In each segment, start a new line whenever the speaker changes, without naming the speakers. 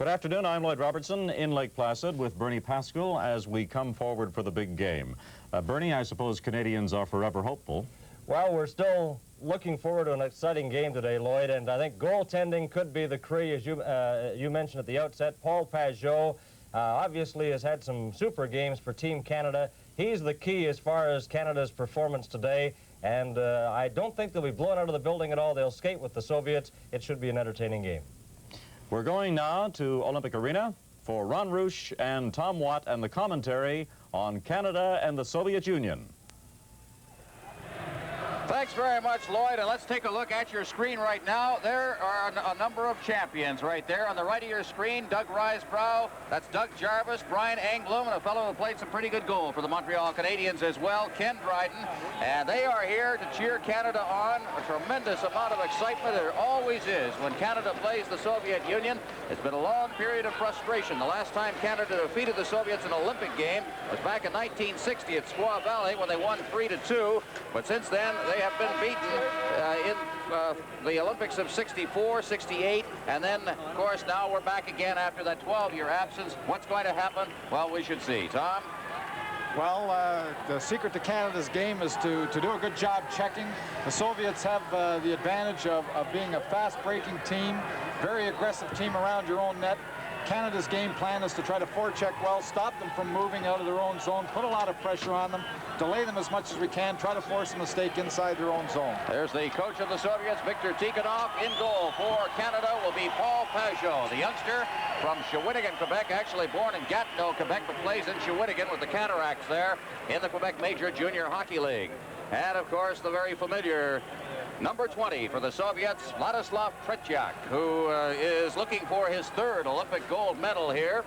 Good afternoon, I'm Lloyd Robertson in Lake Placid with Bernie Pascal as we come forward for the big game. Bernie, I suppose Canadians are forever hopeful.
Well, we're still looking forward to an exciting game today, Lloyd, and I think goaltending could be the key, as you mentioned at the outset. Paul Pajot obviously has had some super games for Team Canada. He's the key as far as Canada's performance today, and I don't think they'll be blown out of the building at all. They'll skate with the Soviets. It should be an entertaining game.
We're going now to Olympic Arena for Ron Roosh and Tom Watt and the commentary on Canada and the Soviet Union.
Thanks very much, Lloyd, and let's take a look at your screen right now. There are a number of champions right there. On the right of your screen, Doug Risebrough, that's Doug Jarvis, Brian Engblom, and a fellow who played some pretty good goal for the Montreal Canadiens as well, Ken Dryden. And they are here to cheer Canada on. A tremendous amount of excitement. There always is when Canada plays the Soviet Union. It's been a long period of frustration. The last time Canada defeated the Soviets in an Olympic game was back in 1960 at Squaw Valley when they won 3-2. But since then, they have been beaten in the Olympics of 64, 68, and then, of course, now we're back again after that 12-year absence. What's going to happen? Well, we should see. Tom?
Well, the secret to Canada's game is to do a good job checking. The Soviets have the advantage of being a fast-breaking team, very aggressive team around your own net. Canada's game plan is to try to forecheck well, stop them from moving out of their own zone, put a lot of pressure on them, delay them as much as we can, try to force a mistake inside their own zone.
There's the coach of the Soviets, Viktor Tikhonov. In goal for Canada will be Paul Pajot, the youngster from Shawinigan, Quebec, actually born in Gatineau, Quebec, but plays in Shawinigan with the Cataracts there in the Quebec Major Junior Hockey League. And, of course, the very familiar number 20 for the Soviets, Vladislav Tretiak, who is looking for his third Olympic gold medal here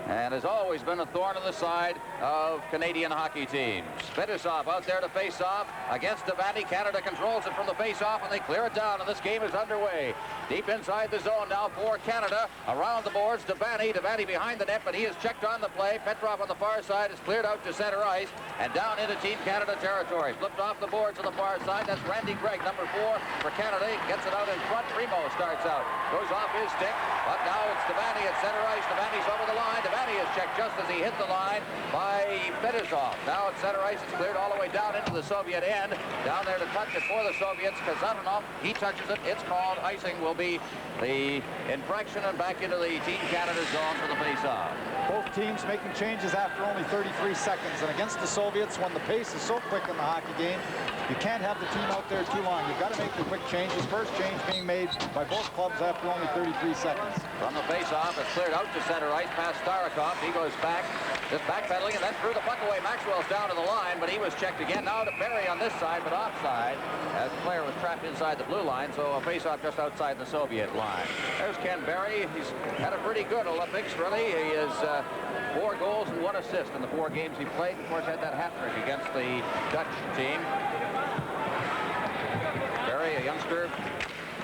and has always been a thorn in the side of Canadian hockey teams. Fetisov out there to face off against Devani. Canada controls it from the face-off, and they clear it down, and this game is underway. Deep inside the zone now for Canada. Around the boards, Devani behind the net, but he is checked on the play. Petrov on the far side is cleared out to center ice and down into Team Canada territory. Flipped off the boards on the far side. That's Randy Gregg, number 4 for Canada. He gets it out in front. Primo starts out. Goes off his stick, but now it's Devani at center ice. Devani's over the line. Devani is checked just as he hit the line by Fetisov. Now at center ice, it's cleared all the way down into the Soviet end. Down there to touch it for the Soviets. Kazanov, he touches it. It's called icing. Will be the infraction and back into the Team Canada zone for the face-off.
Both teams making changes after only 33 seconds. And against the Soviets, when the pace is so quick in the hockey game, you can't have the team out there too long. You've got to make the quick changes. First change being made by both clubs after only 33 seconds.
From the face-off, it's cleared out to center ice past Starikov. He goes back, just backpedaling, and then threw the puck away. Maxwell's down to the line, but he was checked again. Now to Barry on this side, but offside, as the player was trapped inside the blue line, so a face-off just outside the Soviet line. There's Ken Barry. He's had a pretty good Olympics, really. He is 4 goals and 1 assist in the 4 games he played. Of course, had that hat trick against the Dutch team. Barry, a youngster,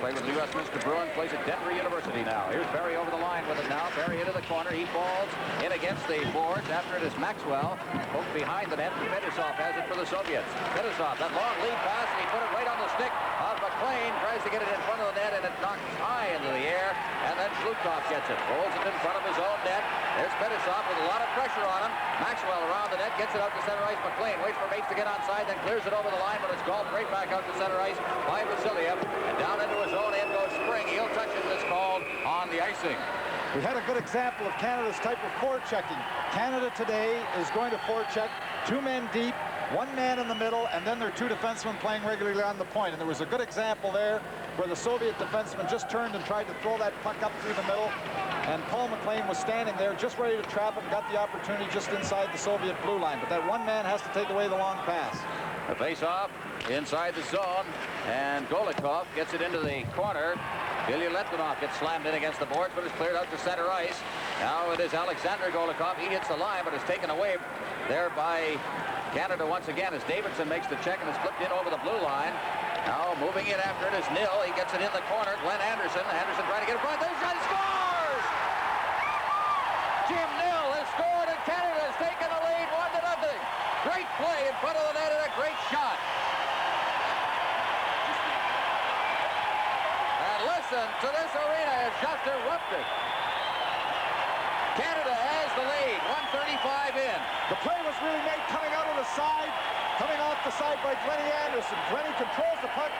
played with the Westminster Bruins, plays at Denver University now. Here's Barry over the line with it now. Barry into the corner. He falls in against the boards. After it is Maxwell. Poked behind the net. Fetisov has it for the Soviets. Fetisov, that long lead pass, and he put it right on the stick of McLean. Tries to get it in front of the net, and it knocks high into the air. And then Flukov gets it. Rolls it in front of his own net. There's Fetisov with a lot of pressure on him. Maxwell around the net, gets it out to center ice. McLean waits for Mates to get onside, then clears it over the line, but it's called right back out to center ice by Vasiliev. And down into his own end goes Spring. He'll touch it, and it's called on the icing.
We had a good example of Canada's type of forechecking. Canada today is going to forecheck 2 men deep, 1 man in the middle, and then their 2 defensemen playing regularly on the point. And there was a good example there where the Soviet defenseman just turned and tried to throw that puck up through the middle, and Paul McLean was standing there just ready to trap him, got the opportunity just inside the Soviet blue line. But that 1 man has to take away the long pass.
The face-off inside the zone, and Golikov gets it into the corner. Ilya Letvinov gets slammed in against the boards, but it's cleared out to center ice. Now it is Alexander Golikov. He hits the line, but is taken away there by Canada once again as Davidson makes the check and is flipped in over the blue line. Now moving in after it is Nil. He gets it in the corner. Glenn Anderson. Anderson trying to get it front. There's shot. He scores! Jim Nil has scored, and Canada has taken the lead 1-0. Great play in front of the net and a great shot. And listen to this arena. It's just erupted. Canada has the lead, 135 in.
The play was really made coming out of the side, coming off the side by Glennie Anderson. Glennie controls the puck,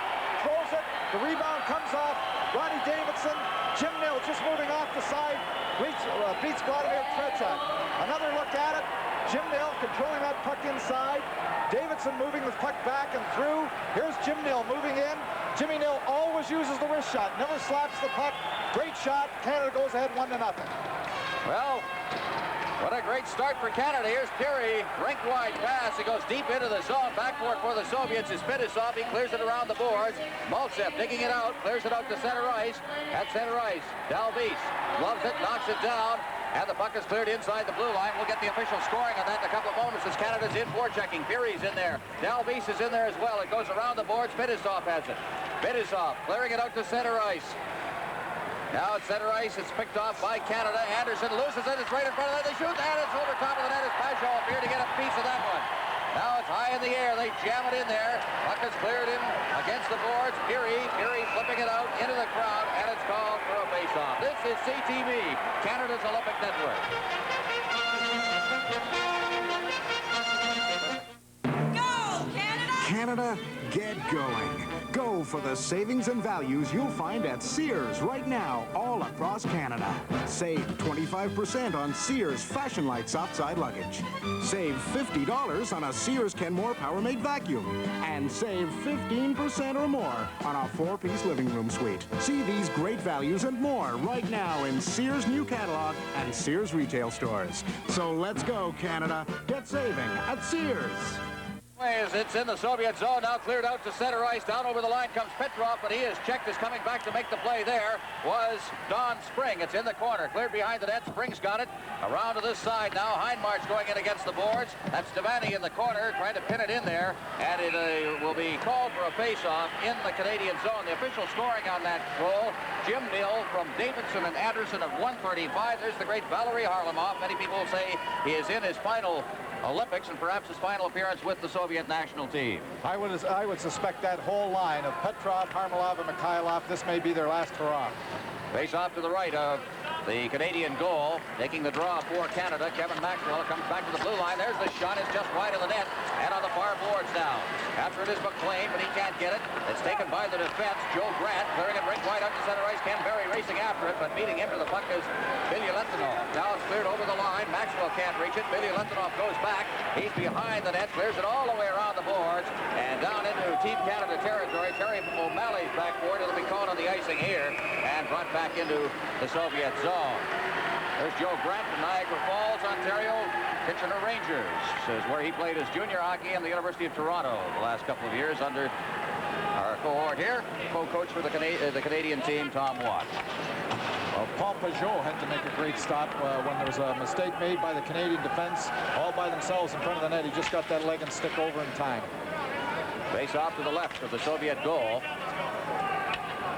throws it, the rebound comes off. Ronnie Davidson, Jim Nill just moving off the side, beats Vladimir Trechak. Another look at it, Jim Nill controlling that puck inside. Davidson moving the puck back and through. Here's Jim Nill moving in. Jimmy Nill always uses the wrist shot, never slaps the puck. Great shot, Canada goes ahead 1-0.
Well, what a great start for Canada. Here's Peary, rink-wide pass. He goes deep into the zone. Backboard for the Soviets is Spidisov. He clears it around the boards. Maltsev digging it out, clears it out to center ice. At center ice, Dalvis gloves it, knocks it down, and the puck is cleared inside the blue line. We'll get the official scoring on that in a couple of moments as Canada's in forechecking. Peary's in there. Dalvis is in there as well. It goes around the boards. Spidisov has it. Spidisov clearing it out to center ice. Now at center ice, it's picked off by Canada. Anderson loses it. It's right in front of them. They shoot, and it's over top of the net as Pajot appeared to get a piece of that one. Now it's high in the air. They jam it in there. Puck is cleared in against the boards. Peary flipping it out into the crowd, and it's called for a face-off. This is CTV, Canada's Olympic Network.
Go, Canada!
Canada, get going. Go for the savings and values you'll find at Sears right now all across Canada. Save 25% on Sears Fashion Light soft side luggage. Save $50 on a Sears Kenmore Powermate vacuum. And save 15% or more on a 4-piece living room suite. See these great values and more right now in Sears new catalog and Sears retail stores. So let's go, Canada. Get saving at Sears.
It's in the Soviet zone, now cleared out to center ice. Down over the line comes Petrov, but he is checked as coming back to make the play there was Don Spring. It's in the corner, cleared behind the net. Spring's got it. Around to this side now. Hindmarch going in against the boards. That's Devaney in the corner, trying to pin it in there, and it will be called for a face-off in the Canadian zone. The official scoring on that goal, Jim Nill from Davidson and Anderson at 1:35. There's the great Valery Harlamov. Many people say he is in his final Olympics and perhaps his final appearance with the Soviet national team.
I would suspect that whole line of Petrov, Harmalov, and Mikhailov, this may be their last hurrah.
Face off to the right of the Canadian goal, taking the draw for Canada. Kevin Maxwell comes back to the blue line. There's the shot. It's just wide of the net and on the far boards now. After it is McLean, but he can't get it. It's taken by the defense. Joe Grant clearing it rink wide up to center ice. Ken Berry racing after it, but meeting him to the puck is Billy Lentonov. Now it's cleared over the line. Maxwell can't reach it. Billy Lentonov goes back. He's behind the net, clears it all the way around the boards and down into Team Canada territory. Terry O'Malley's backboard. It'll be caught on the icing here and brought back into the Soviet zone. There's Joe Grant from Niagara Falls, Ontario. Kitchener Rangers is where he played his junior hockey in the University of Toronto the last couple of years under our cohort here, co-coach for the Canadian team, Tom Watt.
Well, Paul Pajot had to make a great stop when there was a mistake made by the Canadian defense all by themselves in front of the net. He just got that leg and stick over in time.
Face off to the left of the Soviet goal.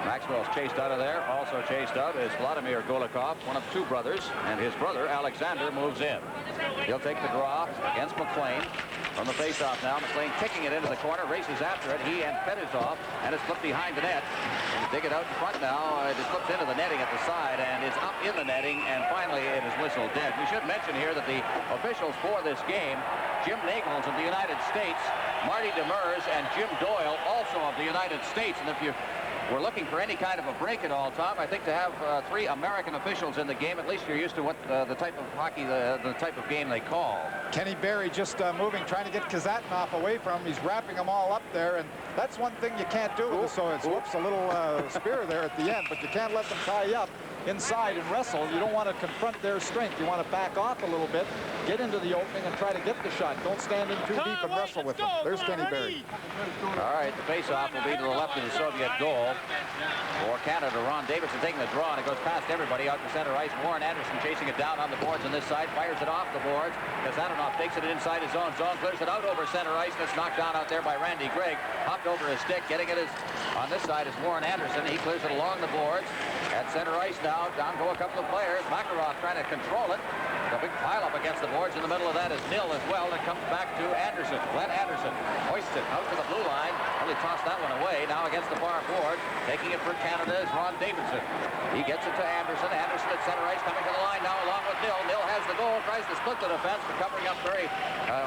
Maxwell's chased out of there. Also chased out is Vladimir Golikov, one of two brothers, and his brother, Alexander, moves in. He'll take the draw against McLean. From the face-off now, McLean kicking it into the corner, races after it. He and Fedosov, and it's flipped behind the net. And dig it out in front now. It is flipped into the netting at the side, and it's up in the netting, and finally it is whistled dead. We should mention here that the officials for this game, Jim Nagels of the United States, Marty Demers, and Jim Doyle, also of the United States. And if you were looking for any kind of a break at all, Tom, I think to have 3 American officials in the game, at least you're used to what the type of hockey, the type of game they call.
Kenny Berry just moving, trying to get Kazatnov away from him. He's wrapping them all up there, and that's one thing you can't do with the Soviets. Whoops, a little spear there at the end, but you can't let them tie you up inside and wrestle. You don't want to confront their strength. You want to back off a little bit, get into the opening, and try to get the shot. Don't stand in too deep and wrestle with them. There's Kenny Berry.
All right, the face-off will be to the left of the Soviet goal. For Canada, Ron Davidson taking the draw, and it goes past everybody out to center ice. Warren Anderson chasing it down on the boards on this side, fires it off the boards. Kazanov takes it inside his own zone, clears it out over center ice, and it's knocked down out there by Randy Gregg. Hopped over his stick, getting it on this side is Warren Anderson. He clears it along the boards. At center ice now, down go a couple of players. Makarov trying to control it. a big pile up against the boards. In the middle of that is Nil as well. And it comes back to Anderson. Glenn Anderson hoists it out to the blue line. Really tossed that one away. Now against the far board. Taking it for Canada is Ron Davidson. He gets it to Anderson. Anderson at center ice coming to the line now along with Nil. Nil has the goal. Tries to split the defense. But covering up very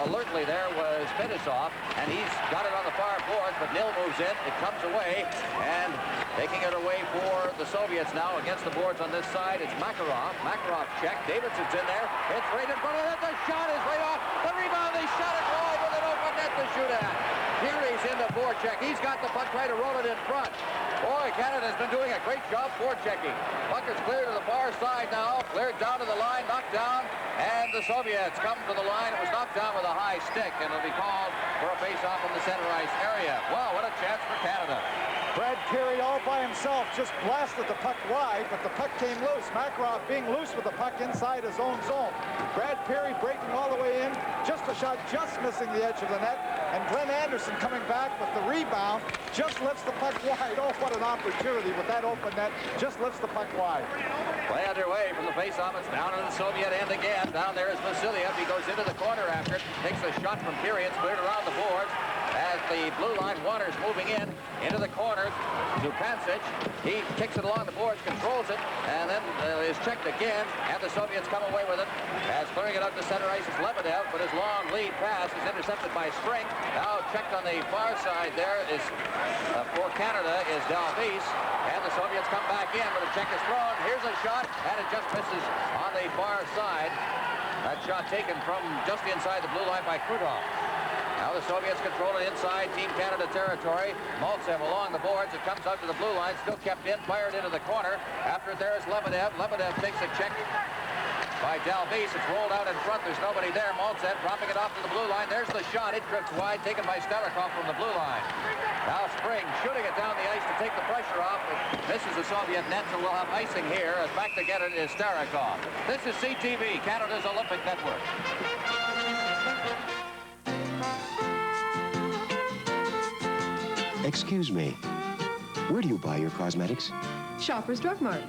alertly there was Fedosov. And he's got it on the far boards. But Nil moves in. It comes away. And taking it away for the Soviets now against the boards on this side. It's Makarov. Makarov check. Davidson's in there. It's right in front of it. The shot is right off. The rebound. They shot it wide with an open net to shoot at. Here's into forecheck. He's got the puck, trying to roll it in front. Boy, Canada's been doing a great job forechecking. Puck is cleared to the far side now. Cleared down to the line, knocked down. And the Soviets come to the line. It was knocked down with a high stick, and it'll be called for a face-off in the center ice area. Wow, what a chance for Canada.
Brad Carey all by himself just blasted the puck wide, but the puck came loose. Makarov being loose with the puck inside his own zone. Brad Perry breaking all the way in. Just a shot just missing the edge of the net. And Glenn Anderson coming back with the rebound. Just lifts the puck wide. Oh, what an opportunity with that open net. Just lifts the puck wide.
Play underway from the face-off. It's down to the Soviet end again. Down there is Vasiliev. He goes into the corner after it. Takes a shot from Perry. It's cleared around the boards. As the blue line waters moving in into the corner to Pancic. He kicks it along the boards, controls it, and then is checked again, and the Soviets come away with it. As clearing it up to center ice is Lebedev, but his long lead pass is intercepted by Spring. Now checked on the far side there is for Canada is Dalvis, and the Soviets come back in, but a check is thrown. Here's a shot, and it just misses on the far side. That shot taken from just inside the blue line by Krutov. Now the Soviets control it inside Team Canada territory. Maltsev along the boards. It comes out to the blue line. Still kept in. Fired into the corner. After it there is Lebedev. Lebedev takes a check by Dalvis. It's rolled out in front. There's nobody there. Maltsev dropping it off to the blue line. There's the shot. It drifts wide. Taken by Starikov from the blue line. Now Spring shooting it down the ice to take the pressure off. It misses the Soviet net, so we'll have icing here. As back to get it is Starikov. This is CTV, Canada's Olympic Network.
Excuse me, where do you buy your cosmetics?
Shoppers Drug Mart.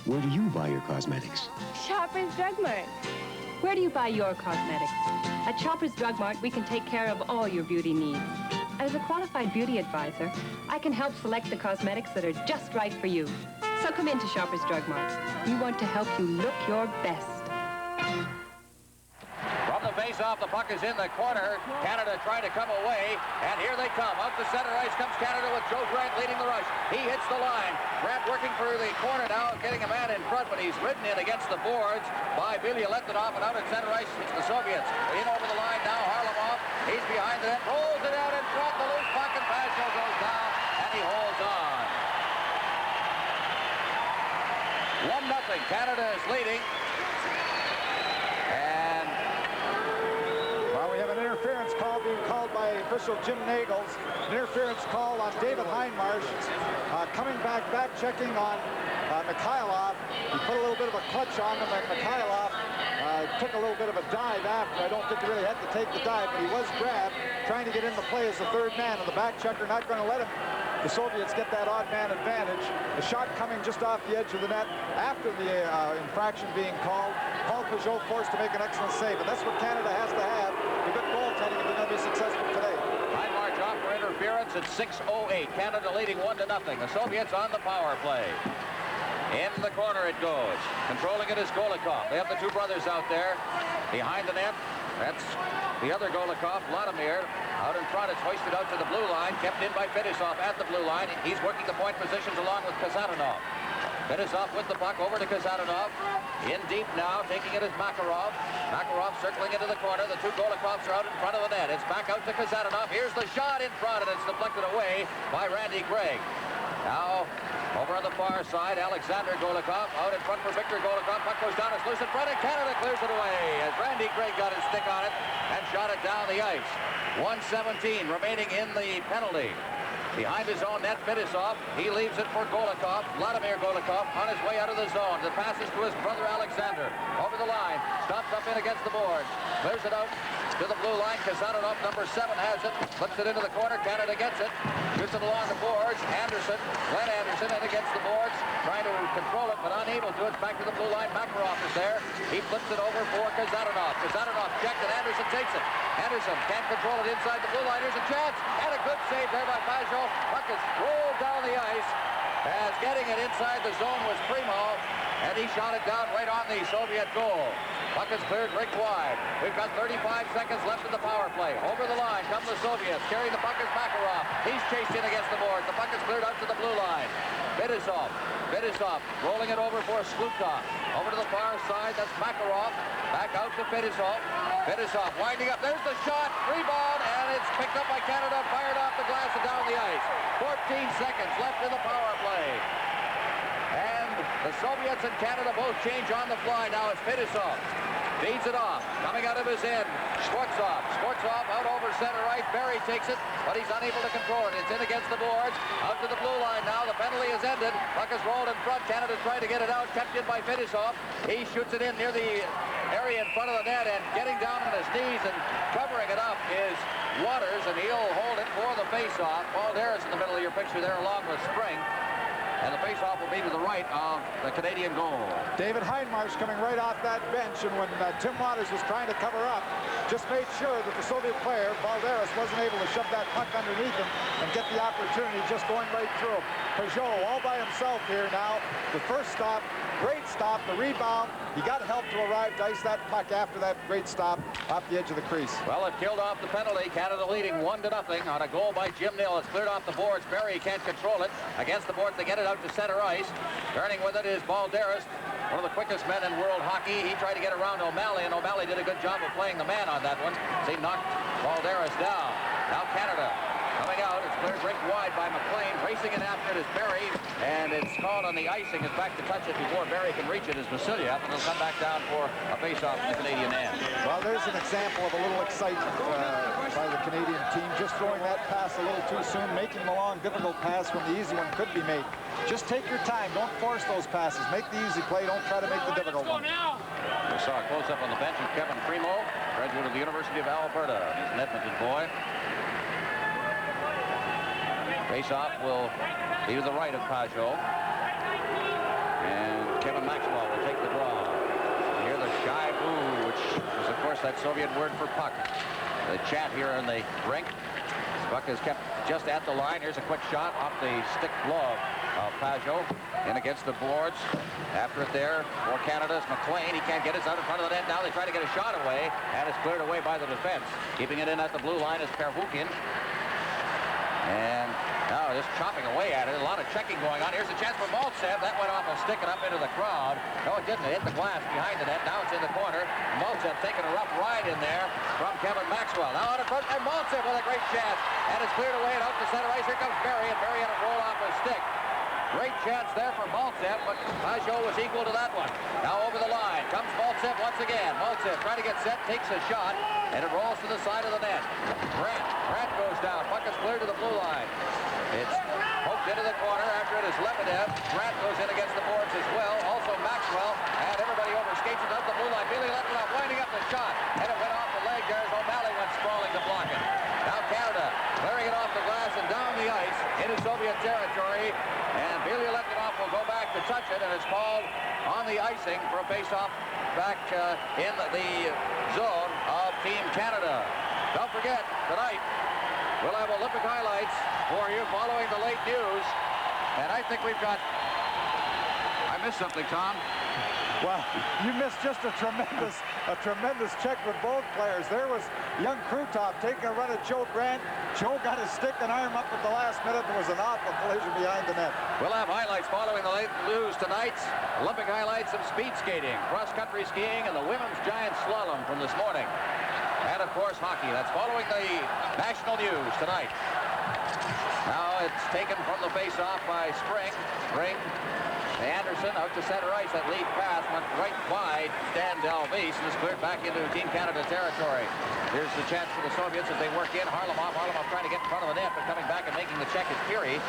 Where do you buy your cosmetics?
Shoppers Drug Mart. Where do you buy your cosmetics? At Shoppers Drug Mart, we can take care of all your beauty needs. As a qualified beauty advisor, I can help select the cosmetics that are just right for you. So come into Shoppers Drug Mart. We want to help you look your best.
Face-off, the puck is in the corner. Canada trying to come away, and here they come. Out to center ice comes Canada with Joe Grant leading the rush. He hits the line. Grant working for the corner now, getting a man in front, but he's ridden in against the boards by Bilya Letdinov, and out at center ice, it's the Soviets. In over the line now, Harlamov. He's behind the net, rolls it out in front. The loose puck, and Pasho goes down, and he holds on. 1-0. Canada is leading.
Interference call being called by official Jim Nagels. An interference call on David Hindmarsh. Coming back checking on Mikhailov. He put a little bit of a clutch on him, and Mikhailov took a little bit of a dive after. I don't think he really had to take the dive, but he was grabbed, trying to get into play as the third man, and the back checker not going to let him. The Soviets get that odd man advantage. The shot coming just off the edge of the net after the infraction being called. Paul Peugeot forced to make an excellent save, and that's what Canada has to have. We've got goaltending if they're going to be successful today.
Hindmarsh off for interference at 6:08. Canada leading 1-0. The Soviets on the power play. In the corner it goes. Controlling it is Golikov. They have the two brothers out there behind the net. That's the other Golikov, Vladimir. Out in front, it's hoisted out to the blue line. Kept in by Fedosov at the blue line. He's working the point positions along with Kazatanov. Fedosov with the puck over to Kazatanov. In deep now, taking it is Makarov. Makarov circling into the corner. The two Golikovs are out in front of the net. It's back out to Kazatanov. Here's the shot in front, and it's deflected away by Randy Gregg. Now, over on the far side, Alexander Golikov out in front for Victor Golikov. Puck goes down, it's loose in front, and Canada clears it away as Randy Gregg got his stick on it and shot it down the ice. 1:17 remaining in the penalty. Behind his own net, Fedosov. He leaves it for Golikov. Vladimir Golikov on his way out of the zone. The passes to his brother Alexander. Over the line. Stops up in against the boards. Clears it out to the blue line. Kazatanov, number 7, has it. Flips it into the corner. Canada gets it. Shoots it along the boards. Anderson. Glenn Anderson in against the boards. Trying to control it, but unable to. It's back to the blue line. Makarov is there. He flips it over for Kazadanov. Kazadanov checked, and Anderson takes it. Anderson can't control it inside the blue line. Here's a chance, and a good save there by Pajot. Puck is rolled down the ice, as getting it inside the zone was Primo, and he shot it down right on the Soviet goal. Puck is cleared right wide. We've got 35 seconds left in the power play. Over the line come the Soviets. Carrying the puck is Makarov. He's chased in against the board. The puck is cleared out to the blue line. Bidisov rolling it over for Slukov. Over to the far side. That's Makarov. Back out to Bidisov. Bidisov winding up. There's the shot. Rebound. And it's picked up by Canada. Fired off the glass and down the ice. 14 seconds left in the power play. And the Soviets and Canada both change on the fly. Now it's Bidisov. Feeds it off. Coming out of his end. Schwartzov out over center ice. Barry takes it, but he's unable to control it. It's in against the boards. Out to the blue line now. The penalty is ended. Puck is rolled in front. Canada's trying to get it out. Kept in by Bidisov. He shoots it in near the area in front of the net, and getting down on his knees and covering it up is Waters, and he'll hold it for the face-off. Paul Darris in the middle of your picture there along with Spring. And the face-off will be to the right of the Canadian goal.
David Heinmarsh coming right off that bench, and when Tim Waters was trying to cover up, just made sure that the Soviet player, Balderas, wasn't able to shove that puck underneath him and get the opportunity just going right through him. Pajot all by himself here now. The first stop, great stop, the rebound. He got help to arrive to ice that puck after that great stop off the edge of the crease.
Well, it killed off the penalty. Canada leading 1-0 on a goal by Jim Nill. It's cleared off the boards. Barry can't control it. Against the boards, they get it out to center ice. Turning with it is Balderas, one of the quickest men in world hockey. He tried to get around O'Malley, and O'Malley did a good job of playing the man on that one. So he knocked Balderas down. Now Canada coming out. It's cleared right wide by McLean. Racing it after it is Barry, and it's called on the icing. It's back to touch it before Barry can reach it is Vasilyev, and it'll come back down for a face-off in the Canadian end.
Well, there's an example of a little excitement by the Canadian team. Just throwing that pass a little too soon, making the long, difficult pass when the easy one could be made. Just take your time. Don't force those passes. Make the easy play. Don't try to make the difficult one.
We saw a close-up on the bench of Kevin Primo, graduate of the University of Alberta. He's an Edmonton boy. Face-off will be to the right of Pajot. And Kevin Maxwell will take the draw. You hear the shy boo, which is, of course, that Soviet word for puck. The chant here in the rink. Puck is kept just at the line. Here's a quick shot off the stick glove of Pajot. In against the boards. After it there for Canada's McLean. He can't get it. It's out in front of the net now. They try to get a shot away, and it's cleared away by the defense. Keeping it in at the blue line is Pervukin. And now just chopping away at it. A lot of checking going on. Here's a chance for Maltsev. That went off a stick and up into the crowd. No, it didn't. It hit the glass behind the net. Now it's in the corner. Maltsev taking a rough ride in there from Kevin Maxwell. Now out in front, and Maltsev with a great chance. And it's cleared away and out to center ice. Here comes Barry, and Barry had to roll off his stick. Great chance there for Maltsev, but Pajot was equal to that one. Now over the line comes Maltsev once again. Maltsev trying to get set, takes a shot, and it rolls to the side of the net. Grant goes down. Puck is cleared to the blue line. It's poked into the corner after it is Lebedev. Grant goes in against the boards as well. Also Maxwell, and everybody overskates it up the blue line. Billy Letmanoff winding up the shot, and it went off the leg there as O'Malley went sprawling to block it. Now Canada clearing it off the glass and down the ice into Soviet territory. And Billy Letmanoff will go back to touch it, and it's called on the icing for a face-off back in the zone of Team Canada. Don't forget, tonight we'll have Olympic highlights for you following the late news. And I think we've got... I missed something, Tom.
Well, you missed just a tremendous check with both players. There was young Krutov taking a run at Joe Grant. Joe got his stick and arm up at the last minute. There was an awful collision behind the net.
We'll have highlights following the late news tonight. Olympic highlights of speed skating, cross-country skiing, and the women's giant slalom from this morning. And, of course, hockey. That's following the national news tonight. Now it's taken from the face-off by Spring. Anderson out to center ice. That lead pass went right wide. Stan Delvise and is cleared back into Team Canada territory. Here's the chance for the Soviets as they work in. Harlamov trying to get in front of the net, but coming back and making the check is Peary.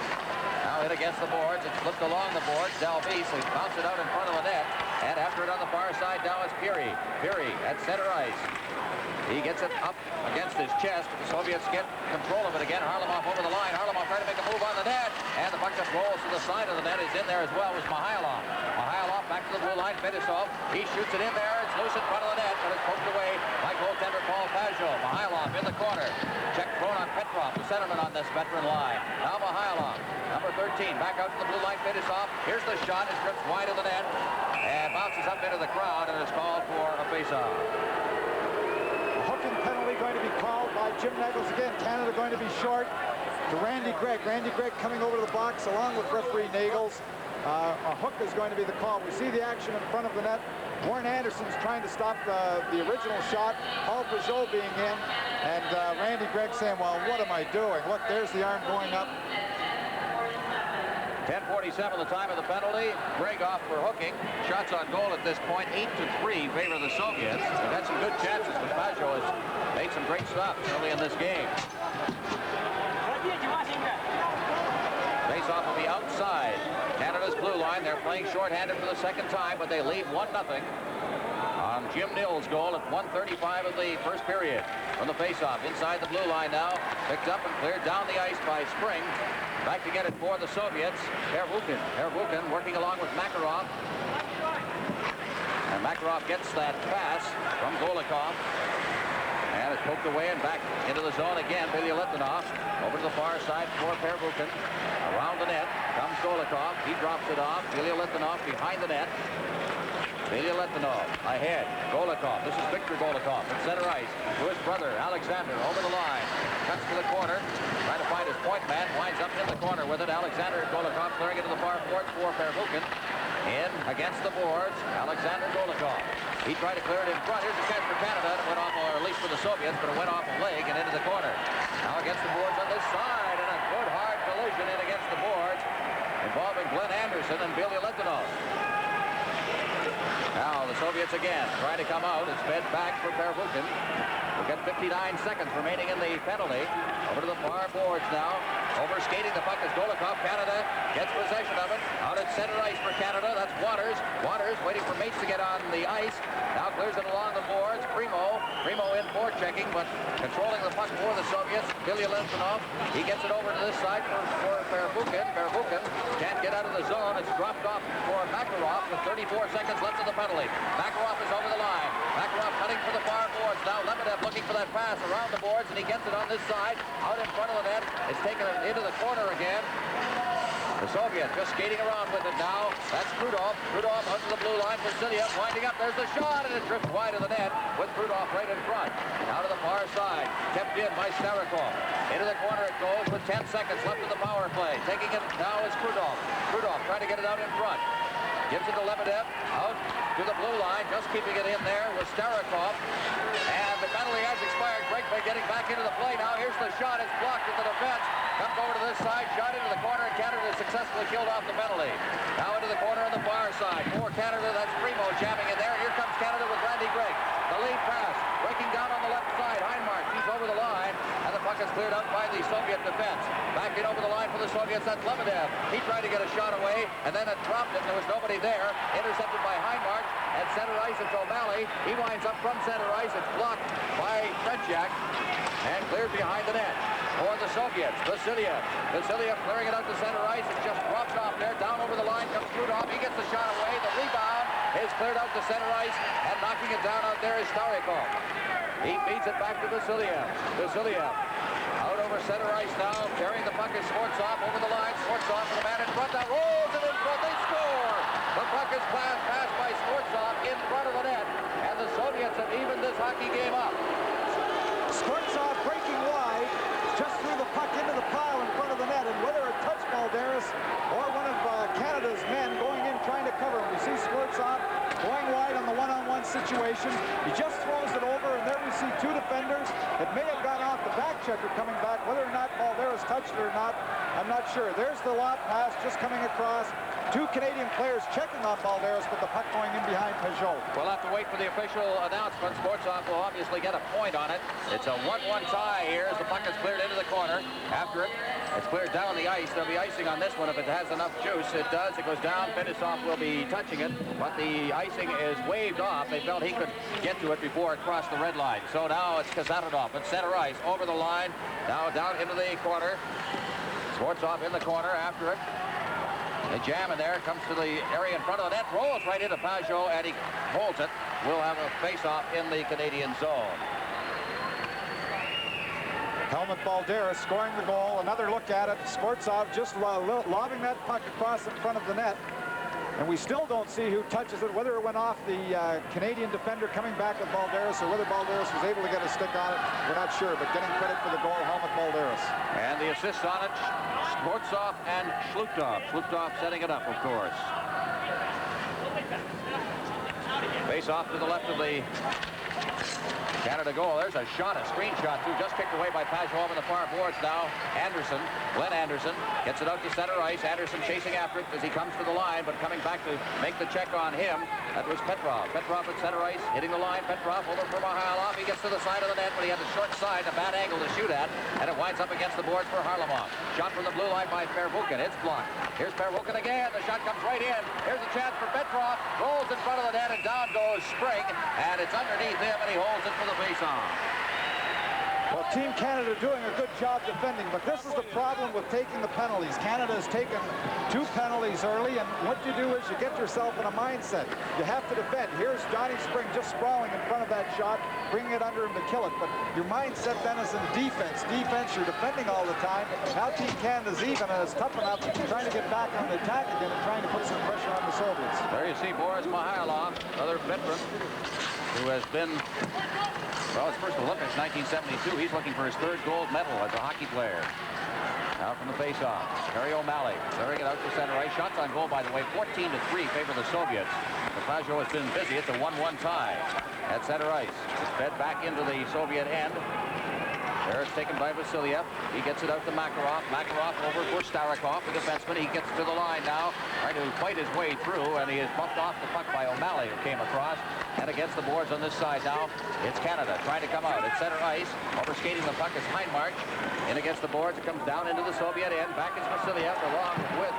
Now hit against the boards. It's flipped along the boards. Delvise has bounced it out in front of the net. And after it on the far side now is Peary. Peary at center ice. He gets it up against his chest, but the Soviets get control of it again. Harlamov over the line. Harlamov trying to make a move on the net, and the puck just rolls to the the side of the net is in there as well was Mihailov. Mihailov back to the blue line, Fedosov. He shoots it in there. It's loose in front of the net, but it's poked away by goaltender Paul Pajot. Mihailov in the corner. Check thrown on Petrov, the centerman on this veteran line. Now Mihailov, number 13, back out to the blue line, Fedosov. Here's the shot. It strips wide of the net and bounces up into the crowd, and is called for a face-off.
Hooking penalty going to be called by Jim Nichols again. Canada going to be short to Randy Gregg. Randy Gregg coming over to the box along with referee Nagels. A hook is going to be the call. We see the action in front of the net. Warren Anderson's trying to stop the original shot. Paul Pajot being in, and Randy Gregg saying, well, what am I doing? Look, there's the arm going up.
10:47 the time of the penalty. Gregg off for hooking. Shots on goal at this point, 8-3 favor the Soviets. They've had some good chances, but Pajot has made some great stops early in this game. Face-off will be outside Canada's blue line. They're playing shorthanded for the second time, but they lead 1-0 on Jim Nils' goal at 1:35 of the first period. From the face-off, inside the blue line now, picked up and cleared down the ice by Spring. Back to get it for the Soviets, Pervukin. Pervukin working along with Makarov. And Makarov gets that pass from Golikov. And it's poked away and back into the zone again. Billy Litvinov over to the far side for Pervukin. Around the net comes Golikov. He drops it off. Billy Litvinov behind the net. Billy Litvinov ahead. Golikov. This is Victor Golikov at center ice. To his brother, Alexander, over the line. Cuts to the corner. Trying to find his point man. Winds up in the corner with it. Alexander Golikov clearing it to the far court for Pervukin. In against the boards, Alexander Golikov. He tried to clear it in front. Here's a catch for Canada. It went off, or at least for the Soviets, but it went off a leg and into the corner. Now against the boards on this side, and a good hard collision in against the boards involving Glenn Anderson and Billy Litvinov. Now the Soviets again trying to come out. It's fed back for Pervukin. We've got 59 seconds remaining in the penalty. Over to the far boards now. Over skating the puck is Golikov. Canada gets possession of it. Out at center ice for Canada. That's Waters. Waters waiting for Mates to get on the ice. Now clears it along the boards. Primo in forechecking, but controlling the puck for the Soviets. Billy Litvinov. He gets it over to this side for Pervukin. Pervukin can't get out of the zone. It's dropped off for Makarov with 34 seconds left of the penalty. Makarov is over the line. Makarov cutting for the far boards. Now Lebedev looking for that pass around the boards, and he gets it on this side. Out in front of the net. It's taken into the corner again. The Soviets just skating around with it now. That's Krudov. Krudov out to the blue line for Siliev. Winding up. There's the shot, and it drifts wide of the net with Krudov right in front. Now to the far side. Kept in by Starikov. Into the corner it goes with 10 seconds left of the power play. Taking it now is Krudov. Krudov trying to get it out in front. Gives it to Lebedev. Out to the blue line. Just keeping it in there with Starikov. And the penalty has expired. Breakaway getting back into the play now. Here's the shot. It's blocked at the defense. Comes over to this side. Shot into the corner. And Canada successfully killed off the penalty. Now into the corner on the far side. For Canada, that's Primo jamming in there. Here comes Canada with Randy Gregg. The lead pass. Breaking down on the left side. Heinmark. He's over the line. And the puck is cleared out by the Soviet defense. Back in over the line for the Soviets. That's Lebedev. He tried to get a shot away. And then it dropped it. There was nobody there. Intercepted by Heinmark. At center ice, it's O'Malley. He winds up from center ice. It's blocked by Fredjak and cleared behind the net. For the Soviets, Vasiliev. Vasiliev clearing it out to center ice. It's just dropped off there. Down over the line comes Krudov. He gets the shot away. The rebound is cleared out to center ice. And knocking it down out there is Starikov. He feeds it back to Vasiliev. Vasiliev out over center ice now. Carrying the puck is Sfortsov over the line. Sfortsov for the man in front. Now rolls it in front. They score. The puck is passed by Sfortsov in front of the net. And the Soviets have evened this hockey game up.
Sfortsov breaking wide, just threw the puck into the pile in front of the net, and whether it touched Balderas or one of Canada's men going in trying to cover him. We see Sfortsov going wide on the one-on-one situation. He just throws it over, and there we see two defenders. It may have gone off the back checker coming back. Whether or not Balderas touched it or not, I'm not sure. There's the lob pass just coming across. Two Canadian players checking on Balderas, but the puck going in behind Pajot.
We'll have to wait for the official announcement. Sfortsov will obviously get a point on it. It's a 1-1 tie here as the puck is cleared into the corner. After it, it's cleared down the ice. There'll be icing on this one if it has enough juice. It does. It goes down. Fedosov will be touching it, but the icing is waved off. They felt he could get to it before it crossed the red line. So now it's Kazatonov at center ice, over the line. Now down into the corner. Sfortsov in the corner after it. They jam in there, comes to the area in front of the net, rolls right into Pajot, and he holds it. We'll have a face-off in the Canadian zone.
Helmut Balderas scoring the goal. Another look at it. Sportsov just lobbing that puck across in front of the net. And we still don't see who touches it, whether it went off the Canadian defender coming back with Balderas or whether Balderas was able to get a stick on it. We're not sure, but getting credit for the goal, Helmut Balderas.
And the assists on it, Sportsov and Shlutov. Shlutov setting it up, of course. Face off to the left of the Canada goal. There's a shot, a screenshot, too. Just kicked away by Pajot over the far boards now. Anderson, Glenn Anderson, gets it out to center ice. Anderson chasing after it as he comes to the line, but coming back to make the check on him. That was Petrov. Petrov at center ice, hitting the line. Petrov over for Mihailov. He gets to the side of the net, but he had the short side, a bad angle to shoot at, and it winds up against the boards for Harlamov. Shot from the blue line by Pervukin. It's blocked. Here's Pervukin again. The shot comes right in. Here's a chance for Petrov. Rolls in front of the net, and down goes Spring, and it's underneath him, and he holds it for the face-off.
Well, Team Canada doing a good job defending, but this is the problem with taking the penalties. Canada has taken 2 penalties early, and what you do is you get yourself in a mindset. You have to defend. Here's Johnny Spring just sprawling in front of that shot, bringing it under him to kill it. But your mindset then is in defense. Defense, you're defending all the time. Now Team Canada's even, and it's tough enough trying to get back on the attack again and trying to put some pressure on the Soviets.
There you see Boris Mihailov, another veteran who has been, well, his first Olympics, 1972. He's looking for his 3rd gold medal as a hockey player. Now from the face-off, Harry O'Malley clearing it out to center ice. Shots on goal, by the way, 14-3 favor the Soviets. The Pajot has been busy. It's a 1-1 tie at center ice. It's fed back into the Soviet end. There it's taken by Vasilyev. He gets it out to Makarov. Makarov over for Starikov, the defenseman. He gets to the line now, trying to fight his way through, and he is bumped off the puck by O'Malley, who came across. And against the boards on this side now, it's Canada trying to come out at center ice. Overskating the puck is Heinmarch. In against the boards, it comes down into the Soviet end. Back is Vasilyev along with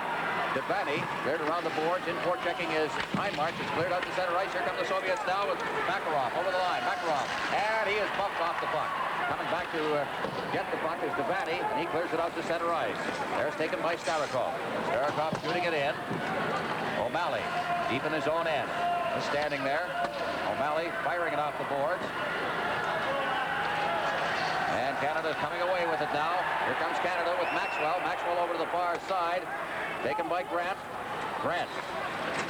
Devani. Cleared around the boards. In for checking is Heinmarch. It's cleared out to center ice. Here come the Soviets now with Makarov over the line. Makarov. And he is bumped off the puck. Coming back to get the puck is Devani, and he clears it out to center ice. There's taken by Starikov. Starikov shooting it in. O'Malley deep in his own end. He's standing there. O'Malley firing it off the boards. And Canada coming away with it now. Here comes Canada with Maxwell. Maxwell over to the far side. Taken by Grant. Grant.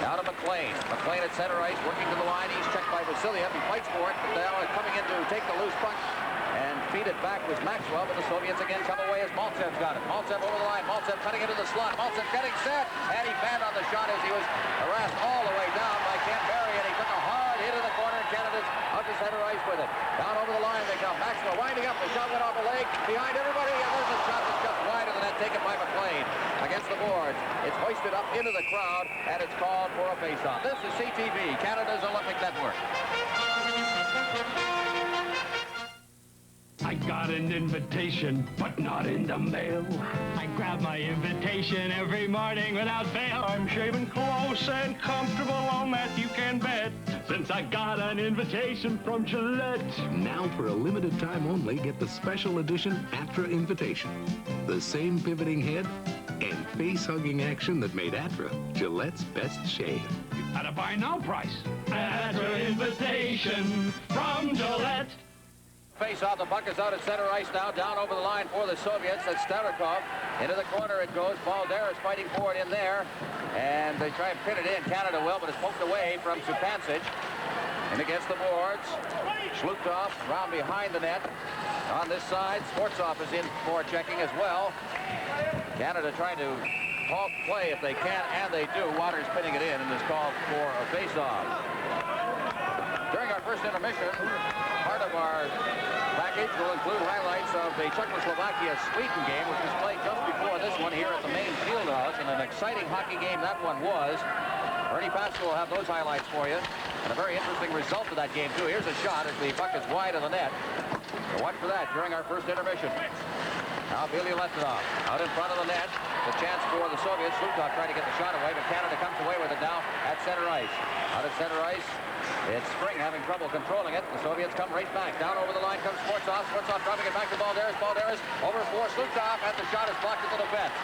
Now to McLean. McLean at center ice, working to the line. He's checked by Vasilyev. He fights for it, but now coming in to take the loose puck and feed it back was Maxwell, but the Soviets again come away as Maltsev's got it. Maltsev over the line. Maltsev cutting into the slot. Maltsev getting set, and he banned on the shot as he was harassed all the way down by Canberry, and he took a hard hit in the corner. Canada's out to center ice with it. Down over the line they come. Maxwell winding up. The shot went off a leg behind everybody, and there's a shot that's just wide of the net taken by McLean against the boards. It's hoisted up into the crowd, and it's called for a face-off. This is CTV, Canada's Olympic Network.
I got an invitation, but not in the mail. I grab my invitation every morning without fail. I'm shaving close and comfortable, on that you can bet, since I got an invitation from Gillette.
Now for a limited time only, get the special edition Atra invitation. The same pivoting head and face-hugging action that made Atra Gillette's best shave.
At a buy now price. Atra invitation from Gillette.
Face off, the puck is out at center ice now, down over the line for the Soviets. That's Starikov. Into the corner it goes. Balderas fighting for it in there. And they try and pin it in. Canada will, but it's poked away from Supancic. In against the boards. Shlutov around behind the net. On this side, Sportsov is in for checking as well. Canada trying to halt play if they can, and they do. Waters pinning it in, and is called for a face-off. During our first intermission, part of our package will include highlights of the Czechoslovakia-Sweden game, which was played just before this one here at the main field house, and an exciting hockey game that one was. Ernie Pasco will have those highlights for you, and a very interesting result of that game, too. Here's a shot as the puck is wide of the net. So watch for that during our first intermission. Now Billy Letonov out in front of the net. The chance for the Soviets. Shlutov trying to get the shot away, but Canada comes away with it now at center ice. Out at center ice, it's Spring having trouble controlling it. The Soviets come right back. Down over the line comes Sportsov. Sportsov dropping it back to Balderas. Balderas over for Shlutov, and the shot is blocked at the defense.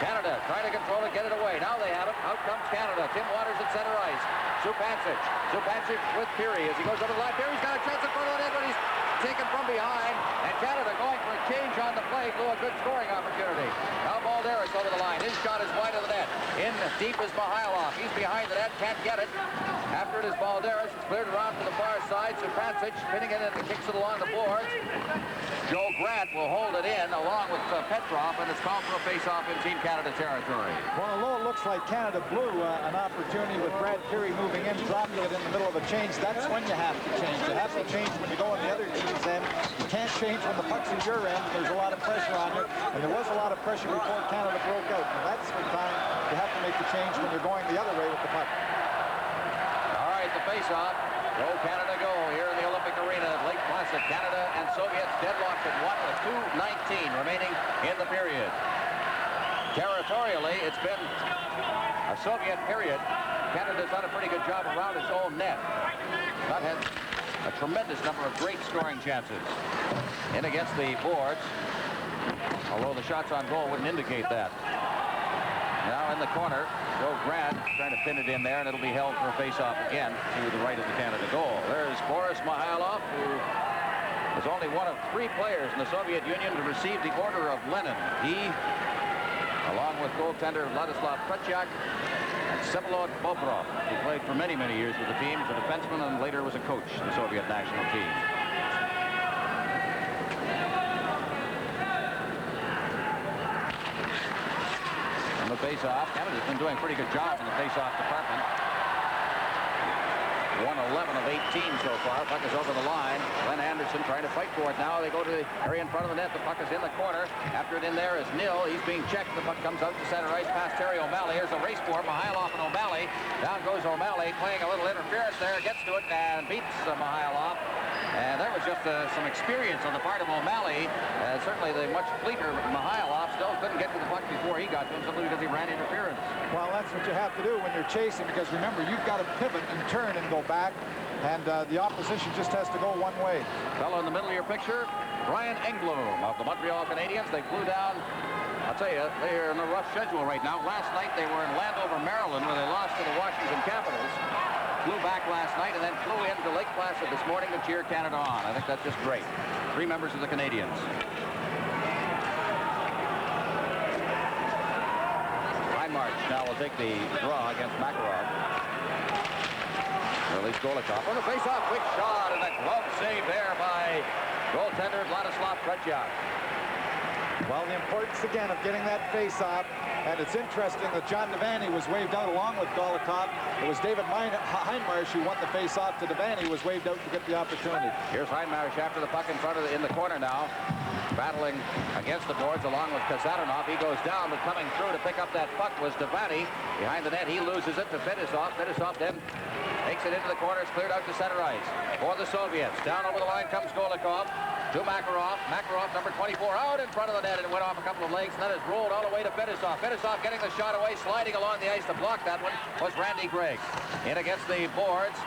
Canada trying to control it, get it away. Now they have it. Out comes Canada. Tim Waters at center ice. Zupancic. Zupancic with Peary as he goes over the line. Peary's got a chance in front of the net, but he's taken from behind. And Canada going for a change on the play. Blew a good scoring opportunity. Now Balderas over the line. His shot is wide of the net. In deep is Mihailov. He's behind the net. Can't get it. After it is Balderas. It's cleared around to the far side. Zupancic spinning it and kicks it along the boards. Joe Grant will hold it in along with Petrov, and it's called for a face-off in Team Canada territory.
Well, although it looks like Canada blew an opportunity with Brad Peary moving in, dropping it in the middle of a change, that's when you have to change. You have to change when you go on the other team's end. You can't change when the puck's in your end. There's a lot of pressure on you, and there was a lot of pressure before Canada broke out. And that's the time you have to make the change when you're going the other way with the puck.
All right, the face-off. Go Canada go here in the Olympic Arena at Lake Placid. Canada and Soviets deadlocked at 1 with 2:19 remaining in the period. Territorially, it's been a Soviet period. Canada's done a pretty good job around its own net. Not had a tremendous number of great scoring chances. In against the boards, although the shots on goal wouldn't indicate that. Now in the corner, Joe Grant trying to pin it in there, and it'll be held for a face-off again to the right of the Canada goal. There's Boris Mihailov, who is only one of 3 players in the Soviet Union to receive the Order of Lenin. He, along with goaltender Vladislav Tretiak and Vsevolod Bobrov, who played for many, many years with the team as a defenseman and later was a coach in the Soviet national team. The face-off. Canada's been doing a pretty good job in the face-off department. 1-11 of 18 so far. Puck is over the line. Glenn Anderson trying to fight for it now. They go to the area in front of the net. The puck is in the corner. After it in there is Nil. He's being checked. The puck comes out to center ice past Terry O'Malley. Here's a race for Mihailov and O'Malley. Down goes O'Malley, playing a little interference there. Gets to it and beats Mihailov. And that was just some experience on the part of O'Malley. Certainly the much fleeter Mihailov still couldn't get to the puck before he got to him simply because he ran interference.
Well, that's what you have to do when you're chasing, because remember, you've got to pivot and turn and go back, and the opposition just has to go one way.
Fellow in the middle of your picture, Brian Engblom of the Montreal Canadiens. They flew down. I'll tell you, they're in a rough schedule right now. Last night they were in Landover, Maryland, where they lost to the Washington Capitals. Flew back last night and then flew into Lake Placid this morning to cheer Canada on. I think that's just great. 3 members of the Canadiens. Heinmarch now will take the draw against Makarov. Release Golikov on the face-off. Quick shot and a glove save there by goaltender Vladislav Tretiak.
Well, the importance again of getting that face-off, and it's interesting that John Devaney was waved out along with Golikov. It was David Heinmarch who won the face-off to Devaney, was waved out to get the opportunity.
Here's Heinmarch after the puck in front of in the corner now, battling against the boards along with Kazadanov. He goes down, but coming through to pick up that puck was Devaney. Behind the net, he loses it to Fedosov. Fedosov then takes it into the corner. It's cleared out to center ice for the Soviets. Down over the line comes Golikov to Makarov. Makarov, number 24, out in front of the net, and it went off a couple of legs, and then it's rolled all the way to Fedosov. Fedosov getting the shot away, sliding along the ice to block that one was Randy Gregg. In against the boards.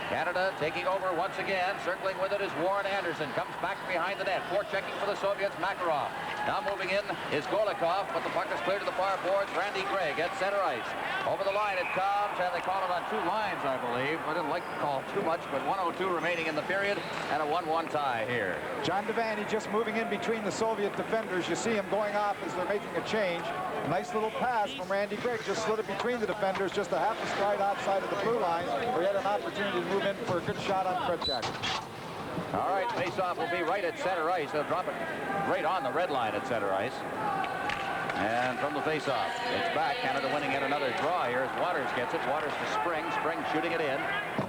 Canada taking over once again. Circling with it is Warren Anderson. Comes back behind the net. Forechecking for the Soviets, Makarov. Now moving in is Golikov, but the puck is cleared to the far boards. Randy Gregg at center ice. Over the line it comes, and they call it on 2 lines, I believe. I didn't like to call too much, but 1:02 remaining in the period, and a 1-1 tie here.
John Devaney just moving in between the Soviet defenders. You see him going off as they're making a change. Nice little pass from Randy Gregg. Just slid it between the defenders, just a half a stride outside of the blue line, where he had an opportunity to move in for a good shot on Tretiak.
All right, face-off will be right at center ice. They'll drop it right on the red line at center ice. And from the face-off, it's back. Canada winning yet another draw here as Waters gets it. Waters to Spring. Spring shooting it in.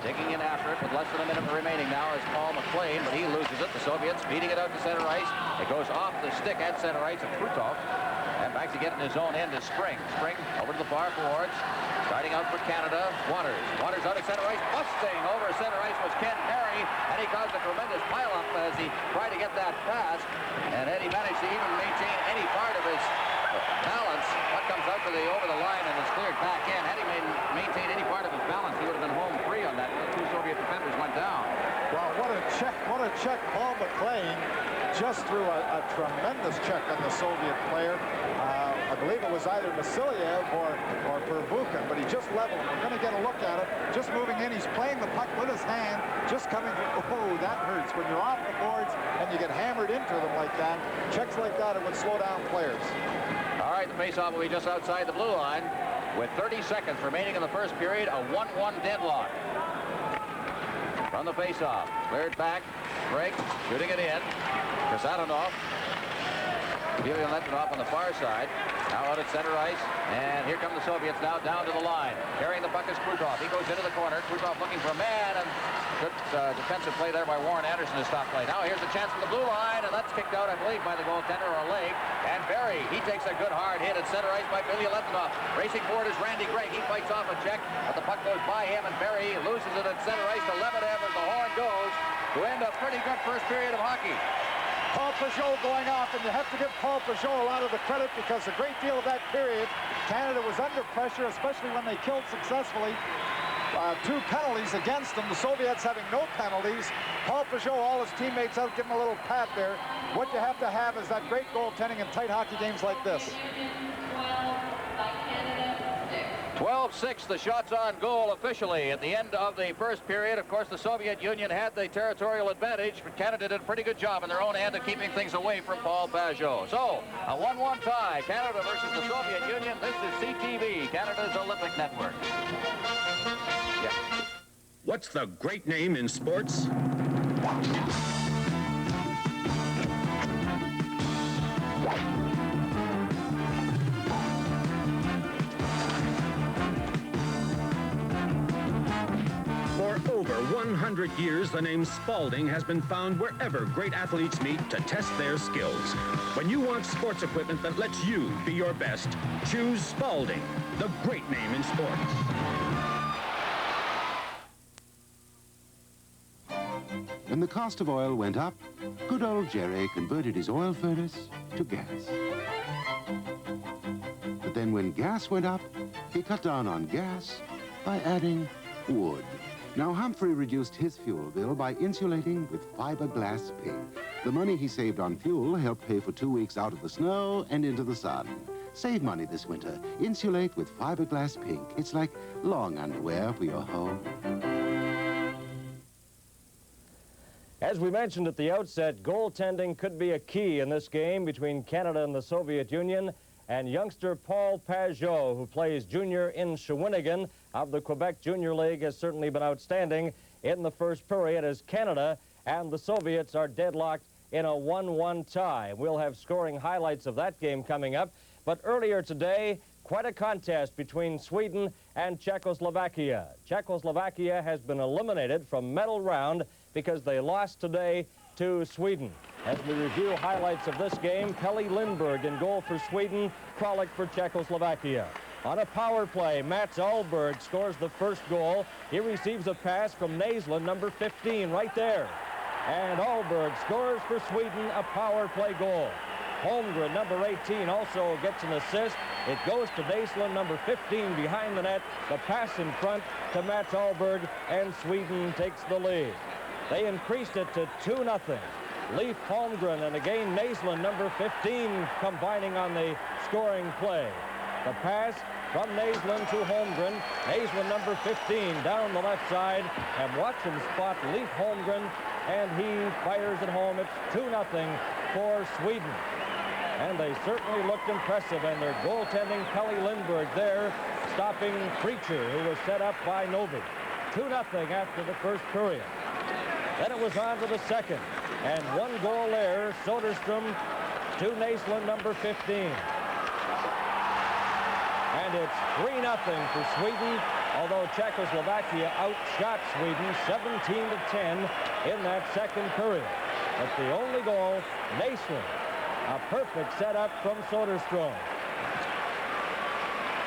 Digging in after it with less than a minute remaining now is Paul McLean, but he loses it. The Soviets beating it out to center ice. It goes off the stick at center ice of Krutov. And back to get in his own end is Spring. Spring over to the far boards. Starting out for Canada, Waters. Waters out of center ice. Busting over center ice was Ken Perry. And he caused a tremendous pileup as he tried to get that pass. And Eddie managed to even maintain any part of his balance. Puck comes out to the over the line and is cleared back in. Had he maintained any part of his balance, he would have been home free on that. The 2 Soviet defenders went down.
Well, what a check. What a check. Paul McLean just threw a tremendous check on the Soviet player. I believe it was either Vasiliev or Pervukin, but he just leveled him. We're going to get a look at it. Just moving in, he's playing the puck with his hand, just coming, oh, that hurts. When you're off the boards and you get hammered into them like that, checks like that, it would slow down players.
All right, the faceoff will be just outside the blue line. With 30 seconds remaining in the first period, a 1-1 deadlock. From the faceoff, cleared back, break, shooting it in. Kasatonov, Belialetdinov on the far side. Now out at center ice, and here come the Soviets now down to the line. Carrying the puck is Krutov. He goes into the corner. Krutov looking for a man, and good defensive play there by Warren Anderson to stop play. Now here's a chance from the blue line, and that's kicked out, I believe, by the goaltender or a leg. And Barry, he takes a good hard hit at center ice by Belialetdinov. Racing forward is Randy Gregg. He fights off a check, but the puck goes by him, and Barry loses it at center ice to Lebedev as the horn goes to end a pretty good first period of hockey.
Paul Peugeot going off, and you have to give Paul Peugeot a lot of the credit because a great deal of that period, Canada was under pressure, especially when they killed successfully 2 penalties against them. The Soviets having no penalties. Paul Peugeot, all his teammates out, give him a little pat there. What you have to have is that great goaltending in tight hockey games like this.
12-6, the shots on goal officially at the end of the first period. Of course, the Soviet Union had the territorial advantage, but Canada did a pretty good job in their own end of keeping things away from Paul Peugeot. So, a 1-1 tie, Canada versus the Soviet Union. This is CTV, Canada's Olympic Network. Yeah.
What's the great name in sports? For over 100 years, the name Spalding has been found wherever great athletes meet to test their skills. When you want sports equipment that lets you be your best, choose Spalding, the great name in sports.
When the cost of oil went up, good old Jerry converted his oil furnace to gas. But then when gas went up, he cut down on gas by adding wood. Now Humphrey reduced his fuel bill by insulating with fiberglass pink. The money he saved on fuel helped pay for 2 weeks out of the snow and into the sun. Save money this winter. Insulate with fiberglass pink. It's like long underwear for your home.
As we mentioned at the outset, goaltending could be a key in this game between Canada and the Soviet Union. And youngster Paul Peugeot, who plays junior in Shawinigan of the Quebec Junior League, has certainly been outstanding in the first period as Canada and the Soviets are deadlocked in a 1-1 tie. We'll have scoring highlights of that game coming up. But earlier today, quite a contest between Sweden and Czechoslovakia. Czechoslovakia has been eliminated from medal round because they lost today to Sweden. As we review highlights of this game, Pelle Lindberg in goal for Sweden, Kralik for Czechoslovakia. On a power play, Mats Ahlberg scores the first goal. He receives a pass from Naslund, number 15, right there. And Ahlberg scores for Sweden a power play goal. Holmgren, number 18, also gets an assist. It goes to Naslund, number 15, behind the net. The pass in front to Mats Ahlberg, and Sweden takes the lead. They increased it to 2-0. Leif Holmgren and again Naslund, number 15, combining on the scoring play. The pass from Naslund to Holmgren. Naslund, number 15, down the left side, and watch him spot Leif Holmgren, and he fires it home. It's 2-0 for Sweden. And they certainly looked impressive, and their goaltending, Pelle Lindberg there, stopping Preacher, who was set up by Novi. 2-0 after the first period. Then it was on to the second. And 1 goal there, Soderstrom to Naslund, number 15. And it's 3-0 for Sweden, although Czechoslovakia outshot Sweden 17-10 in that second period. But the only goal, Naslund, a perfect setup from Soderstrom.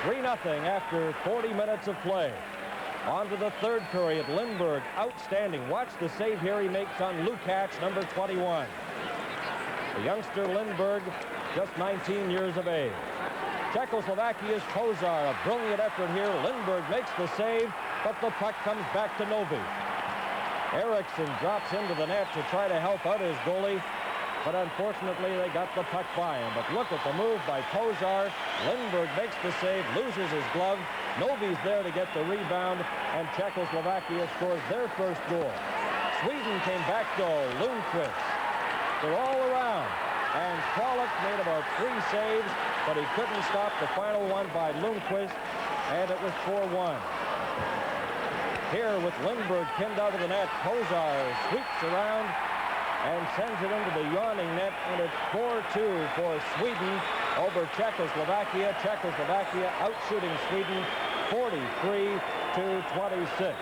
3-0 after 40 minutes of play. On to the third period, Lindberg, outstanding. Watch the save here he makes on Lukács, number 21. The youngster Lindberg, just 19 years of age. Czechoslovakia's Kozar, a brilliant effort here. Lindberg makes the save, but the puck comes back to Novi. Eriksson drops into the net to try to help out his goalie. but unfortunately they got the puck by him. But look at the move by Kozar. Lindbergh makes the save, loses his glove. Novi's there to get the rebound, and Czechoslovakia scores their first goal. Sweden came back goal, Lundqvist. They're all around, and Kralik made about 3 saves, but he couldn't stop the final one by Lundqvist, and it was 4-1. Here with Lindbergh pinned out of the net, Kozar sweeps around and sends it into the yawning net, and it's 4-2 for Sweden over Czechoslovakia. Czechoslovakia outshooting Sweden 43-26.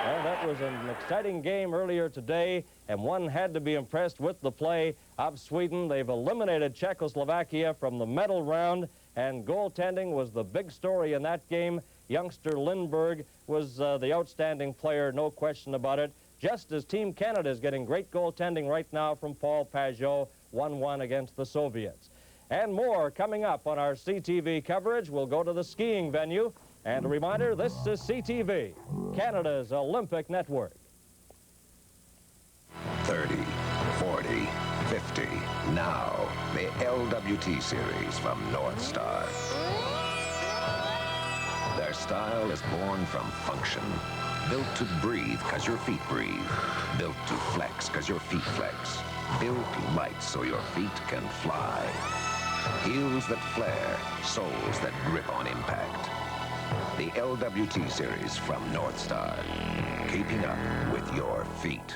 And that was an exciting game earlier today, and one had to be impressed with the play of Sweden. They've eliminated Czechoslovakia from the medal round, and goaltending was the big story in that game. Youngster Lindbergh was the outstanding player, no question about it, just as Team Canada is getting great goaltending right now from Paul Pajot, 1-1 against the Soviets. And more coming up on our CTV coverage. We'll go to the skiing venue. And a reminder, this is CTV, Canada's Olympic network.
30, 40, 50. Now, the LWT series from North Star. Their style is born from function. Built to breathe because your feet breathe. Built to flex because your feet flex. Built light so your feet can fly. Heels that flare, soles that grip on impact. The LWT series from North Star. Keeping up with your feet.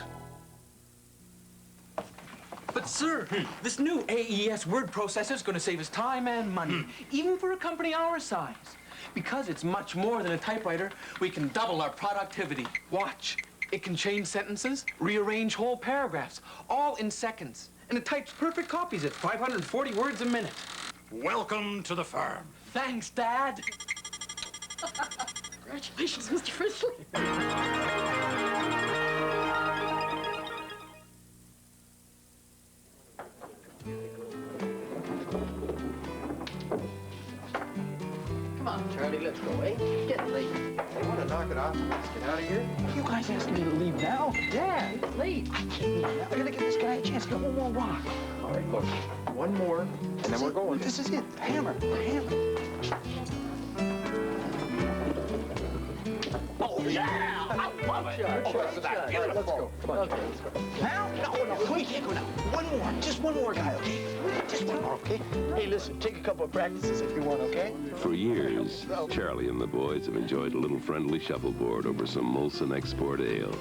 But sir, this new AES word processor is going to save us time and money, even for a company our size. Because it's much more than a typewriter, we can double our productivity. Watch. It can change sentences, rearrange whole paragraphs, all in seconds. And it types perfect copies at 540 words a minute.
Welcome to the farm.
Thanks, Dad.
Congratulations, Mr. Frisley.
Come on, Charlie, let's go, eh? Getting late.
You want to knock it off and let's get out of here?
You guys asked me to leave now? Yeah, it's late. I can't leave now. I gotta give this guy a chance to get one more rock.
All right, look. One more, and then we're going.
This is it. The hammer. The hammer.
Oh, yeah! I love it!
Oh,
That's
beautiful. Let's go. Come on. Okay, let's go. Now? No, we can't go now. One more. Just one more guy, okay? Just one more, okay? Hey, listen, take a couple of practices if you want, okay?
For years, Charlie and the boys have enjoyed a little friendly shuffleboard over some Molson Export Ale.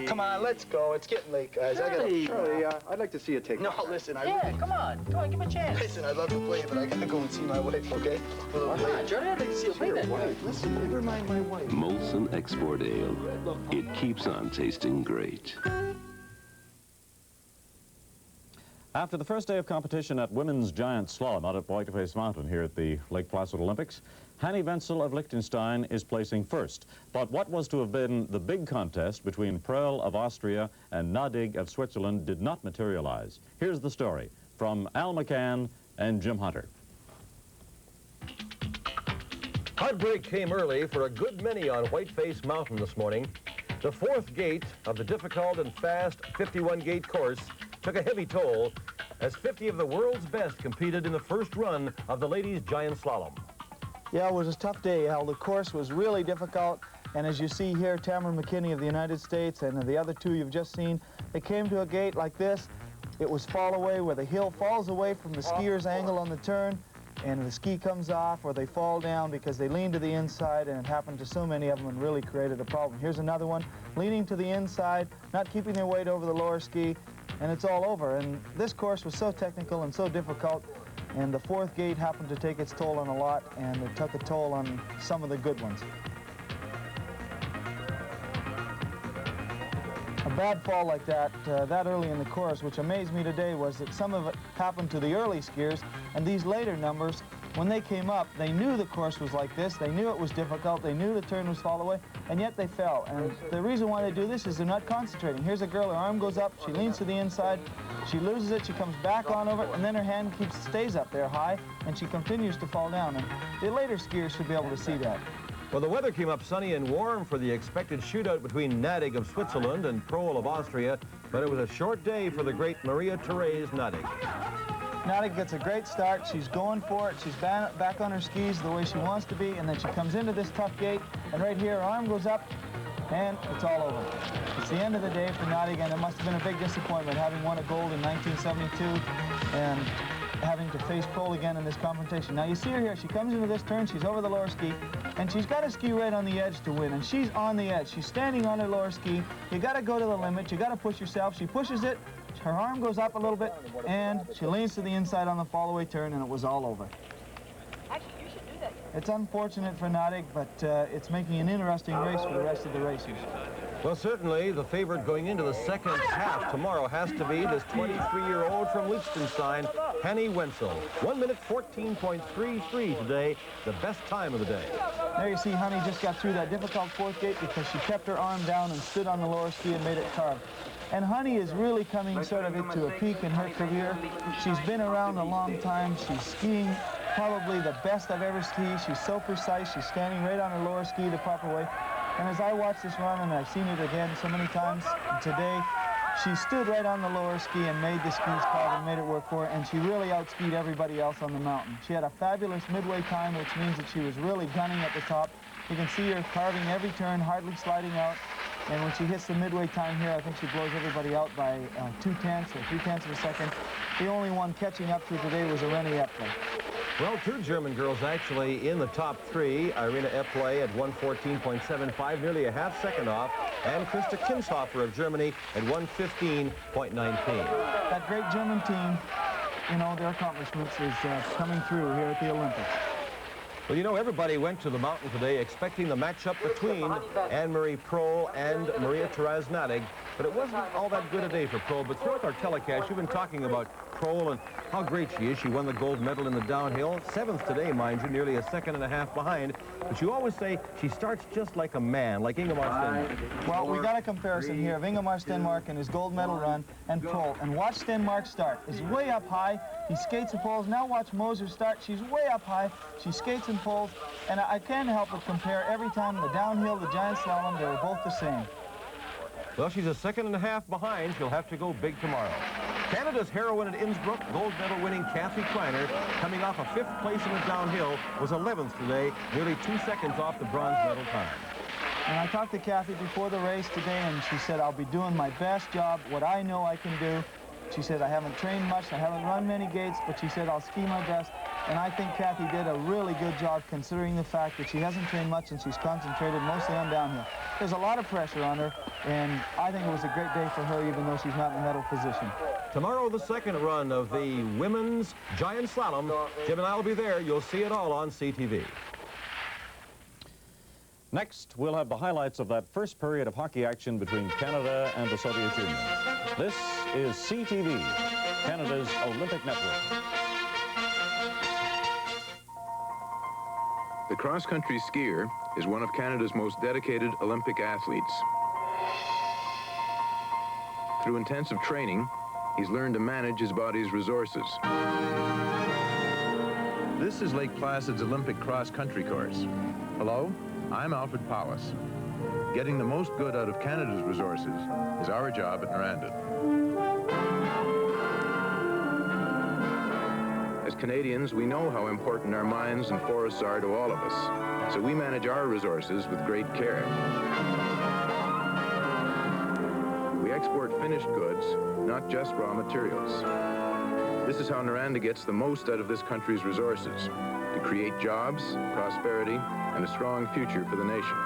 Come on, let's go. It's getting late, guys.
Charlie, I'd like to see you take
No, listen, come on. Come on, give me a chance. Listen, I'd love to play, but I gotta go and see my wife, okay? Come on, Charlie, I'd like to see you play that.
Listen, never mind my wife.
Molson Export Ale. It keeps on tasting great.
After the first day of competition at women's giant slalom out at Podpissypace Mountain here at the Lake Placid Olympics, Hanny Wenzel of Liechtenstein is placing first. But what was to have been the big contest between Pröll of Austria and Nadig of Switzerland did not materialize. Here's the story from Al McCann and Jim Hunter.
Heartbreak came early for a good many on Whiteface Mountain this morning. The fourth gate of the difficult and fast 51-gate course took a heavy toll as 50 of the world's best competed in the first run of the ladies' giant slalom.
Yeah, it was a tough day, Al. The course was really difficult, and as you see here, Tamara McKinney of the United States and the other two you've just seen, they came to a gate like this. It was fall away, where the hill falls away from the skier's angle on the turn, and the ski comes off, or they fall down because they lean to the inside, and it happened to so many of them and really created a problem. Here's another one, leaning to the inside, not keeping their weight over the lower ski, and it's all over. And this course was so technical and so difficult, and the fourth gate happened to take its toll on a lot, and it took a toll on some of the good ones. A bad fall like that, that early in the course, which amazed me today, was that some of it happened to the early skiers, and these later numbers, when they came up, they knew the course was like this, they knew it was difficult, they knew the turn was fall away, and yet they fell. And the reason why they do this is they're not concentrating. Here's a girl, her arm goes up, she leans to the inside, she loses it, she comes back on over it, and then her hand stays up there high, and she continues to fall down. And the later skiers should be able to see that.
Well, the weather came up sunny and warm for the expected shootout between Nadig of Switzerland and Prol of Austria, but it was a short day for the great Maria-Therese Nadig.
Nadig gets a great start. She's going for it. She's back on her skis the way she wants to be, and then she comes into this tough gate, and right here her arm goes up, and it's all over. It's the end of the day for Nadig, and it must have been a big disappointment having won a gold in 1972 and having to face Prol again in this confrontation. Now you see her here, she comes into this turn, she's over the lower ski, and she's got to ski right on the edge to win, and she's on the edge. She's standing on her lower ski. You got to go to the limit, you got to push yourself. She pushes it, her arm goes up a little bit, and she leans to the inside on the fall-away turn, and it was all over.
Actually, you should do that.
It's unfortunate for Nadig, but it's making an interesting race for the rest of the racers.
Well, certainly the favorite going into the second half tomorrow has to be this 23-year-old from Liechtenstein, Hanny Wenzel. 1 minute 14.33 today, the best time of the day.
There you see Honey just got through that difficult fourth gate because she kept her arm down and stood on the lower ski and made it carved. And Honey is really coming sort of into a peak in her career. She's been around a long time. She's skiing probably the best I've ever skied. She's so precise. She's standing right on her lower ski the proper way. And as I watch this run, and I've seen it again so many times today, she stood right on the lower ski and made the skis carve and made it work for her, and she really outskied everybody else on the mountain. She had a fabulous midway time, which means that she was really gunning at the top. You can see her carving every turn, hardly sliding out. And when she hits the midway time here, I think she blows everybody out by 2/10 or 3/10 of a second. The only one catching up to her today was Irene Eppley.
Well, two German girls actually in the top three. Irina Eppley at 1:14.75, nearly a half second off, and Christa Kinshofer of Germany at 1:15.19.
That great German team, you know, their accomplishments is coming through here at the Olympics.
Well, you know, everybody went to the mountain today expecting the matchup between Anne-Marie Prol and Maria-Therese Nadig, but it wasn't all that good a day for Prol. But throughout our telecast, you've been talking about Prol and how great she is. She won the gold medal in the downhill. 7th today, mind you, nearly a second and a half behind. But you always say she starts just like a man, like Ingemar Stenmark.
Well, we got a comparison here of Ingemar Stenmark and his gold medal run and Prol. And watch Stenmark start. He's way up high. He skates and pulls. Now watch Moser start. She's way up high. She skates and pulls. And I can't help but compare every time the downhill, the giant slalom, they were both the same.
Well, she's a second and a half behind. She'll have to go big tomorrow. Canada's heroine at Innsbruck, gold medal winning Kathy Kreiner, coming off a 5th place in the downhill, was 11th today, nearly 2 seconds off the bronze medal time.
And I talked to Kathy before the race today, and she said, I'll be doing my best job, what I know I can do. She said, I haven't trained much, I haven't run many gates, but she said, I'll ski my best. And I think Kathy did a really good job considering the fact that she hasn't trained much and she's concentrated mostly on downhill. There's a lot of pressure on her, and I think it was a great day for her, even though she's not in medal position.
Tomorrow, the second run of the women's giant slalom. Jim and I will be there. You'll see it all on CTV.
Next, we'll have the highlights of that first period of hockey action between Canada and the Soviet Union. This is CTV, Canada's Olympic network.
The cross-country skier is one of Canada's most dedicated Olympic athletes. Through intensive training, he's learned to manage his body's resources. This is Lake Placid's Olympic cross-country course. Hello, I'm Alfred Powis. Getting the most good out of Canada's resources is our job at Noranda. As Canadians, we know how important our mines and forests are to all of us, so we manage our resources with great care. We export finished goods, not just raw materials. This is how Noranda gets the most out of this country's resources, to create jobs, prosperity, and a strong future for the nation.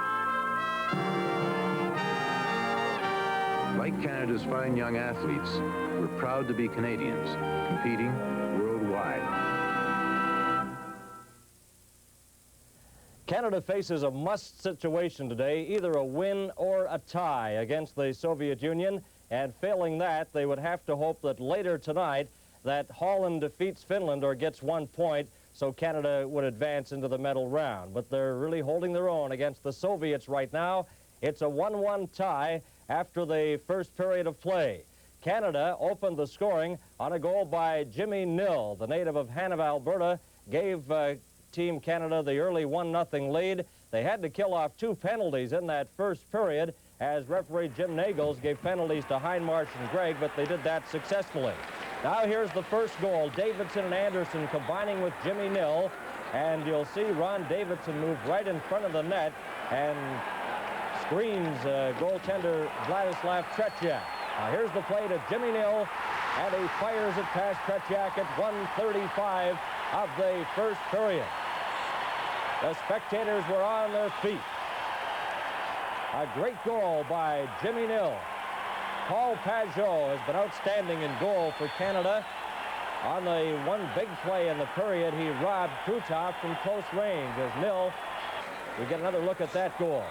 Like Canada's fine young athletes, we're proud to be Canadians, competing worldwide.
Canada faces a must situation today, either a win or a tie against the Soviet Union, and failing that, they would have to hope that later tonight that Holland defeats Finland or gets 1 point, so Canada would advance into the medal round. But they're really holding their own against the Soviets right now. It's a 1-1 tie after the first period of play. Canada opened the scoring on a goal by Jimmy Nill, the native of Hannah, Alberta, gave Team Canada the early 1-0 lead. They had to kill off 2 penalties in that first period as referee Jim Nagels gave penalties to Hindmarsh and Gregg, but they did that successfully. Now here's the first goal. Davidson and Anderson combining with Jimmy Nill, and you'll see Ron Davidson move right in front of the net and screens goaltender Vladislav Tretiak. Now here's the play to Jimmy Nill, and he fires it past Tretiak at 1:35 of the first period. The spectators were on their feet. A great goal by Jimmy Nill. Paul Pajot has been outstanding in goal for Canada. On the one big play in the period, he robbed Krutov from close range as Nill. We get another look at that goal.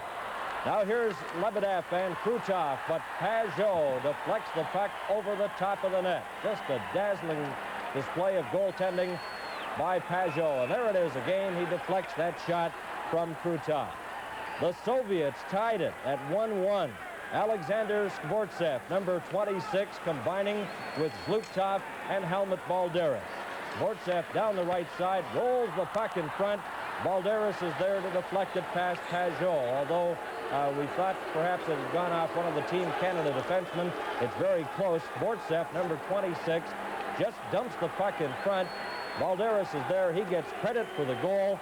Now here's Lebedev and Krutov, but Pajot deflects the puck over the top of the net. Just a dazzling display of goaltending by Pajot. And there it is again. He deflects that shot from Krutov. The Soviets tied it at 1-1. Alexander Skvortsev, number 26, combining with Zlukov and Helmut Balderas. Skvortsev down the right side, rolls the puck in front. Balderas is there to deflect it past Pajot, although we thought perhaps it had gone off one of the Team Canada defensemen. It's very close. Skvortsev, number 26, just dumps the puck in front. Balderas is there. He gets credit for the goal,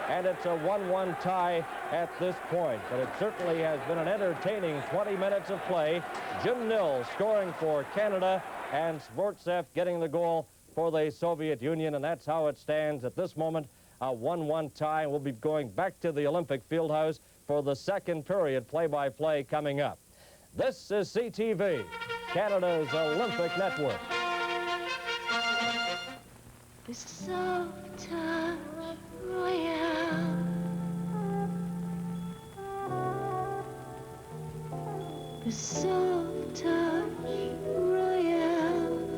and it's a 1-1 tie at this point. But it certainly has been an entertaining 20 minutes of play. Jim Nill scoring for Canada, and Skvortsev getting the goal for the Soviet Union, and that's how it stands at this moment, a 1-1 tie. We'll be going back to the Olympic Fieldhouse for the second period play-by-play coming up. This is CTV, Canada's Olympic Network.
The soft touch royale. The soft touch royale.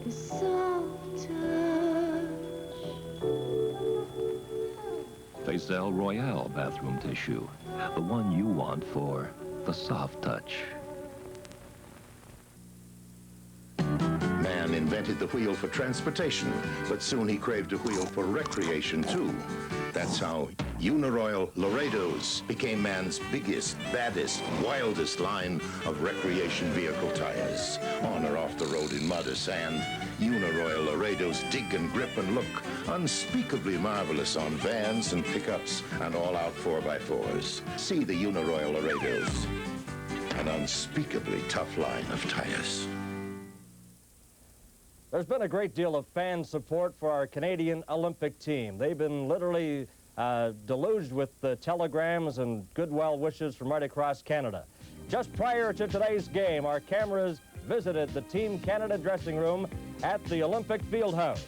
The soft touch.
They sell Royale bathroom tissue, the one you want for the soft touch.
Man invented the wheel for transportation, but soon he craved a wheel for recreation too. That's how Uniroyal Laredos became man's biggest, baddest, wildest line of recreation vehicle tires. On or off the road in mud or sand, Uniroyal Laredos dig and grip and look unspeakably marvelous on vans and pickups and all-out 4x4s. See the Uniroyal Laredos, an unspeakably tough line of tires.
There's been a great deal of fan support for our Canadian Olympic team. They've been literally deluged with telegrams and good well wishes from right across Canada. Just prior to today's game, our cameras visited the Team Canada dressing room at the Olympic Fieldhouse.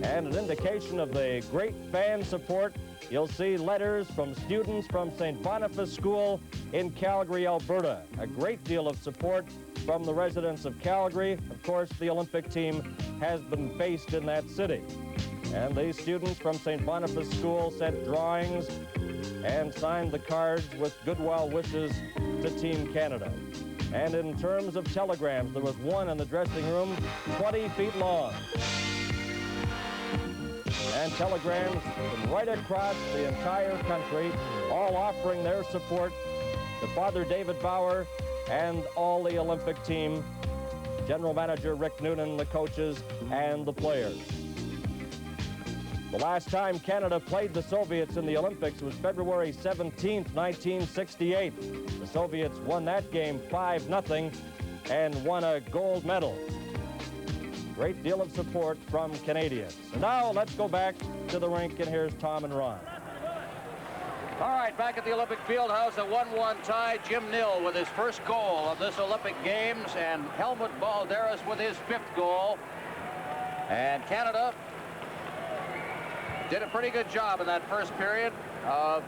And an indication of the great fan support, you'll see letters from students from St. Boniface School in Calgary, Alberta. A great deal of support from the residents of Calgary. Of course, the Olympic team has been based in that city. And these students from St. Boniface School sent drawings and signed the cards with good well wishes to Team Canada. And in terms of telegrams, there was one in the dressing room 20 feet long. And telegrams from right across the entire country, all offering their support to Father David Bauer and all the Olympic team, General Manager Rick Noonan, the coaches, and the players. The last time Canada played the Soviets in the Olympics was February 17th, 1968. The Soviets won that game 5-0 and won a gold medal. Great deal of support from Canadians. And now let's go back to the rink, and here's Tom and Ron.
All right, back at the Olympic Fieldhouse, a 1-1 tie. Jim Nill with his first goal of this Olympic Games, and Helmut Balderas with his 5th goal. And Canada did a pretty good job in that first period of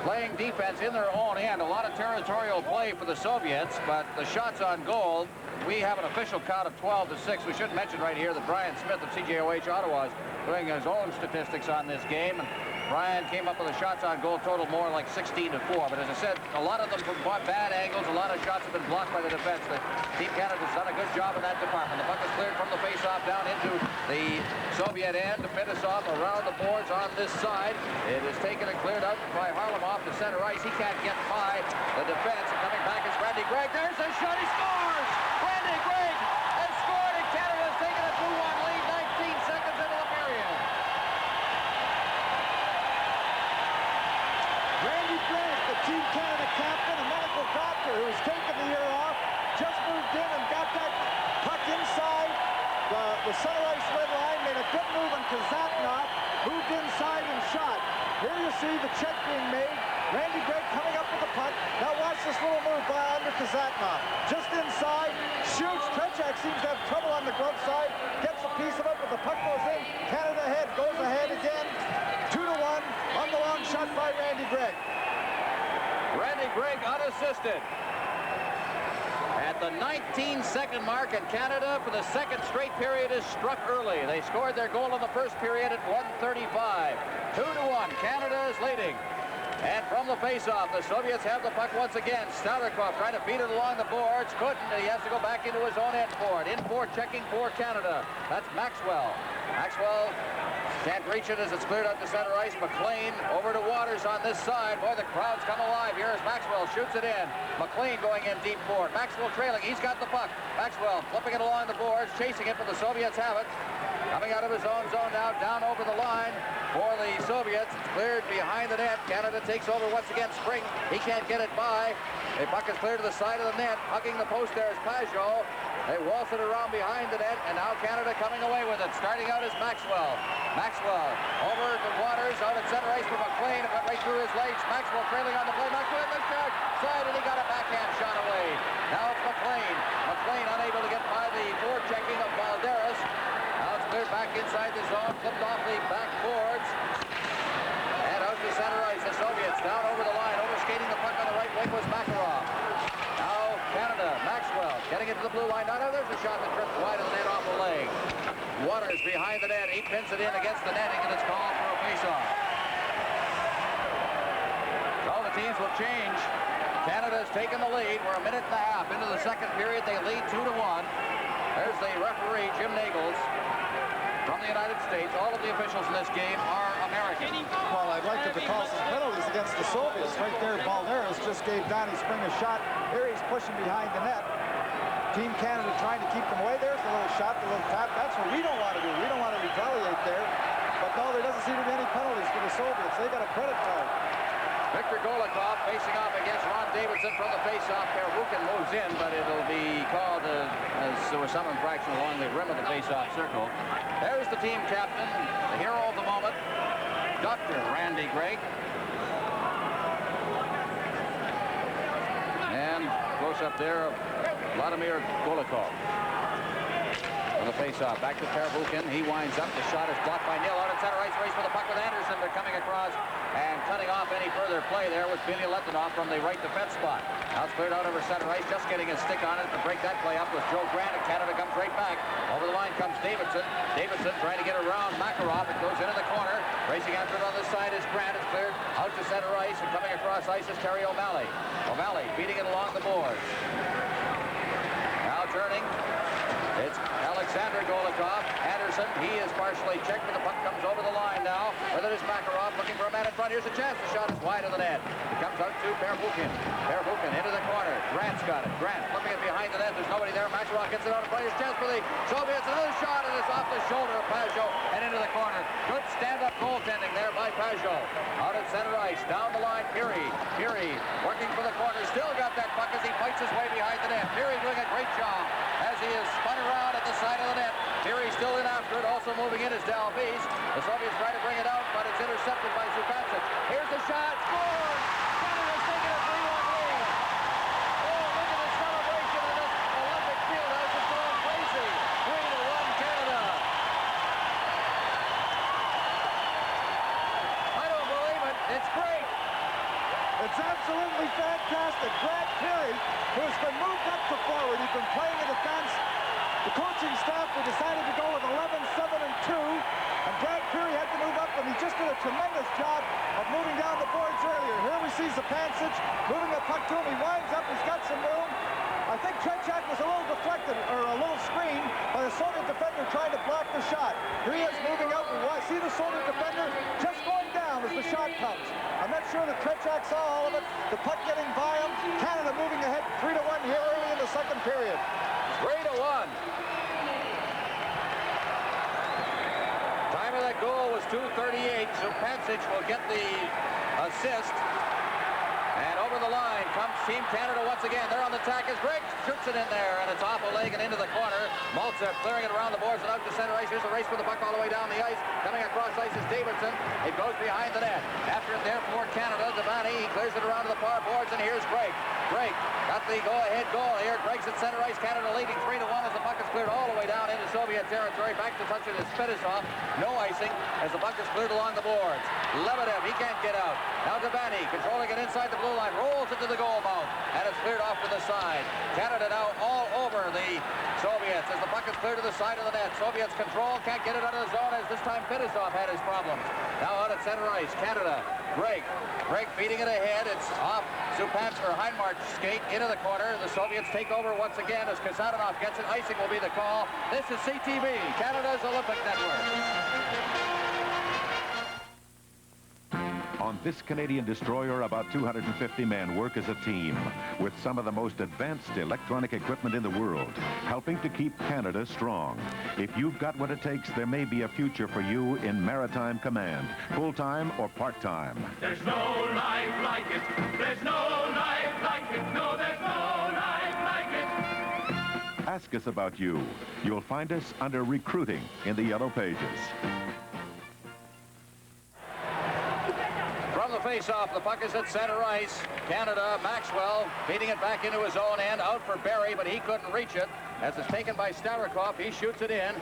playing defense in their own end. A lot of territorial play for the Soviets, but the shots on goal, we have an official count of 12-6. We should mention right here that Brian Smith of CJOH Ottawa is doing his own statistics on this game. And Brian came up with the shots on goal total more like 16-4. But as I said, a lot of them from bad angles. A lot of shots have been blocked by the defense. The Team Canada's done a good job in that department. The puck is cleared from the face-off down into the Soviet end to finish off around the boards on this side. It is taken and cleared out by Harlem off the center ice. He can't get by the defense. And coming back is Randy Gregg. There's a shot. He scores! Randy Gregg has scored, and Canada has taken a 2-1 lead 19 seconds into the period.
Randy Gregg, the Team Canada captain, a medical doctor who's taken the year off, just moved in and got that puck inside the center ice red line, made a good move on Kazatnov, moved inside and shot. Here you see the check being made. Randy Gregg coming up with the puck. Now watch this little move by under Kazatnov. Just inside, shoots. Trechak seems to have trouble on the glove side. Gets a piece of it, but the puck goes in. Canada head goes ahead again. 2-1 on the long shot by Randy Gregg.
Randy Gregg unassisted. At the 19-second mark, and Canada, for the second straight period, is struck early. They scored their goal in the first period at 1:35. 2-1. Canada is leading. And from the face-off, the Soviets have the puck once again. Starikov trying to feed it along the boards. Couldn't. He has to go back into his own end for it. In for checking for Canada. That's Maxwell. Maxwell can't reach it as it's cleared out to center ice. McLean over to Waters on this side. Boy, the crowd's come alive here as Maxwell shoots it in. McLean going in deep for it. Maxwell trailing. He's got the puck. Maxwell flipping it along the boards, chasing it, but the Soviets have it. Coming out of his own zone now, down over the line for the Soviets. It's cleared behind the net. Canada takes over once again. Spring, he can't get it by. The puck is cleared to the side of the net. Hugging the post there is Pajot. They waltz it around behind the net, and now Canada coming away with it. Starting out is Maxwell. Maxwell over to Waters, out at center ice for McLean. It went right through his legs. Maxwell trailing on the play. Maxwell in the shot side, and he got a backhand shot away. Now it's McLean. McLean unable to get by the forechecking of Valderas. Now it's cleared back inside the zone, flipped off the back boards. And out to center ice, the Soviets down over the line. Overskating the puck on the right wing was Makarov. Now Canada, Maxwell getting into the blue line. Now there's a shot that tripped wide of the net off the leg. Waters behind the net. He pins it in against the netting, and it's called for a face-off. So the teams will change. Canada's taken the lead. We're a minute and a half into the second period. They lead 2-1. There's the referee, Jim Nagels, from the United States. All of the officials in this game are American.
Well, I'd like to call some penalties against the Soviets. Right there, Valderas just gave Donnie Spring a shot. Here he's pushing behind the net. Team Canada trying to keep them away. There's a little shot, a little tap. That's what we don't want to do. We don't want to retaliate there. But no, there doesn't seem to be any penalties for the Soviets. They got a credit card.
Victor Golikov facing off against Ron Davidson from the face-off. Pervukin moves in, but it'll be called as there was some infraction along the rim of the face-off circle. There's the team captain, the hero of the moment, Dr. Randy Gregg. And close up there, Vladimir Golikov. On the face-off, back to Pervukin. He winds up. The shot is blocked by Neil out at center ice. Race for the puck with Anderson. They're coming across and cutting off any further play there with Billy Letonov from the right defense spot. Now it's cleared out over center ice. Just getting his stick on it to break that play up was Joe Grant, and Canada comes right back. Over the line comes Davidson. Davidson trying to get around Makarov. It goes into the corner. Racing after it on this side is Grant. It's cleared out to center ice, and coming across ice is Terry O'Malley. O'Malley beating it along the boards. Now turning. It's Alexander Golikov. Anderson, he is partially checked, but the puck comes over the line now. With it is Makarov looking for a man in front. Here's a chance. The shot is wide of the net. It comes out to Pervukin. Pervukin into the corner. Grant's got it. Grant flipping it behind the net. There's nobody there. Makarov gets it out in front. Here's a chance for the Soviets. Another shot, and it's off the shoulder of Pajot and into the corner. Good stand-up goaltending there by Pajot. Out at center ice. Down the line, Peary. Peary working for the corner. Still got that puck as he fights his way behind the net. Peary doing a great job as he is spun around at the side of the net. Peary still in after it. Also moving in is Dalbese. The Soviets try to bring it out, but it's intercepted by Zupancic. Here's the shot. Scores! Canada's taking a 3-1 lead. Oh, look at the celebration in this Olympic field house. It's going crazy. 3-1 Canada. I don't believe it. It's great.
It's absolutely fantastic. Grant Peary, who's been moved up to forward. He's been playing in defense. The coaching staff decided to go with 11-7-2, and Grant Fury had to move up, and he just did a tremendous job of moving down the boards earlier. Here we see Zupancic moving the puck to him. He winds up. He's got some room. I think Tretiak was a little deflected, or a little screened by the Soviet defender trying to block the shot. Here he is moving out. We see the Soviet defender just going down as the shot comes. I'm not sure that Tretiak saw all of it. The puck getting by him. Canada moving ahead 3-1 here early in the second period.
3-1. Time of that goal was 2:38. Zupancic will get the assist. And over the line comes Team Canada once again. They're on the attack as Greg shoots it in there, and it's off a leg and into the corner. Maltsev clearing it around the boards and out to center ice. Here's a race for the puck all the way down the ice. Coming across ice is Davidson. It goes behind the net. After it there for Canada, Devani, he clears it around to the far boards, and here's Greg. Greg got the go-ahead goal here. Greg's at center ice. Canada leading 3-1 as the puck is cleared all the way down into Soviet territory. Back to touch it is Fedosov. No icing as the puck is cleared along the boards. Lebedev, he can't get out. Now Devani controlling it inside the blue line. Rolls it to the goal mouth, and it's cleared off to the side. Canada now all over the Soviets as the puck is cleared to the side of the net. Soviets control, can't get it out of the zone as this time Fedosov had his problems. Now out at center ice, Canada. Greg feeding it ahead. It's off Zupancic or Heinmarch's skate into the corner. The Soviets take over once again as Kasatonov gets it. Icing will be the call. This is CTV, Canada's Olympic Network.
On this Canadian destroyer, about 250 men work as a team with some of the most advanced electronic equipment in the world, helping to keep Canada strong. If you've got what it takes, there may be a future for you in Maritime Command, full-time or part-time.
There's no life like it. There's no life like it. No, there's no life like it.
Ask us about you. You'll find us under Recruiting in the Yellow Pages.
From the face-off, the puck is at center ice. Canada, Maxwell, feeding it back into his own end. Out for Barry, but he couldn't reach it. As it's taken by Starikov, he shoots it in.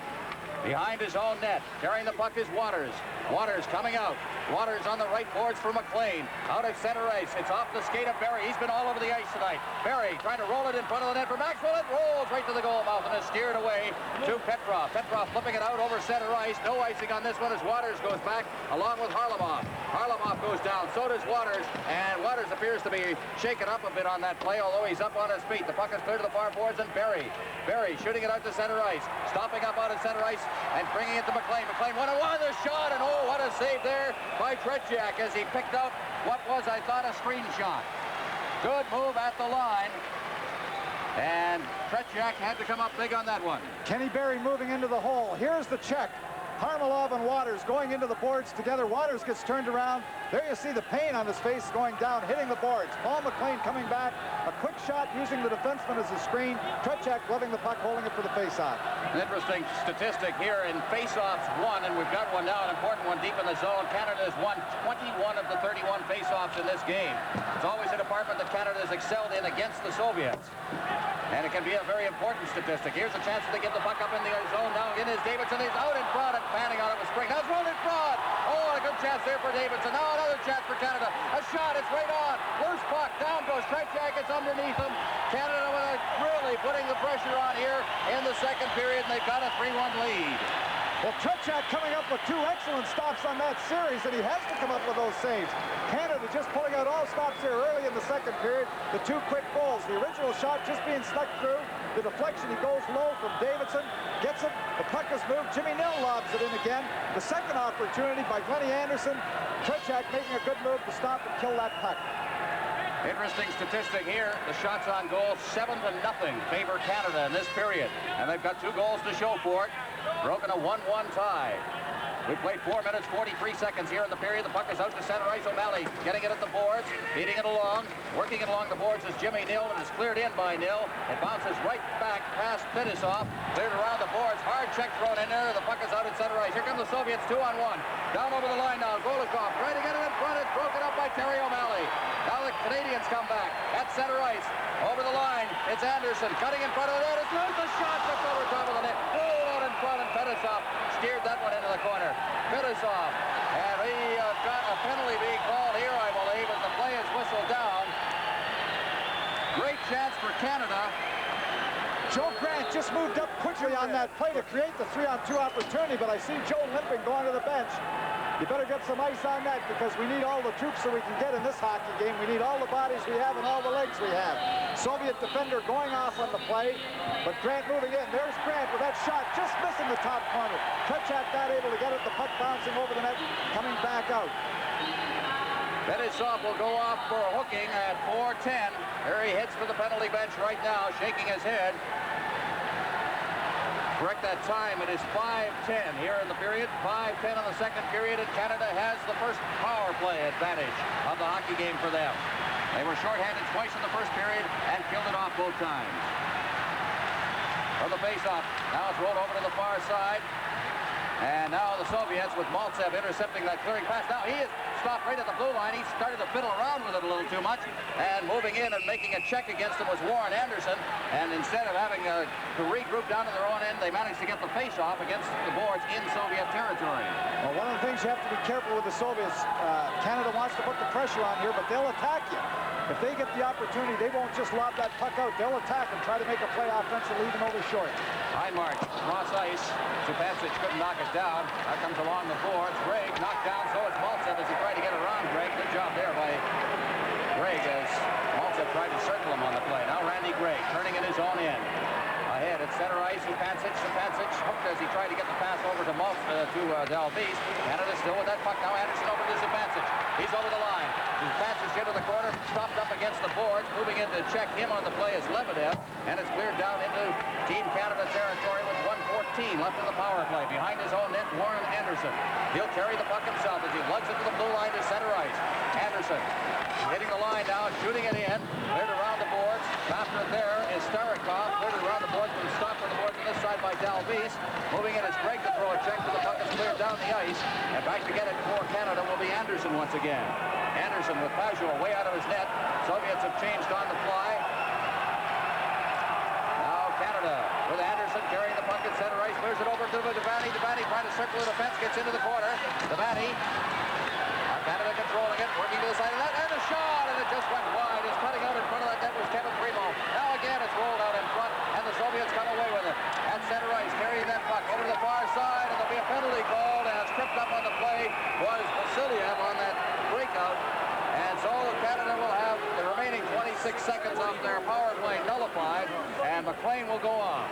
Behind his own net, carrying the puck is Waters. Waters coming out. Waters on the right boards for McLean. Out at center ice. It's off the skate of Barry. He's been all over the ice tonight. Barry trying to roll it in front of the net for Maxwell. It rolls right to the goal mouth and is steered away to Petrov. Petrov flipping it out over center ice. No icing on this one as Waters goes back along with Harlamov. Harlamov goes down. So does Waters. And Waters appears to be shaken up a bit on that play, although he's up on his feet. The puck is clear to the far boards and Barry shooting it out to center ice. Stopping up out at center ice and bringing it to McLean. McLean 1-on-1, the shot, and oh, what a save there by Tretiak as he picked out what was, I thought, a screen shot. Good move at the line. And Tretiak had to come up big on that one.
Kenny Barry moving into the hole. Here's the check. Harmalov and Waters going into the boards together. Waters gets turned around. There you see the pain on his face going down, hitting the boards. Paul McLean coming back. A quick shot using the defenseman as a screen. Tretiak gloving the puck, holding it for the face-off.
An interesting statistic here in face-offs won, and we've got one now, an important one deep in the zone. Canada has won 21 of the 31 face-offs in this game. It's always a department that Canada has excelled in against the Soviets. And it can be a very important statistic. Here's a chance to get the puck up in the zone. Now in is Davidson. He's out in front and panning on it with Spring. Now it's rolled in front. Oh, a good chance there for Davidson. Now another chance for Canada. A shot. It's right on. Loose puck. Down goes Tretiak. It's underneath him. Canada really putting the pressure on here in the second period, and they've got a 3-1 lead.
Well, Tretiak coming up with two excellent stops on that series, and he has to come up with those saves. Canada just pulling out all stops here early in the second period. The two quick goals. The original shot just being snuck through. The deflection, he goes low from Davidson. Gets it. The puck is moved. Jimmy Nill lobs it in again. The second opportunity by Glennie Anderson. Tretiak making a good move to stop and kill that puck.
Interesting statistic here. The shots on goal, 7-0 favor Canada in this period. And they've got 2 goals to show for it. Broken a 1-1 tie. We played 4 minutes, 43 seconds here in the period. The puck is out to center ice. O'Malley getting it at the boards, feeding it along. Working it along the boards is Jimmy Nill, and it's cleared in by Nill. It bounces right back past Fedosov. Cleared around the boards. Hard check thrown in there. The puck is out at center ice. Here come the Soviets, 2-on-1. Down over the line now. Golikov trying to get it in front. It's broken up by Terry O'Malley. Now the Canadians come back at center ice. Over the line, it's Anderson cutting in front of the net. It's loose. The shot just over top of the net. Oh, out in front, and Fedosov steered that one into the corner. Fedosov, and he got a penalty being called here, I believe, as the play is whistled down. Great chance for Canada.
Joe Grant just moved up quickly on that play to create the 3-on-2 opportunity, but I see Joe limping going to the bench. You better get some ice on that because we need all the troops that we can get in this hockey game. We need all the bodies we have and all the legs we have. Soviet defender going off on the play, but Grant moving in. There's Grant with that shot, just missing the top corner. Kretschak not able to get it, the puck bouncing over the net, coming back out.
Fetisov will go off for a hooking at 4:10. Here he heads for the penalty bench right now, shaking his head. Correct that time. It is 5:10 here in the period. 5:10 in the second period, and Canada has the first power play advantage of the hockey game for them. They were shorthanded twice in the first period and killed it off both times. For the face-off, now it's rolled over to the far side. And now the Soviets with Maltsev intercepting that clearing pass. Now he is stopped right at the blue line. He started to fiddle around with it a little too much. And moving in and making a check against him was Warren Anderson. And instead of having to regroup down to their own end, they managed to get the face-off against the boards in Soviet territory.
Well, one of the things you have to be careful with the Soviets, Canada wants to put the pressure on here, but they'll attack you. If they get the opportunity, they won't just lob that puck out. They'll attack and try to make a play offensively, even over short.
High march, cross ice. Zupancic couldn't knock it down. That comes along the boards. Greg knocked down, so it's Maltsev as he tried to get around Greg. Good job there by Greg as Maltsev tried to circle him on the play. Now Randy Greg turning in his own end. Ahead at center ice, Zupancic hooked as he tried to get the pass over to Dalvis. Canada still with that puck. Now Anderson over to Zupancic. He's over the line. Zupancic into the corner, stopped up against the boards. Moving in to check him on the play is Lebedev. And it's cleared down into Team Canada territory with 1:14 left in the power play. Behind his own net, Warren Anderson. He'll carry the puck himself as he lugs it to the blue line to center ice. Anderson hitting the line now, shooting it in. Cleared around the boards. After it there is Starikov. Cleared around the boards, but stopped on the boards on this side by Dalvis. Moving in is Greg to throw a check, but the puck is cleared down the ice. And back to get it for Canada will be Anderson once again. Anderson with Pajot way out of his net. Soviets have changed on the fly. Now Canada with Anderson carrying the puck at center ice. Clears it over to Devani. Devani trying to circle the defense. Gets into the corner. Devani. Canada controlling it. Working to the side of that. And a shot. And it just went wide. It's cutting out in front of that net was Kevin Primo. Now again it's rolled out in front. And the Soviets got away with it. At center ice. Carrying that puck over to the far side. And there'll be a penalty called. And it's tripped up on the play was Vasiliev on that breakout. And so Canada will have the remaining 26 seconds of their power play nullified, and McLean will go on.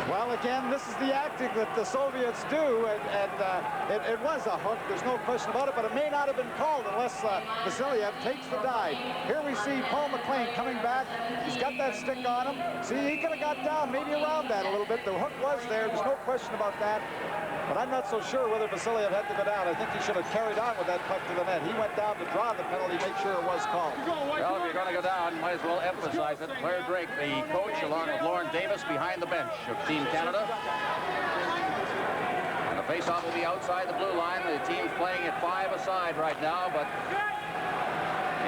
Well, again, this is the acting that the Soviets do, and it was a hook. There's no question about it, but it may not have been called unless Vasiliev takes the dive. Here we see Paul McLean coming back. He's got that stick on him. See, he could have got down, maybe around that a little bit. The hook was there. There's no question about that. But I'm not so sure whether Vasiliev had to go down. I think he should have carried on with that puck to the net. He went down to draw the penalty, make sure it was called.
Well, if you're going to go down, you might as well emphasize it. Claire Drake, the coach, along with Lauren Davis, behind the bench of Team Canada. And the face-off will be outside the blue line. The team's playing at 5 aside right now, but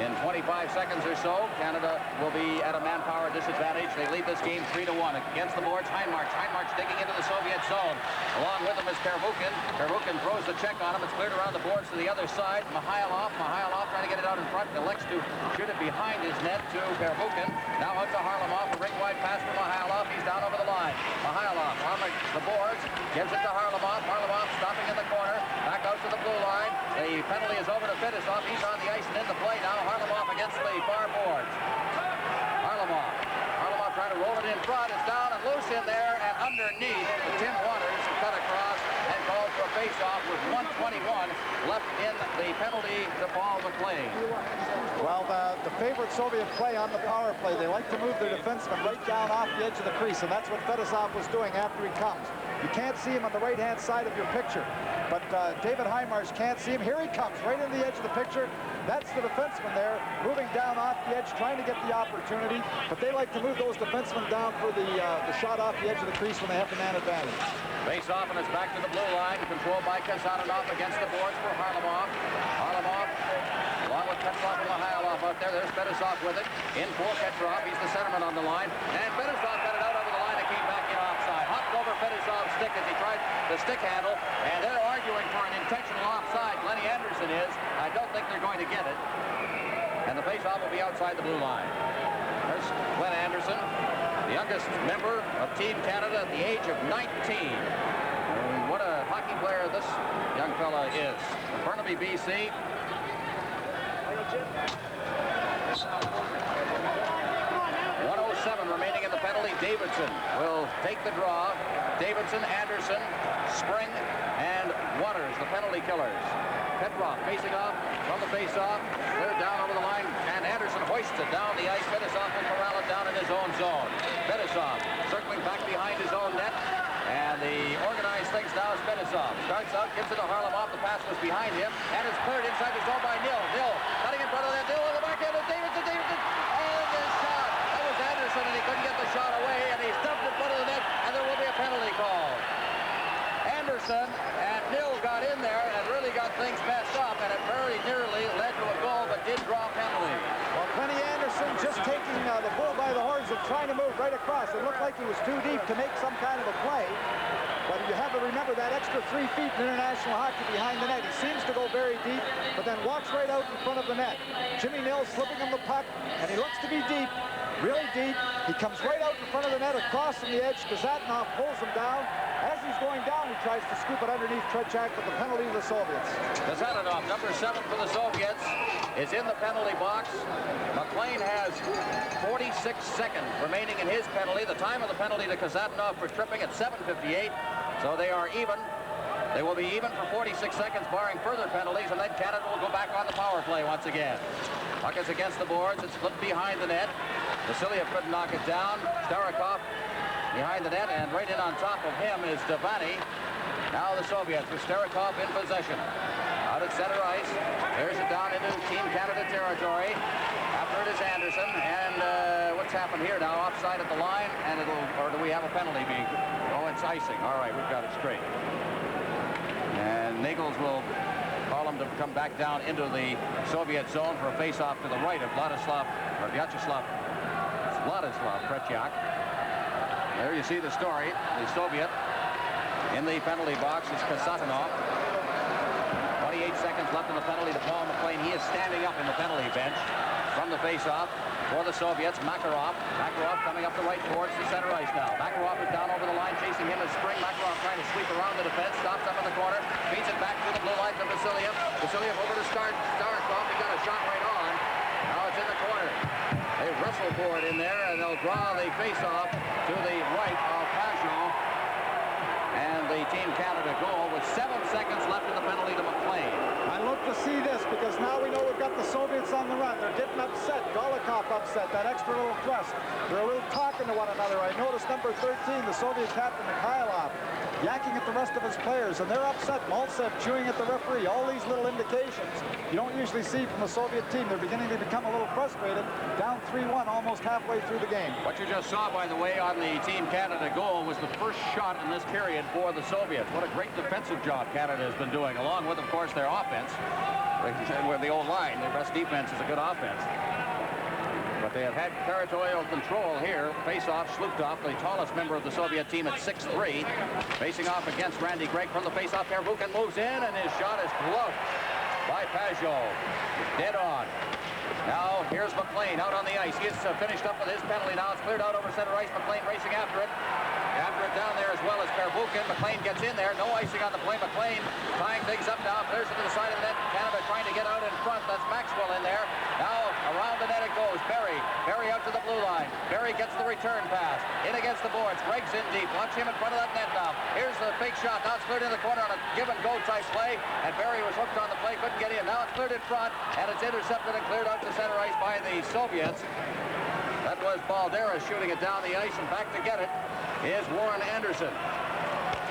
in 25 seconds or so, Canada will be at a manpower disadvantage. They lead this game 3-1 against the boards. Heinmarch digging into the Soviet zone. Along with him is Pervukin. Pervukin throws the check on him. It's cleared around the boards to the other side. Mihailov trying to get it out in front. Elects to shoot it behind his net to Pervukin. Now out to Harlamov. A ring wide pass for Mihailov. He's down over the line. Mihailov on the boards. Gives it to Harlamov. Harlamov stopping in the corner. Back out to the blue line. The penalty is over to Fetisov. He's on the ice and in the play now. Harlamov against the far boards. Harlamov trying to roll it in front. It's down and loose in there, and underneath, Tim Waters cut across and called for a face-off with 1:21 left in the penalty to Paul McLean.
Well, the favorite Soviet play on the power play, they like to move their defenseman right down off the edge of the crease, and that's what Fetisov was doing after he comes. You can't see him on the right-hand side of your picture, but David Heinmarch can't see him. Here he comes, right in the edge of the picture. That's the defenseman there, moving down off the edge, trying to get the opportunity, but they like to move those defensemen down for the shot off the edge of the crease when they have the man advantage.
Face off, and it's back to the blue line, controlled by Kazadanov against the boards for Harlamov. Harlamov, along with Petrov and Mihailov out there. There's Fetisov with it. In for Petrov. He's the centerman on the line. And Fetisov got it out over the line and came back in offside. Hopped over Fedosov's stick as he tried the stick handle, and they're arguing for an intentional offside. Glennie Anderson is. I don't think they're going to get it. And the face-off will be outside the blue line. There's Glenn Anderson, the youngest member of Team Canada at the age of 19. And what a hockey player this young fella is. From Burnaby, BC. 1:07 remaining in the penalty. Davidson will take the draw. Davidson, Anderson, Spring, and Waters, the penalty killers. Petrov facing off from the face-off. Cleared down over the line, and Anderson hoists it down the ice. Fedosov will corral it down in his own zone. Fedosov circling back behind his own net. And the organized things now is Fedosov. Starts out, gives it to Harlamov. The pass was behind him, and it's cleared inside the zone by Nil. Nil cutting in front of that. Nil on the backhand of Davidson. Davidson. And the shot. That was Anderson, and he couldn't get the shot away, and he's dumped in front of the net, and there will be a penalty call. Anderson and Nil got in there and really got things messed up, and it very nearly led to a goal, but did draw a penalty.
Well, Glennie Anderson just taking the bull by the horns and trying to move right across. It looked like he was too deep to make some kind of a play. But you have to remember that extra 3 feet in international hockey behind the net. He seems to go very deep, but then walks right out in front of the net. Jimmy Nil slipping him the puck, and he looks to be deep, really deep. He comes right out in front of the net across from the edge. Kazatnov pulls him down. As he's going down, he tries to scoop it underneath Trechak, but the penalty of the Soviets.
Kazatnov, number 7 for the Soviets, is in the penalty box. McLean has 46 seconds remaining in his penalty. The time of the penalty to Kazatnov for tripping at 7:58. So they are even. They will be even for 46 seconds, barring further penalties, and then Canada will go back on the power play once again. Puck is against the boards. It's flipped behind the net. Vasiliev couldn't knock it down. Starikov behind the net, and right in on top of him is Devani. Now the Soviets with Starikov in possession. Out at center ice. There's it down into Team Canada territory. After it is Anderson, and what's happened here now? Offside at the line, and or do we have a penalty being? Oh, it's icing. All right, we've got it straight. And Nichols will call him to come back down into the Soviet zone for a face-off to the right of Vladislav Tretiak. There you see the story. The Soviet in the penalty box is Kasatonov. 28 seconds left in the penalty to Paul McLean. He is standing up in the penalty bench from the face-off for the Soviets. Makarov coming up the right towards the center ice now. Makarov is down over the line, chasing him as Spring. Makarov trying to sweep around the defense, stops up in the corner, feeds it back to the blue line to Vasiliev. Vasiliev over to Starikov. He got a shot right on. Now it's in the corner. They wrestle for it in there, and they'll draw the face-off to the right of Pajot. And the Team Canada goal with 7 seconds left in the penalty to McLean.
I look to see this because now we know we've got the Soviets on the run. They're getting upset. Golikov upset, that extra little thrust. They're a little talking to one another. I noticed number 13, the Soviet captain Mikhailov, yakking at the rest of his players, and they're upset. Maltsev chewing at the referee. All these little indications you don't usually see from the Soviet team. They're beginning to become a little frustrated. Down 3-1 almost halfway through the game.
What you just saw, by the way, on the Team Canada goal was the first shot in this period for the Soviets. What a great defensive job Canada has been doing, along with, of course, their offense. With the old line, their best defense is a good offense. But they have had territorial control here. Face-off, Slukov, the tallest member of the Soviet team at 6'3", facing off against Randy Gregg from the face-off. Pervukin moves in, and his shot is gloved by Pajot. Dead on. Now, here's McLean out on the ice. He is finished up with his penalty now. It's cleared out over center ice. McLean racing after it. After it down there as well as Pervukin. McLean gets in there. No icing on the play. McLean tying things up now. Clears it to the side of the net. Canada trying to get out in front. That's Maxwell in there. Now, around the net it goes. Berry out to the blue line. Berry gets the return pass. In against the boards. Greg's in deep. Watch him in front of that net now. Here's the fake shot. Now it's cleared in the corner on a give-and-go type play. And Berry was hooked on the play. Couldn't get in. Now it's cleared in front. And it's intercepted and cleared out to center ice by the Soviets. That was Balderas shooting it down the ice, and back to get it is Warren Anderson.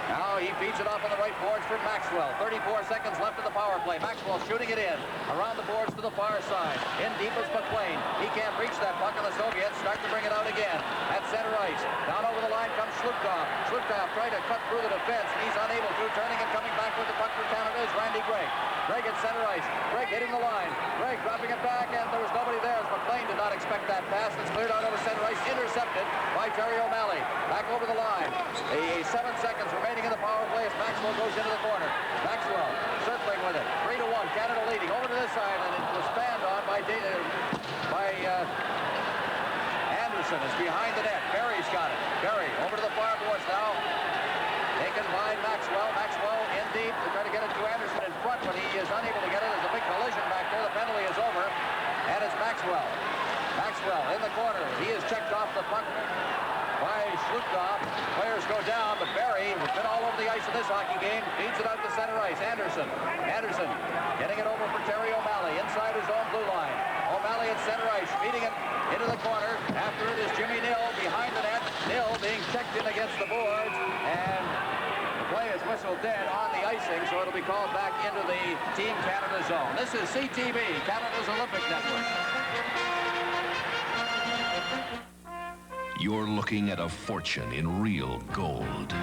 Now Now he feeds it off on the right boards for Maxwell. 34 seconds left in the power play. Maxwell shooting it in. Around the boards to the far side. In deep is McLean. He can't reach that puck, and the Soviets start to bring it out again. At center ice. Down over the line comes Slukov. Slukov trying to cut through the defense, and he's unable to. Turning and coming back with the puck for Canada is Randy Gregg. Gregg at center ice. Gregg hitting the line. Gregg dropping it back, and there was nobody there as McLean did not expect that pass. It's cleared out over center ice. Intercepted by Terry O'Malley. Back over the line. 7 seconds remaining in the power play as Maxwell goes into the corner. Maxwell circling with it. 3-1. Canada leading over to this side, and it was spanned on by Anderson is behind the net. Barry's got it. Barry over to the far boards now. Taken by Maxwell. Maxwell in deep to try to get it to Anderson in front, but he is unable to get it. There's a big collision back there. The penalty is over, and it's Maxwell. Maxwell in the corner. He is checked off the puck by Slukov. Players go down, but Barry has been all over the ice in this hockey game. Feeds it out to center ice. Anderson getting it over for Terry O'Malley inside his own blue line. O'Malley at center ice, feeding it into the corner. After it is Jimmy Nill behind the net. Nill being checked in against the boards, and the play is whistled dead on the icing, so it'll be called back into the Team Canada zone. This is CTV, Canada's Olympic Network.
You're looking at a fortune in real gold.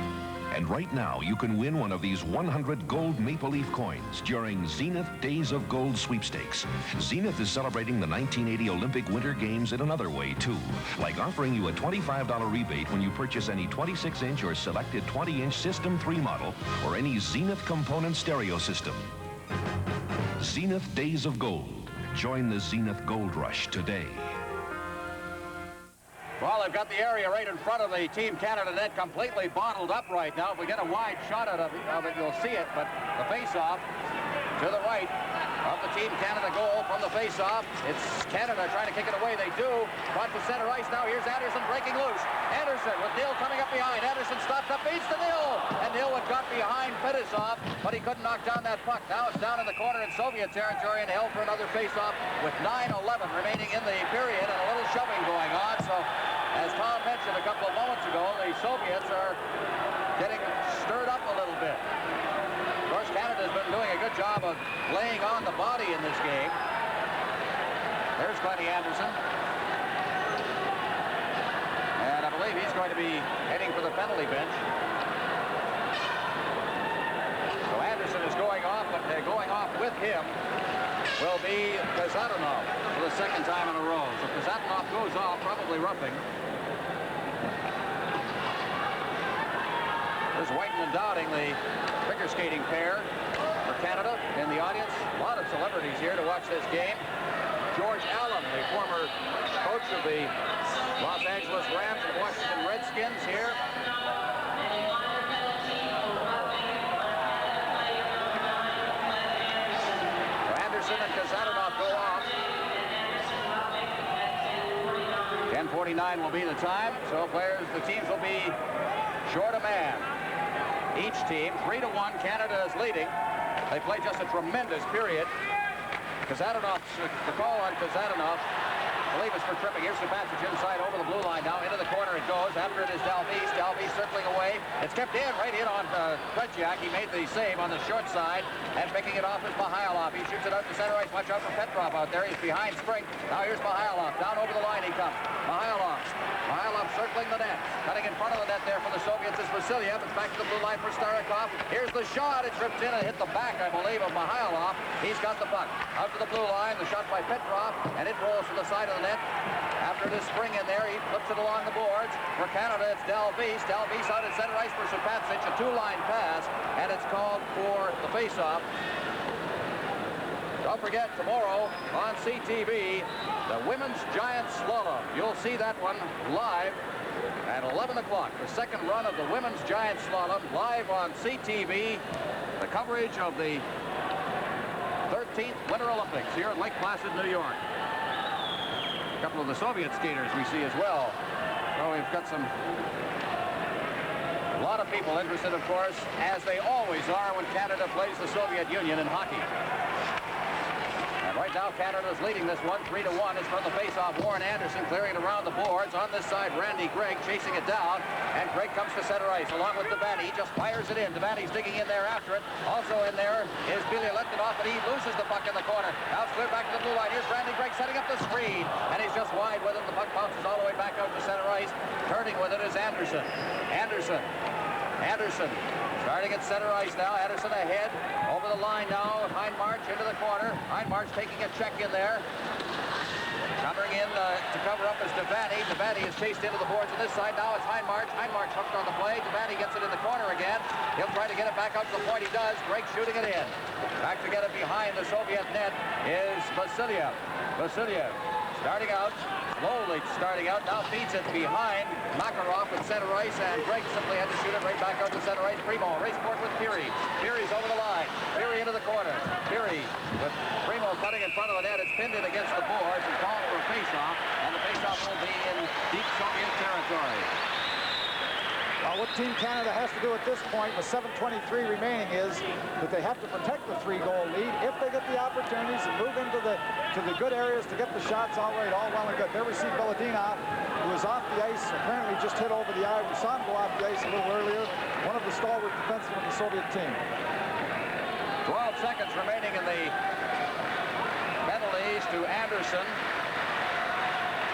And right now, you can win one of these 100 gold Maple Leaf coins during Zenith Days of Gold sweepstakes. Zenith is celebrating the 1980 Olympic Winter Games in another way, too, like offering you a $25 rebate when you purchase any 26-inch or selected 20-inch System 3 model or any Zenith component stereo system. Zenith Days of Gold. Join the Zenith Gold Rush today.
Well, they've got the area right in front of the Team Canada net completely bottled up right now. If we get a wide shot of it, you'll see it. But the face-off to the right of the Team Canada goal from the face-off. It's Canada trying to kick it away. They do. Front to center ice now. Here's Anderson breaking loose. Anderson with Nill coming up behind. Anderson stopped up, beats to Nill. And Nill had got behind Fetisov, but he couldn't knock down that puck. Now it's down in the corner in Soviet territory and held for another face-off with 9:11 remaining in the period and a little shoving going on. So, as Tom mentioned a couple of moments ago, the Soviets are getting stirred up a little bit. Of course, Canada's been doing a good job of laying on the body in this game. There's Glennie Anderson. And I believe he's going to be heading for the penalty bench. So Anderson is going off, but going off with him will be Kazatanov for the second time in a row. So Kazatanov goes off, probably roughing. There's Whiten and Dowding, the figure skating pair for Canada in the audience. A lot of celebrities here to watch this game. George Allen, the former coach of the Los Angeles Rams and Washington Redskins here. So Anderson and Kazatanov go off. 10:49 will be the time, so the teams will be short a man. Each team, 3-1, Canada is leading. They play just a tremendous period. Kazatanov, the call on Kazatanov, I believe it's for tripping. Here's the passage inside over the blue line now. Into the corner it goes. After it is Dalvis. Dalvis circling away. It's kept in, right in on Krejciak. He made the save on the short side. And picking it off is Mihailov. He shoots it out to center ice. Watch out for Petrov out there. He's behind Spring. Now here's Mihailov. Down over the line he comes. Mihailov circling the net. Cutting in front of the net there for the Soviets is Vasilyev. It's back to the blue line for Starikov. Here's the shot. It trips in and hit the back, I believe, of Mihailov. He's got the puck. Out to the blue line. The shot by Petrov. And it rolls to the side of the net. After it is Spring in there, he flips it along the boards. For Canada, it's Dalvis. Dalvis out at center ice for Supacic. A two-line pass. And it's called for the face-off. Don't forget, tomorrow on CTV, the women's giant slalom. You'll see that one live at 11 o'clock. The second run of the women's giant slalom live on CTV. The coverage of the 13th Winter Olympics here in Lake Placid, New York. A couple of the Soviet skaters we see as well. So we've got a lot of people interested, of course, as they always are when Canada plays the Soviet Union in hockey. And Right now, Canada's leading this one, 3-1. It's from the face-off. Warren Anderson clearing it around the boards. On this side, Randy Gregg chasing it down. And Gregg comes to center ice along with Devaney. He just fires it in. Devaney's digging in there after it. Also in there is Billy Letinoff, and he loses the puck in the corner. Now it's cleared back to the blue line. Here's Randy Gregg setting up the screen. And he's just wide with it. The puck bounces all the way back out to center ice. Turning with it is Anderson. Anderson starting at center ice now. Anderson ahead. Over the line now. Hindmarch into the corner. Hindmarch taking a check in there. Coming in to cover up is Devaney. Devaney is chased into the boards on this side. Now it's Hindmarch. Hindmarch hooked on the play. Devaney gets it in the corner again. He'll try to get it back out to the point. He does. Gregg shooting it in. Back to get it behind the Soviet net is Vasiliev. Vasiliev starting out. Slowly starting out. Now feeds it behind Makarov at center ice. And Gregg simply had to shoot it right back out to center ice. Primo race for it with Peary. Peary's over the line. Peary into the corner. Peary with Primo cutting in front of the net. It's pinned in against the boards and called for a face-off, and the face-off will be in deep Soviet territory.
What Team Canada has to do at this point with 7:23 remaining is that they have to protect the 3-goal lead. If they get the opportunities and move into the good areas to get the shots, all right, all well and good. There we see Belladina, who was off the ice, apparently just hit over the eye. We saw him go off the ice a little earlier. One of the stalwart defensemen of the Soviet team.
12 seconds remaining in the penalties to Anderson,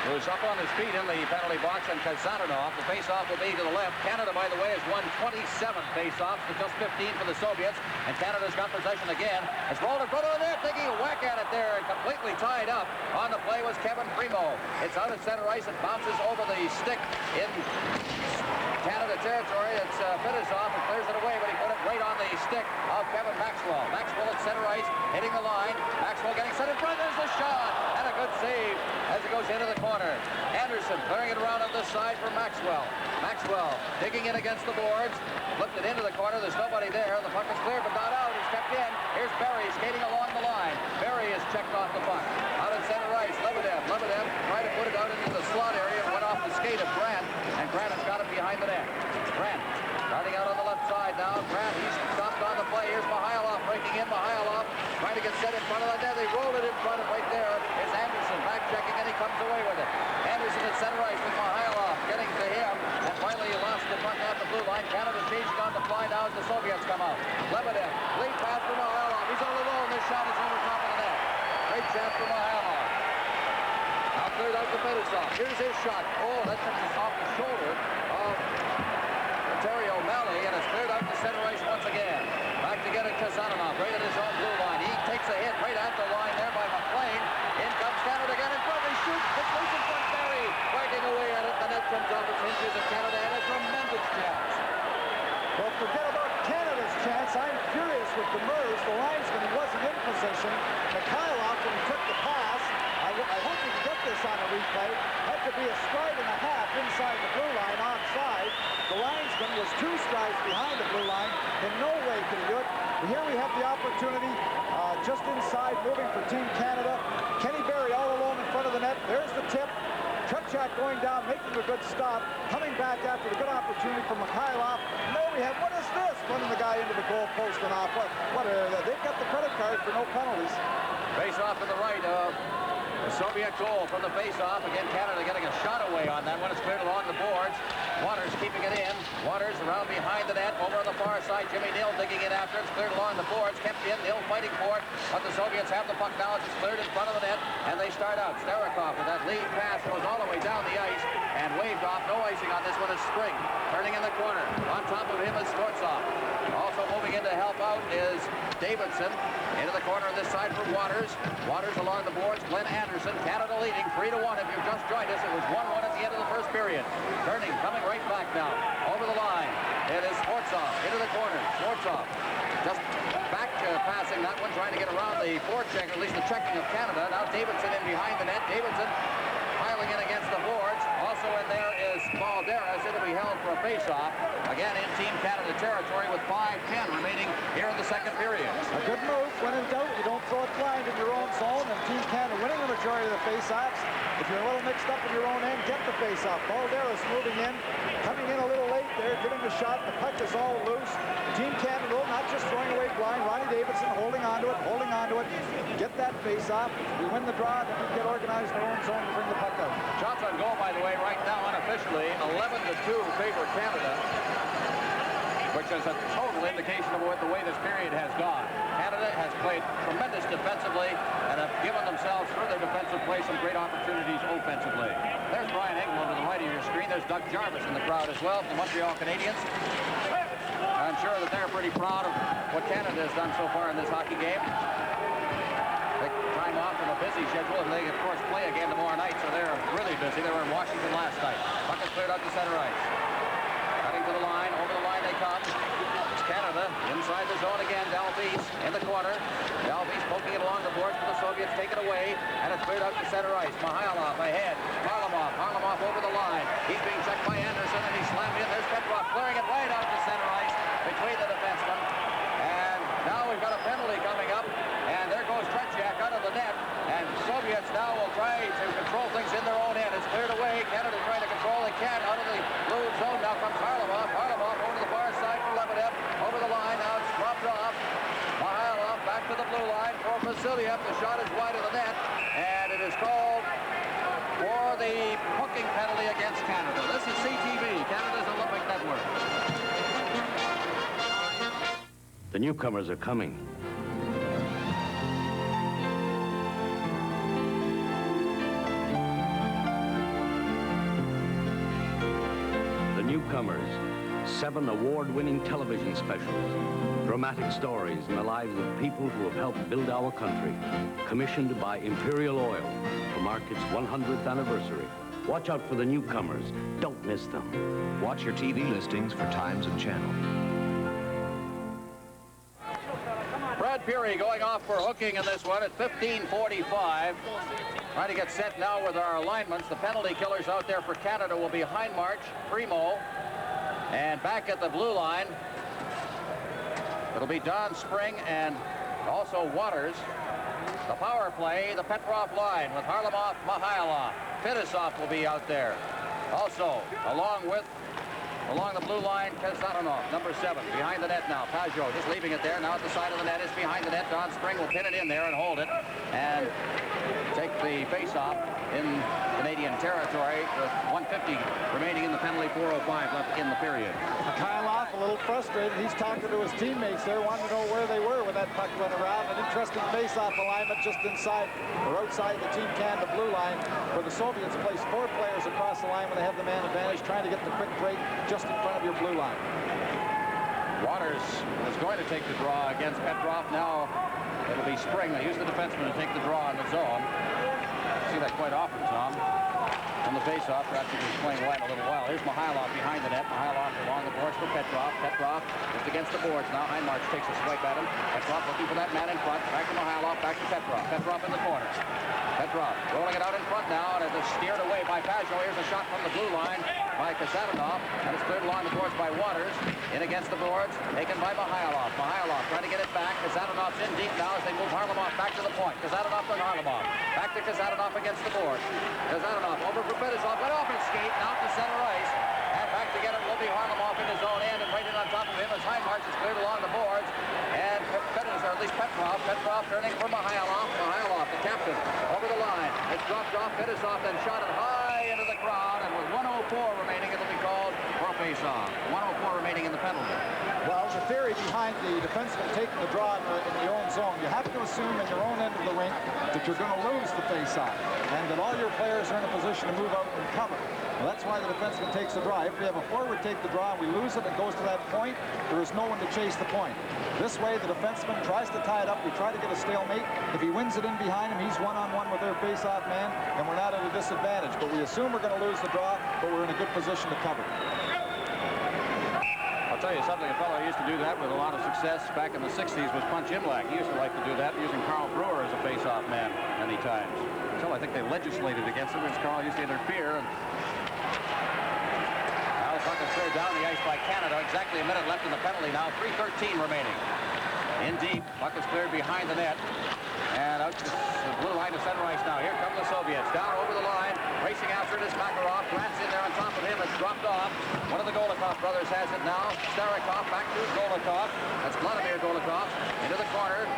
who's up on his feet in the penalty box, and Kazanov. The face-off will be to the left. Canada, by the way, has won 27 face-offs to just 15 for the Soviets, and Canada's got possession again. It's rolled in front of the net, taking a whack at it there, and completely tied up. On the play was Kevin Primo. It's out at center ice and bounces over the stick in Canada territory. It's Fedosov and clears it away, but he put it right on the stick of Kevin Maxwell. Maxwell at center ice, hitting the line. Maxwell getting set in front. There's the shot, and a good save as it goes into the corner. Anderson clearing it around on this side for Maxwell. Maxwell digging in against the boards. Flipped it into the corner. There's nobody there. The puck is cleared, but not out. He's kept in. Here's Barry skating along the line. Barry has checked off the puck. Out at center ice, Lebedev. Lebedev tried to put it out into the slot area and went off the skate of Grant, and Grant has got it behind the net. Grant starting out on the left side now. Grant, he's stopped on the play. Here's Mihailov breaking in. Mihailov trying to get set in front of the net. They roll it in front of right there. Is Anderson back checking, and he comes away with it. Anderson at center ice with Mihailov getting to him, and finally he lost the puck off the blue line. Canada changing on the fly now as the Soviets come out. Lebedev, lead pass for Mihailov. He's all alone. This shot is over top of the net. Great chance for Mihailov. Now cleared out to Fedosov. Here's his shot. Oh, that comes off the shoulder of Terry O'Malley, and it's cleared out to center ice once again. Back to get it Kazanov, right at his own blue line. He takes a hit right at the line there by McLean. In comes Canada again in front. He shoots. It's loose in front. Barry fighting away at it. The net comes off its hinges, and Canada had a tremendous chance.
Well, forget about Canada's chance. I'm furious with Demers. The linesman, he wasn't in position. Mikhailov, when he took the pass, I hope you can get this on a replay, had to be a stride and a half inside the blue line offside. The linesman was 2 strides behind the blue line. In no way could he do it. But here we have the opportunity just inside, moving for Team Canada. Kenny Barry all alone in front of the net. There's the tip. Chukchak going down, making a good stop. Coming back after the good opportunity from Mikhailov. And there we have, what is this? Running the guy into the goal post and off. They've got the credit card for no penalties.
Face off to the right of the Soviet goal from the face-off. Again, Canada getting a shot away on that one. It's cleared along the boards. Waters keeping it in. Waters around behind the net. Over on the far side, Jimmy Nill digging in after it. It's cleared along the boards. Kept in. Nill fighting for it. But the Soviets have the puck now as it's cleared in front of the net. And they start out. Starikov with that lead pass goes all the way down the ice and waved off. No icing on this one is Spring. Turning in the corner. On top of him is Skortsov. Also moving in to help out is Davidson. Into the corner of this side for Waters. Waters along the boards. Glenn Anderson. Canada leading 3-1. If you've just joined us, it was 1-1 at the end of the first period. Turning, coming right back now. Over the line. It is Skortsov into the corner. Skortsov just back passing that one, trying to get around the forecheck, or at least the checking of Canada. Now Davidson in behind the net. Davidson piling in against the boards. Also in there is Balderas. It'll be held for a face-off. Again in Team Canada territory with 5:10 remaining here in the second period.
A good move. When in doubt, you don't throw it blind in your own zone. And Team Canada winning the majority of the face-offs. If you're a little mixed up in your own end, get the face-off. Balderas moving in, coming in a little late there, getting the shot. The puck is all loose. Team Canada, not just throwing away blind. Ronnie Davidson holding on to it, Get that face off. We win the draw, then we get organized in our own zone to bring the puck out.
Shots on goal, by the way, right now unofficially, 11-2 favor Canada, which is a total indication of what the way this period has gone. Canada has played tremendous defensively and have given themselves through their defensive play some great opportunities offensively. There's Brian Engel to the right of your screen. There's Doug Jarvis in the crowd as well from the Montreal Canadiens. I'm sure that they're pretty proud of what Canada has done so far in this hockey game. Take time off from a busy schedule, and they, of course, play again tomorrow night, so they're really busy. They were in Washington last night. Puck is cleared out to center ice. Cutting to the line, over the line they come. It's Canada inside the zone again. Dalvis in the corner. Dalvis poking it along the boards for the Soviets, take it away, and it's cleared out to center ice. Mihailov ahead. Harlamov over the line. He's being checked by Anderson, and he's slammed in. There's Petrov clearing it right out to center ice between the defensemen. And now we've got a penalty coming up, and there goes Tretiak out of the net. And Soviets now will try to control things in their own end. It's cleared away. Canada trying to control. They can't out of the blue zone. Now comes Harlamov. Harlamov over to the far side for Lebedev. Over the line. Now it's dropped off. Mihailov back to the blue line for Vasiliev. The shot is wide of the net. And it is called for the hooking penalty against Canada. This is CTV, Canada's Olympic Network.
The newcomers are coming. The newcomers, 7 award-winning television specials, dramatic stories in the lives of people who have helped build our country, commissioned by Imperial Oil to mark its 100th anniversary. Watch out for the newcomers. Don't miss them.
Watch your TV listings for times and channel.
Brad Peary going off for hooking in this one at 15:45. Trying to get set now with our alignments. The penalty killers out there for Canada will be Hindmarch, Primo, and back at the blue line, it'll be Don Spring and also Waters. The power play, the Petrov line with Harlamov, Mihailov. Fetisov will be out there. Also, along the blue line, Kazatanov, number 7, behind the net now. Pajot just leaving it there. Now at the side of the net is behind the net. Don Spring will pin it in there and hold it and take the face-off in Canadian territory with 1:50 remaining in the penalty, 4:05 left in the period.
Mikhailov a little frustrated. He's talking to his teammates there, wanting to know where they were when that puck went around. An interesting face-off alignment just inside or outside the Team Canada blue line, where the Soviets place 4 players across the line when they have the man advantage, trying to get the quick break just in front of your blue line.
Waters is going to take the draw against Petrov. Now it'll be Spring. They use the defenseman to take the draw in the zone. See that quite often, Tom. On the face-off, perhaps you can explain why in a little while. Here's Mihailov behind the net. Mihailov along the boards for Petrov. Petrov just against the boards now. Hindmarch takes a swipe at him. Petrov looking for that man in front. Back to Mihailov, back to Petrov. Petrov in the corner. Petrov rolling it out in front now, and it is steered away by Pajot. Here's a shot from the blue line by Kazatanov, and it's cleared along the boards by Waters. In against the boards, taken by Mihailov. Mihailov trying to get it back. Kazatanov's in deep now as they move Harlamov back to the point. Kazatanov to Harlamov. Back to Kazatanov against the board. Kazatanov over for Fetisov. Went off his skate, now to center ice. And back to get it will be Harlamov in his own end, and right in on top of him as Hindmarch is cleared along the boards. And Fetisov, or at least Petrov turning for Mihailov. Mihailov, the captain, over the line. It's dropped off. Fetisov then shot it high into the crowd, and with 1:04 remaining, it'll be called for a face-off. 1:04 remaining in the penalty.
Well, the theory behind the defenseman taking the draw in your own zone, you have to assume in your own end of the rink that you're going to lose the face-off, and that all your players are in a position to move out and cover. Well, that's why the defenseman takes the draw. If we have a forward take the draw and we lose it and it goes to that point, there is no one to chase the point. This way, the defenseman tries to tie it up. We try to get a stalemate. If he wins it in behind him, he's one-on-one with their face-off man, and we're not at a disadvantage. But we assume we're going to lose the draw, but we're in a good position to cover.
I'll tell you something, a fellow who used to do that with a lot of success back in the 60s was Punch Imlach. He used to like to do that, using Carl Brewer as a face-off man many times. Until I think they legislated against him, as Carl used to interfere. And now the puck is cleared down the ice by Canada. Exactly a minute left in the penalty now. 3:13 remaining. In deep, puck is cleared behind the net. And out out to the blue line to center ice now. Here come the Soviets. Down over the line. Racing after it is Makarov. Grant's in there on top of him. It's dropped off. One of the Golikov brothers has it now. Starikov back to Golikov. That's Vladimir Golikov. Into the corner.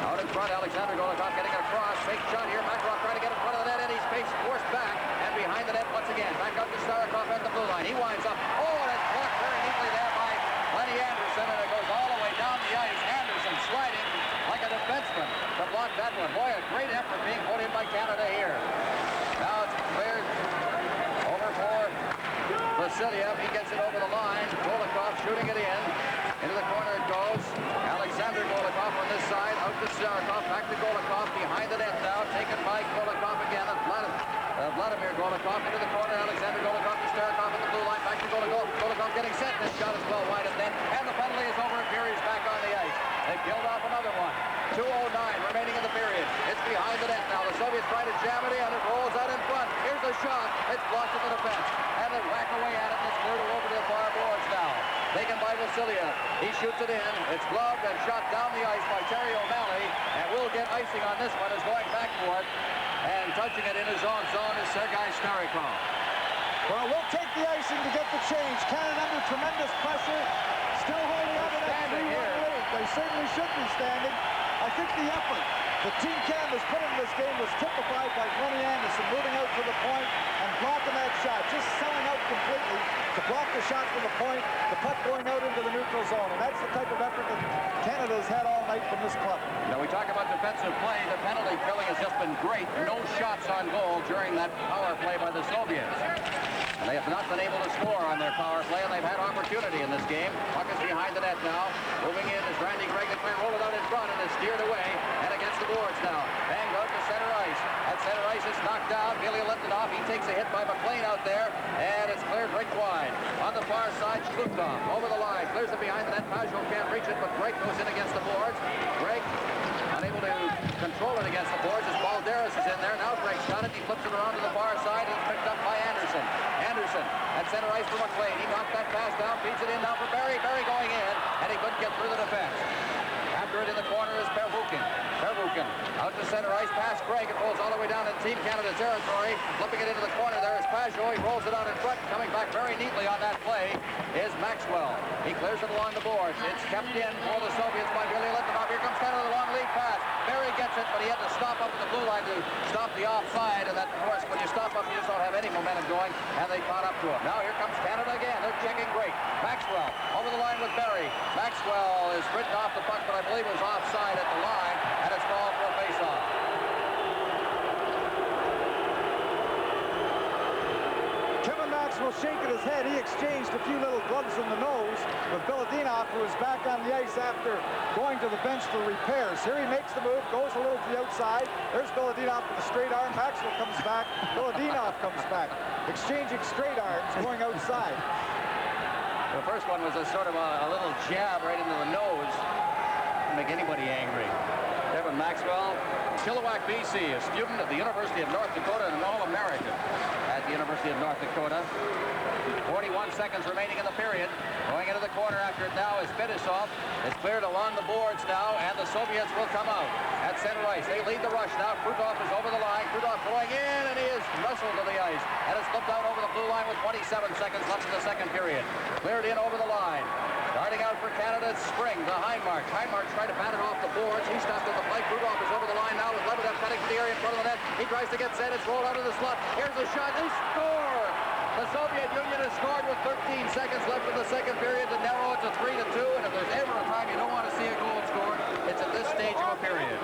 Out in front, Alexander Golikov getting it across. Fake shot here. Makarov trying to get in front of the net, and he's faced forced back. And behind the net once again. Back out to Starikov at the blue line. He winds up. Oh, and it's blocked very neatly there by Lenny Anderson, and it goes all the way down the ice. Anderson sliding like a defenseman to block that one. Boy, a great effort being put in by Canada here. Now it's cleared over for Vasiliev. He gets it over the line. Golikov shooting it in. Into the corner it goes. Alexander Golikov on this side. Out to Starikov. Back to Golikov. Behind the net now. Taken by Golikov again. Vladimir Golikov into the corner. Alexander Golikov to Starikov at the blue line. Back to Golikov. Golikov getting set. This shot is well wide of net. And the penalty is over. And Fury's back on the ice. They killed off another one. 2:09 remaining in the period. It's behind the net now. The Soviets try to jam it in. It rolls out in front. Here's the shot. It's blocked at the defense. And they whack away at it. And it's cleared over to the far boards now. Taken by Vasiliev. He shoots it in. It's gloved and shot down the ice by Terry O'Malley. And will get icing on this one. Is going back for it. And touching it in his own zone is Sergei Starikov.
Well, we'll take the icing to get the change. Canada under tremendous pressure. Still holding on to that 3-1 lead. They certainly should be standing. I think the effort that Team Canada's put in this game was typified by Lenny Anderson moving out to the point and blocking that shot. Just selling out completely to block the shot from the point, the puck going out into the neutral zone. And that's the type of effort that Canada has had all night from this club.
Now we talk about defensive play. The penalty killing has just been great. No shots on goal during that power play by the Soviets. And they have not been able to score on their power play, and they've had opportunity in this game. Puck is behind the net now. Moving in is Randy Gregg. They roll it out in front, and it's steered away. And against the boards now. Banged out to center ice. At center ice, it's knocked down. Bailey lifted off. He takes a hit by McLean out there, and it's cleared right wide. On the far side, Shlukov over the line. Clears it behind the net. Pajot can't reach it, but Gregg goes in against the boards. Gregg unable to control it against the boards as Balderas is in there. Now Gregg's got it. He flips it around to the far side, and it's picked up by Anderson. Anderson at center ice for McLean. He knocked that pass down, feeds it in now for Barry. Barry going in, and he couldn't get through the defense. After it in the corner is Pervukin. Pervukin out to center ice, past Gregg. It rolls all the way down in Team Canada territory. Flipping it into the corner there is Pajot. He rolls it out in front. Coming back very neatly on that play is Maxwell. He clears it along the boards. It's kept in for the Soviets by Billy Litvinov. Here comes Canada, the long lead pass. Barry gets it, but he had to stop up at the blue line to stop the offside. And that, of course, when you stop up, you just don't have any momentum going. And they caught up to him. Now here comes Canada again. They're checking great. Maxwell over the line with Barry. Maxwell is written off the puck, but I believe it was offside at the line, and it's called for a face-off.
Kevin Maxwell shaking his head. He exchanged a few little gloves in the nose with Biladinov, who is back on the ice after going to the bench for repairs. Here he makes the move, goes a little to the outside. There's Biladinov with a straight arm. Maxwell comes back. Biladinov comes back. Exchanging straight arms, going outside.
The first one was a sort of a little jab right into the nose. Make anybody angry. Kevin Maxwell, Chilliwack, BC, a student at the University of North Dakota and an All-American at the University of North Dakota. 41 seconds remaining in the period. Going into the corner after it now is Fedosov. It's cleared along the boards now, and the Soviets will come out at center ice. They lead the rush now. Krutov is over the line. Krutov going in, and he is wrestled to the ice. And it's flipped out over the blue line with 27 seconds left in the second period. Cleared in over the line. Starting out for Canada, it's Spring to Heinmark. Heinmark tried to bat it off the boards. He stopped at the plate. Krutov is over the line now with Lebedev cutting to the area in front of the net. He tries to get set. It's rolled out of the slot. Here's the shot. They score! The Soviet Union has scored with 13 seconds left in the second period to narrow it to 3-2. And if there's ever a time you don't want to see a goal scored, it's at this stage of a period.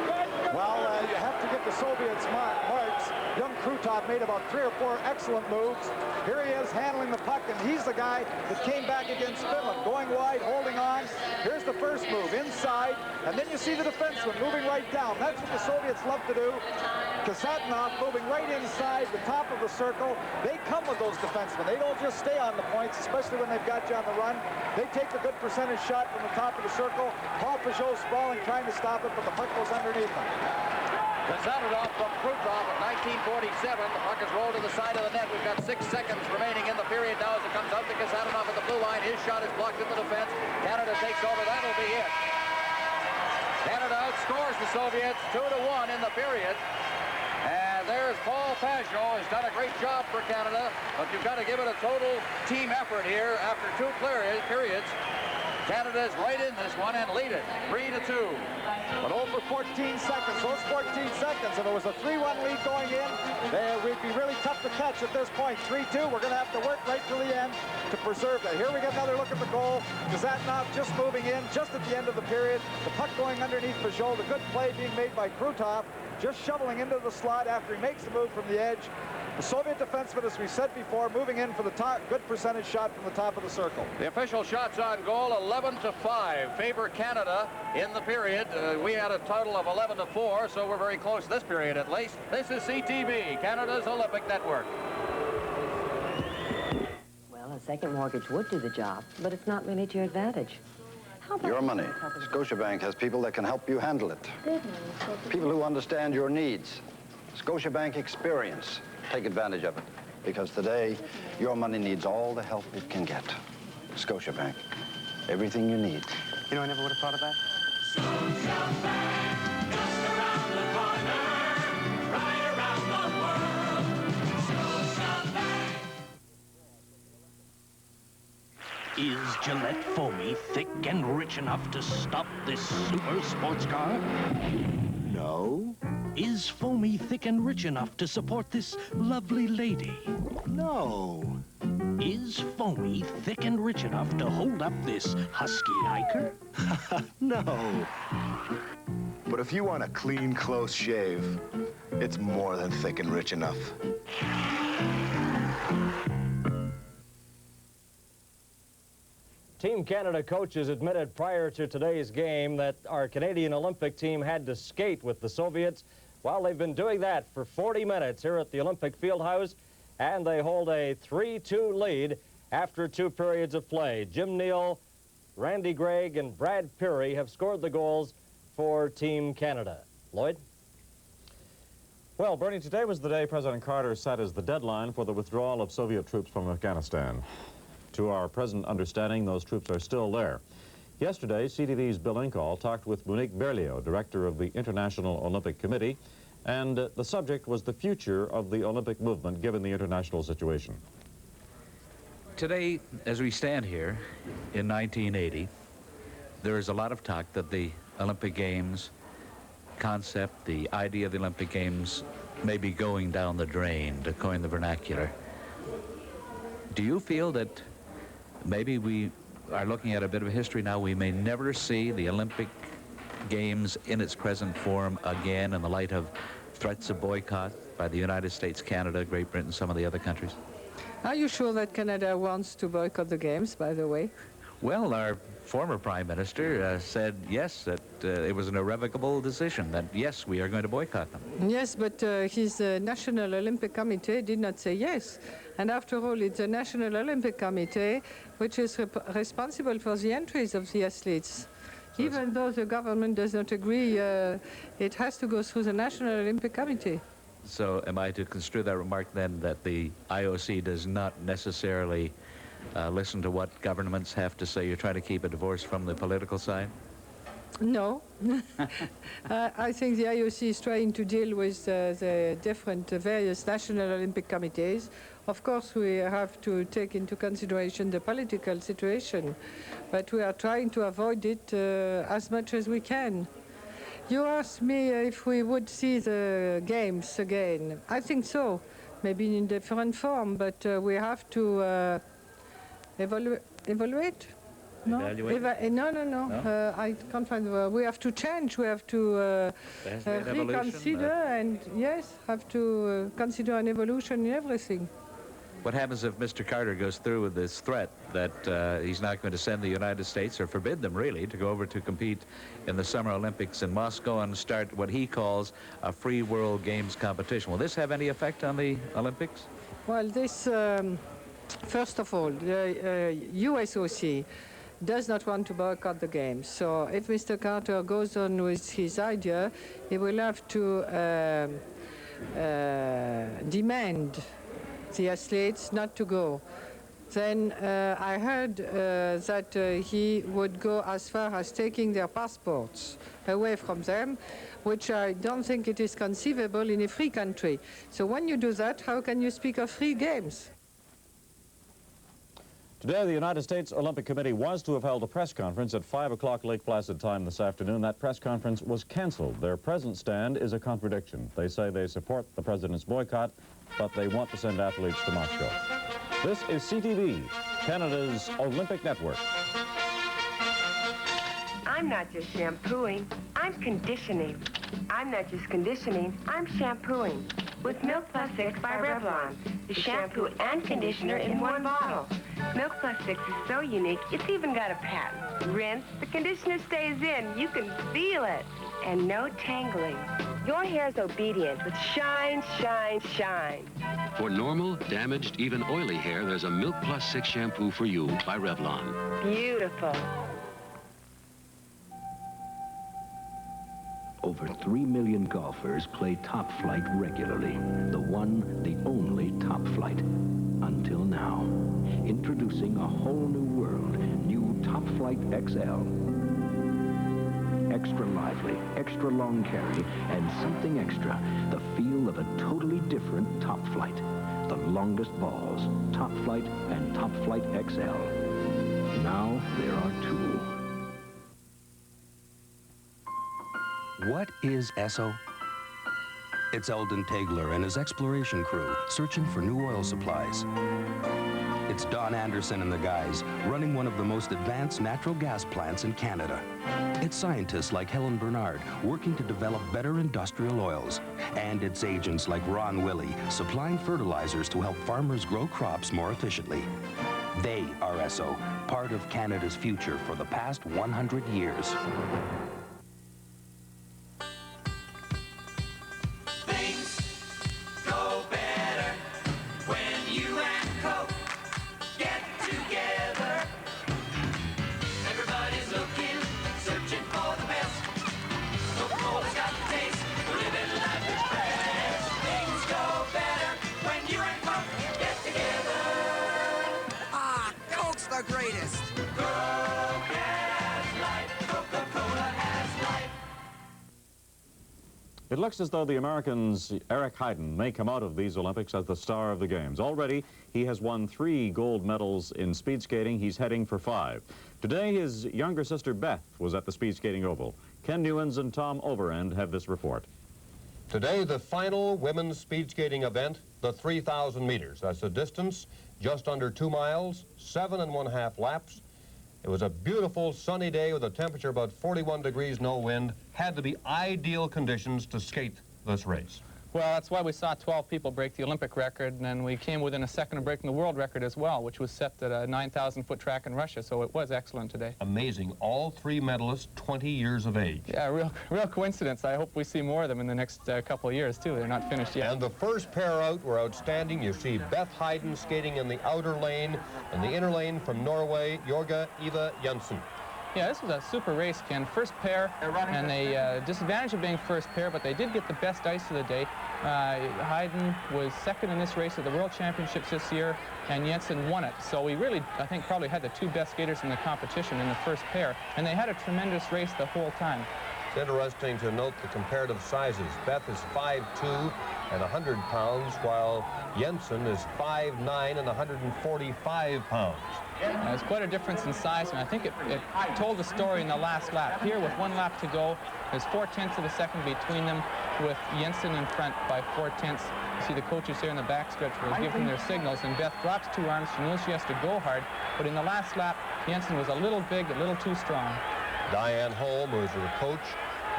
Well, you have to give the Soviets marks. Young Krutov made about 3 or 4 excellent moves. Here he is handling the puck, and he's the guy that came back against Finland. Going wide, holding on. Here's the first move, inside. And then you see the defenseman moving right down. That's what the Soviets love to do. Kasatonov moving right inside the top of the circle. They come with those defensemen. They don't just stay on the points, especially when they've got you on the run. They take the good percentage shot from the top of the circle. Paul Pajot sprawling, trying to stop it, but the puck goes underneath him.
Kasatonov from Krutov at 1947. The puck is rolled to the side of the net. We've got 6 seconds remaining in the period now as it comes out to Kasatonov at the blue line. His shot is blocked in the defense. Canada takes over. That'll be it. Canada outscored outscores the Soviets 2-1 in the period. And there's Paul Pajot, has done a great job for Canada, but you've got to give it a total team effort here after 2 periods. Canada's right in this one and lead it 3-2.
But over 14 seconds, those 14 seconds, if it was a 3-1 lead going in, we'd be really tough to catch at this point. 3-2, we're going to have to work right till the end to preserve that. Here we get another look at the goal. Kazatnov just moving in, just at the end of the period. The puck going underneath Pajot. The good play being made by Krutov, just shoveling into the slot after he makes the move from the edge. The Soviet defenseman, as we said before, moving in for the top, good percentage shot from the top of the circle.
The official shots on goal, 11-5, favor Canada in the period. We had a total of 11-4, so we're very close this period at least. This is CTV, Canada's Olympic Network.
Well, a second mortgage would do the job, but it's not really to your advantage. How about
your money? Scotiabank has people that can help you handle it. People who understand your needs. Scotiabank experience. Take advantage of it, because today your money needs all the help it can get. Scotiabank, everything you need.
You know, I never would have thought of that.
Scotiabank, just around the corner, right around the world. Scotiabank.
Is Gillette Foamy thick and rich enough to stop this super sports car? No. Is Foamy thick and rich enough to support this lovely lady? No. Is Foamy thick and rich enough to hold up this husky hiker?
No. But if you want a clean, close shave, it's more than thick and rich enough.
Team Canada coaches admitted prior to today's game that our Canadian Olympic team had to skate with the Soviets. Well, they've been doing that for 40 minutes here at the Olympic Fieldhouse, and they hold a 3-2 lead after 2 periods of play. Jim Neal, Randy Gregg, and Brad Peary have scored the goals for Team Canada. Lloyd?
Well, Bernie, today was the day President Carter set as the deadline for the withdrawal of Soviet troops from Afghanistan. To our present understanding, those troops are still there. Yesterday, CTV's Bill Inkall talked with Monique Berlioz, director of the International Olympic Committee, and the subject was the future of the Olympic movement given the international situation.
Today, as we stand here in 1980, there is a lot of talk that the Olympic Games concept, the idea of the Olympic Games may be going down the drain, to coin the vernacular. Do you feel that maybe we are looking at a bit of history now? We may never see the Olympic Games in its present form again in the light of threats of boycott by the United States, Canada, Great Britain, some of the other countries?
Are you sure that Canada wants to boycott the Games, by the way?
Well, our former Prime Minister said yes, that it was an irrevocable decision, that yes, we are going to boycott them.
Yes, but his National Olympic Committee did not say yes. And after all, it's the National Olympic Committee which is responsible for the entries of the athletes. So even though the government does not agree, it has to go through the National Olympic Committee.
So am I to construe that remark then that the IOC does not necessarily listen to what governments have to say? You're trying to keep a divorce from the political side?
No. I think the IOC is trying to deal with the different various national Olympic committees. Of course, we have to take into consideration the political situation, but we are trying to avoid it as much as we can. You asked me if we would see the Games again. I think so, maybe in different form, but we have to evaluate? No? No. I can't find the word. We have to change. We have to reconsider and, yes, have to consider an evolution in everything.
What happens if Mr. Carter goes through with this threat that he's not going to send the United States, or forbid them really, to go over to compete in the Summer Olympics in Moscow and start what he calls a free world games competition? Will this have any effect on the Olympics?
Well, this, first of all, the USOC does not want to boycott the games. So if Mr. Carter goes on with his idea, he will have to demand the athletes not to go. then I heard that he would go as far as taking their passports away from them, which I don't think it is conceivable in a free country. So when you do that, how can you speak of free games?
Today, the United States Olympic Committee was to have held a press conference at 5 o'clock Lake Placid time this afternoon. That press conference was canceled. Their present stand is a contradiction. They say they support the president's boycott, but they want to send athletes to Moscow. This is CTV, Canada's Olympic network.
I'm not just shampooing, I'm conditioning. I'm not just conditioning, I'm shampooing. With Milk Plus 6 by Revlon, the shampoo and conditioner in one bottle. Milk Plus 6 is so unique, it's even got a patent. Rinse, the conditioner stays in, you can feel it. And no tangling. Your hair's obedient with shine, shine, shine.
For normal, damaged, even oily hair, there's a Milk Plus 6 shampoo for you by Revlon.
Beautiful.
Over 3 million golfers play top flight regularly. The one, the only top flight. Until now. Introducing a whole new world. New Top Flight XL. Extra lively, extra long carry, and something extra. The feel of a totally different Top Flight. The longest balls, Top Flight and Top Flight XL. Now there are two.
What is Esso? It's Eldon Tegler and his exploration crew searching for new oil supplies. It's Don Anderson and the guys running one of the most advanced natural gas plants in Canada. It's scientists like Helen Bernard working to develop better industrial oils. And it's agents like Ron Willey supplying fertilizers to help farmers grow crops more efficiently. They are Esso, part of Canada's future for the past 100 years.
It looks as though the American's Eric Heiden may come out of these Olympics as the star of the games. Already, he has won 3 gold medals in speed skating. He's heading for 5. Today, his younger sister Beth was at the speed skating oval. Ken Newens and Tom Overend have this report.
Today, the final women's speed skating event, the 3,000 meters. That's a distance just under 2 miles, 7 1/2 laps. It was a beautiful sunny day with a temperature about 41 degrees, no wind. Had to be ideal conditions to skate this race.
Well, that's why we saw 12 people break the Olympic record, and then we came within a second of breaking the world record as well, which was set at a 9,000-foot track in Russia, so it was excellent today.
Amazing. All 3 medalists 20 years of age.
Yeah, real coincidence. I hope we see more of them in the next couple of years, too. They're not finished yet.
And the first pair out were outstanding. You see Beth Heiden skating in the outer lane, and the inner lane from Norway, Jorga Eva Jensen.
Yeah, this was a super race, Ken. First pair, and the disadvantage of being first pair, but they did get the best ice of the day. Heiden was second in this race at the World Championships this year, and Jensen won it. So we really, I think, probably had the 2 best skaters in the competition in the first pair, and they had a tremendous race the whole time.
It's interesting to note the comparative sizes. Beth is 5'2" and 100 pounds, while Jensen is 5'9" and 145 pounds.
There's quite a difference in size, and I think it told the story in the last lap. Here, with 1 lap to go, there's 4/10 of a second between them, with Jensen in front by 4/10. You see the coaches here in the backstretch will give them their signals, and Beth drops 2 arms. She knows she has to go hard, but in the last lap, Jensen was a little big, a little too strong.
Diane Holm, who is her coach,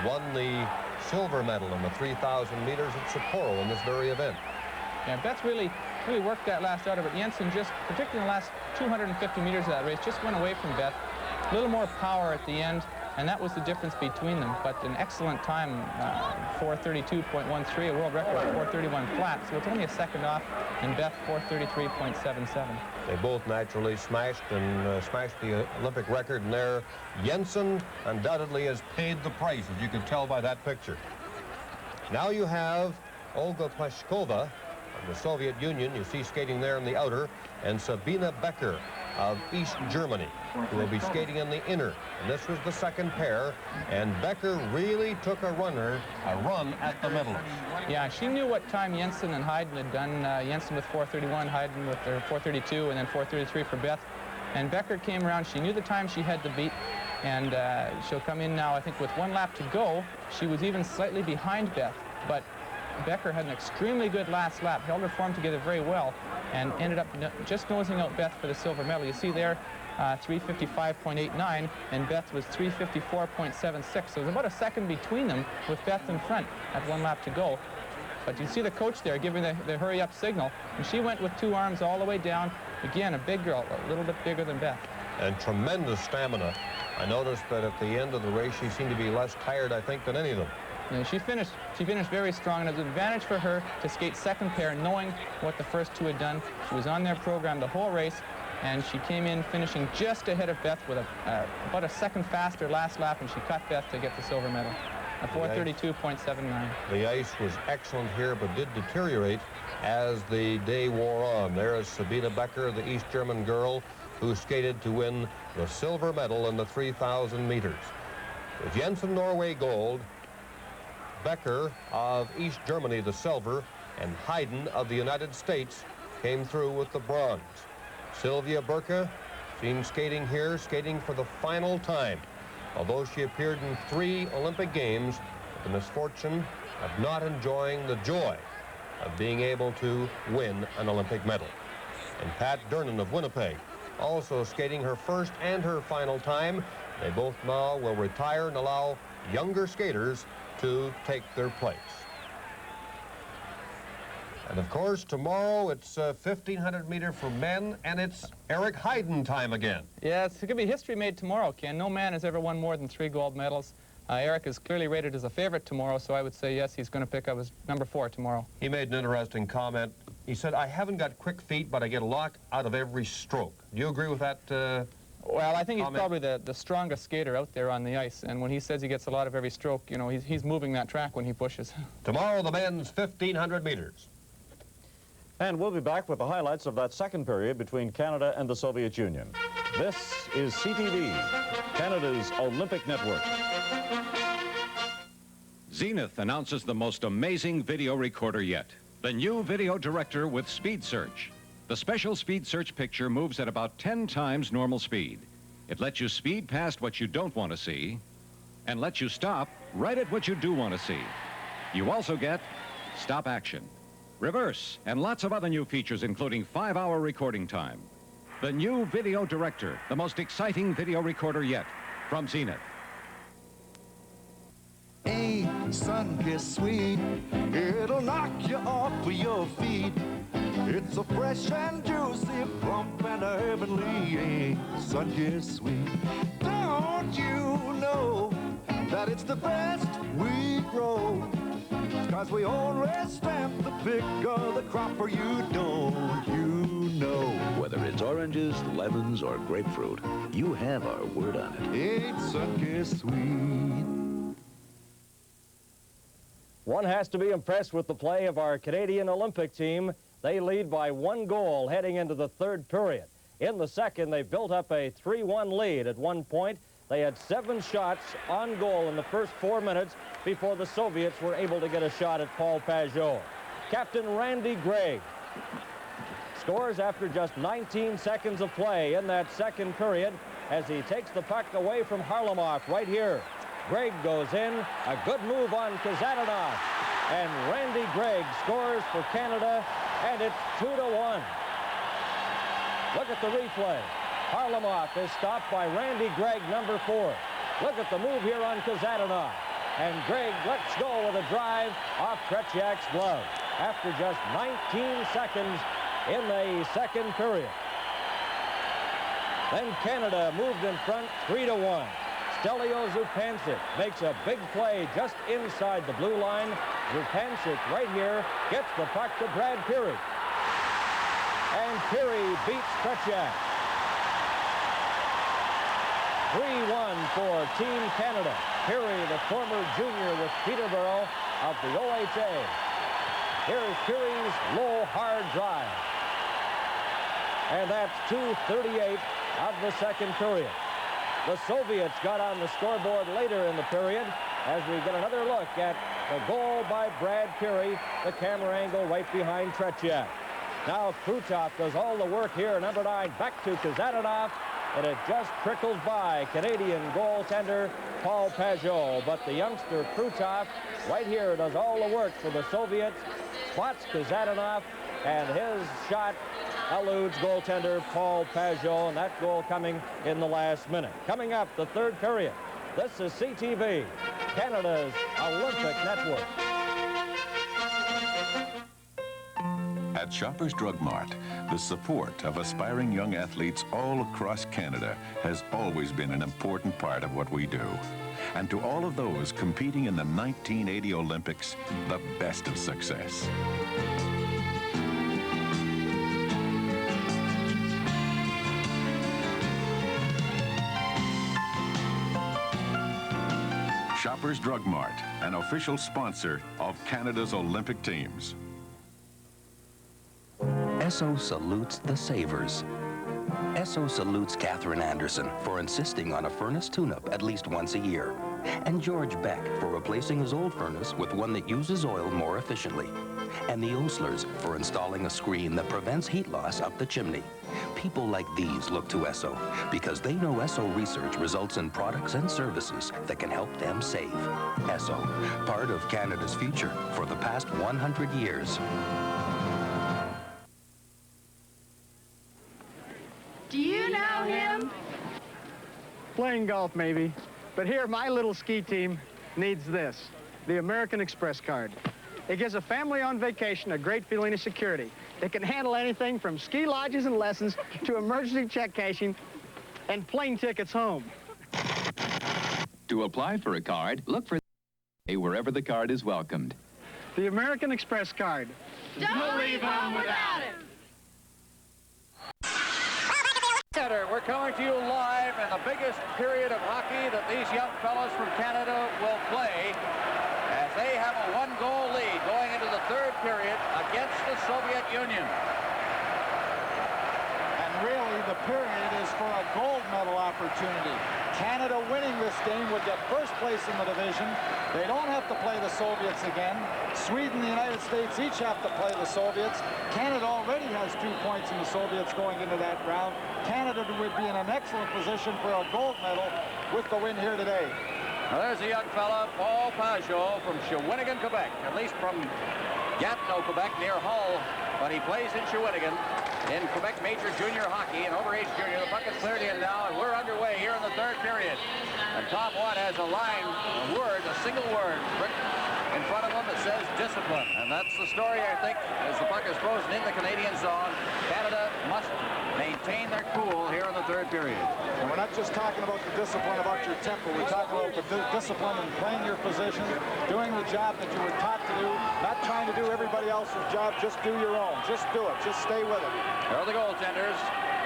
won the silver medal in the 3,000 meters at Sapporo in this very event.
Yeah, Beth really worked that last outer, but Jensen just, particularly in the last 250 meters of that race, just went away from Beth. A little more power at the end, and that was the difference between them. But an excellent time, 4:32.13, a world record of 4:31 flat, so it's only a second off, and Beth 4:33.77.
They both naturally smashed the Olympic record in there. Jensen undoubtedly has paid the price, as you can tell by that picture. Now you have Olga Pleshkova, In the Soviet Union, you see skating there in the outer, and Sabine Becker of East Germany, who will be skating in the inner. And this was the second pair, and Becker really took a run at the medalist.
Yeah, she knew what time Jensen and Hayden had done. Jensen with 4:31, Hayden with their 4:32, and then 4:33 for Beth. And Becker came around. She knew the time she had to beat, and she'll come in now, I think, with 1 lap to go. She was even slightly behind Beth, but Becker had an extremely good last lap, held her form together very well, and ended up just nosing out Beth for the silver medal. You see there, 3:55.89, and Beth was 3:54.76. So there's about a second between them, with Beth in front at 1 lap to go. But you see the coach there giving the hurry-up signal, and she went with 2 arms all the way down. Again, a big girl, a little bit bigger than Beth.
And tremendous stamina. I noticed that at the end of the race, she seemed to be less tired, I think, than any of them.
And she finished very strong, and it was an advantage for her to skate second pair, knowing what the first 2 had done. She was on their program the whole race, and she came in finishing just ahead of Beth with about a second faster last lap, and she cut Beth to get the silver medal. A 4:32.79.
The ice was excellent here, but did deteriorate as the day wore on. There is Sabine Becker, the East German girl, who skated to win the silver medal in the 3,000 meters. With Jensen, Norway, gold, Becker of East Germany, the silver, and Hayden of the United States came through with the bronze. Sylvia Burka, seen skating here, skating for the final time. Although she appeared in 3 Olympic Games, with the misfortune of not enjoying the joy of being able to win an Olympic medal. And Pat Durnan of Winnipeg, also skating her first and her final time. They both now will retire and allow younger skaters to take their place. And of course, tomorrow it's 1,500 meter for men, and it's Eric Hayden time again.
Yeah, it's going to be history made tomorrow, Ken. No man has ever won more than 3 gold medals. Eric is clearly rated as a favorite tomorrow, so I would say yes, he's going to pick up his number 4 tomorrow.
He made an interesting comment. He said, I haven't got quick feet, but I get a lot out of every stroke. Do you agree with that
Well, I think he's
comment?
probably the strongest skater out there on the ice, and when he says he gets a lot of every stroke, you know, he's moving that track when he pushes.
Tomorrow, the men's 1,500 meters.
And we'll be back with the highlights of that second period between Canada and the Soviet Union. This is CTV, Canada's Olympic network.
Zenith announces the most amazing video recorder yet. The new video director with Speed Search. The special Speed Search picture moves at about 10 times normal speed. It lets you speed past what you don't want to see and lets you stop right at what you do want to see. You also get stop action, reverse, and lots of other new features, including 5-hour recording time. The new video director, the most exciting video recorder yet, from Zenith.
Hey, sun kiss sweet, it'll knock you off of your feet. It's a fresh and juicy, plump and a heavenly, sun kiss sweet. Don't you know that it's the best we grow? Cause we always stamp the pick of the crop, or you don't, you know.
Whether it's oranges, lemons, or grapefruit, you have our word on it.
It's sun-kissed sweet.
One has to be impressed with the play of our Canadian Olympic team. They lead by 1 goal heading into the 3rd period. In the second, they built up a 3-1 lead at one point. They had 7 shots on goal in the first 4 minutes before the Soviets were able to get a shot at Paul Pajot. Captain Randy Gregg scores after just 19 seconds of play in that second period as he takes the puck away from Harlamov right here. Gregg goes in, a good move on Kazatanov, and Randy Gregg scores for Canada, and it's 2-1. Look at the replay. Harlamov is stopped by Randy Gregg, number 4. Look at the move here on Kazatanov. And Gregg lets go with a drive off Tretiak's glove after just 19 seconds in the second period. Then Canada moved in front 3-1. Stelio Zupancic makes a big play just inside the blue line. Zupancic right here gets the puck to Brad Peary. And Peary beats Tretiak. 3-1 for Team Canada. Peary, the former junior with Peterborough of the OHA. Here's Cury's low, hard drive. And that's 2:38 of the second period. The Soviets got on the scoreboard later in the period as we get another look at the goal by Brad Cury, the camera angle right behind Tretiak. Now Krutov does all the work here, number 9, back to Kazanov, and it just trickles by Canadian goaltender Paul Pajot. But the youngster Krutov right here does all the work for the Soviets, spots Kazanov, and his shot eludes goaltender Paul Pajot, and that goal coming in the last minute. Coming up, the third period. This is CTV, Canada's Olympic Network.
At Shoppers Drug Mart, the support of aspiring young athletes all across Canada has always been an important part of what we do. And to all of those competing in the 1980 Olympics, the best of success. Shoppers Drug Mart, an official sponsor of Canada's Olympic teams.
Esso salutes the savers. Esso salutes Catherine Anderson for insisting on a furnace tune-up at least once a year, and George Beck for replacing his old furnace with one that uses oil more efficiently, and the Oslers for installing a screen that prevents heat loss up the chimney. People like these look to Esso because they know Esso research results in products and services that can help them save. Esso, part of Canada's future for the past 100 years.
Do you know him?
Playing golf, maybe. But here, my little ski team needs this, the American Express card. It gives a family on vacation a great feeling of security. It can handle anything from ski lodges and lessons to emergency check cashing and plane tickets home.
To apply for a card, look for wherever the card is welcomed.
The American Express card.
Don't leave home without it.
We're coming to you live in the biggest period of hockey that these young fellows from Canada will play, as they have a one-goal lead going into the third period against the Soviet Union.
And really, the period is for a gold medal opportunity. Canada winning this game would get first place in the division. They don't have to play the Soviets again. Sweden and the United States each have to play the Soviets. Canada already has 2 points in the Soviets going into that round. Canada would be in an excellent position for a gold medal with the win here today.
Now there's a young fella, Paul Pajot from Shawinigan, Quebec, at least from Gatineau, Quebec, near Hull, but he plays in Shawinigan in Quebec Major Junior Hockey and overage junior. The puck is cleared in now, and we're underway here in the third period. And Tom Watt has a line, a word, a single word written in front of him that says discipline. And that's the story, I think, as the puck is frozen in the Canadian zone. Canada must maintain their cool here in the third period.
And we're not just talking about the discipline about your temper. We're talking about the discipline in playing your position, doing the job that you were taught to do, not trying to do everybody else's job, just do your own. Just do it. Just stay with it.
There are the goaltenders,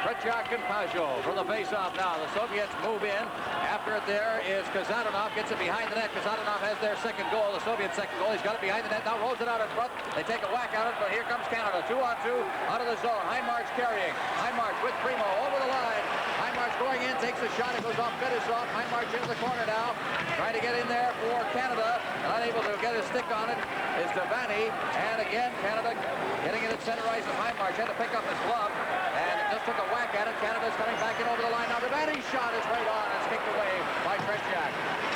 Tretiak and Pajot for the face-off now. The Soviets move in. After it there is Kazanov, gets it behind the net. Kazanov has their second goal, the Soviet second goal. He's got it behind the net, now rolls it out in front. They take a whack at it, but here comes Canada. 2-on-2 out of the zone. Heinmarch carrying. Heinmarch with Primo over the line. Heinmarch going in, takes a shot. It goes off Fedosov. Heinmarch into the corner now. Trying to get in there for Canada. Unable to get his stick on it is Devaney. And again, Canada getting it at center ice of Heinmarch. Had to pick up his glove. And just took a whack at it. Canada's coming back in over the line. Now Devaney's shot is right on. It's kicked away by Tretiak.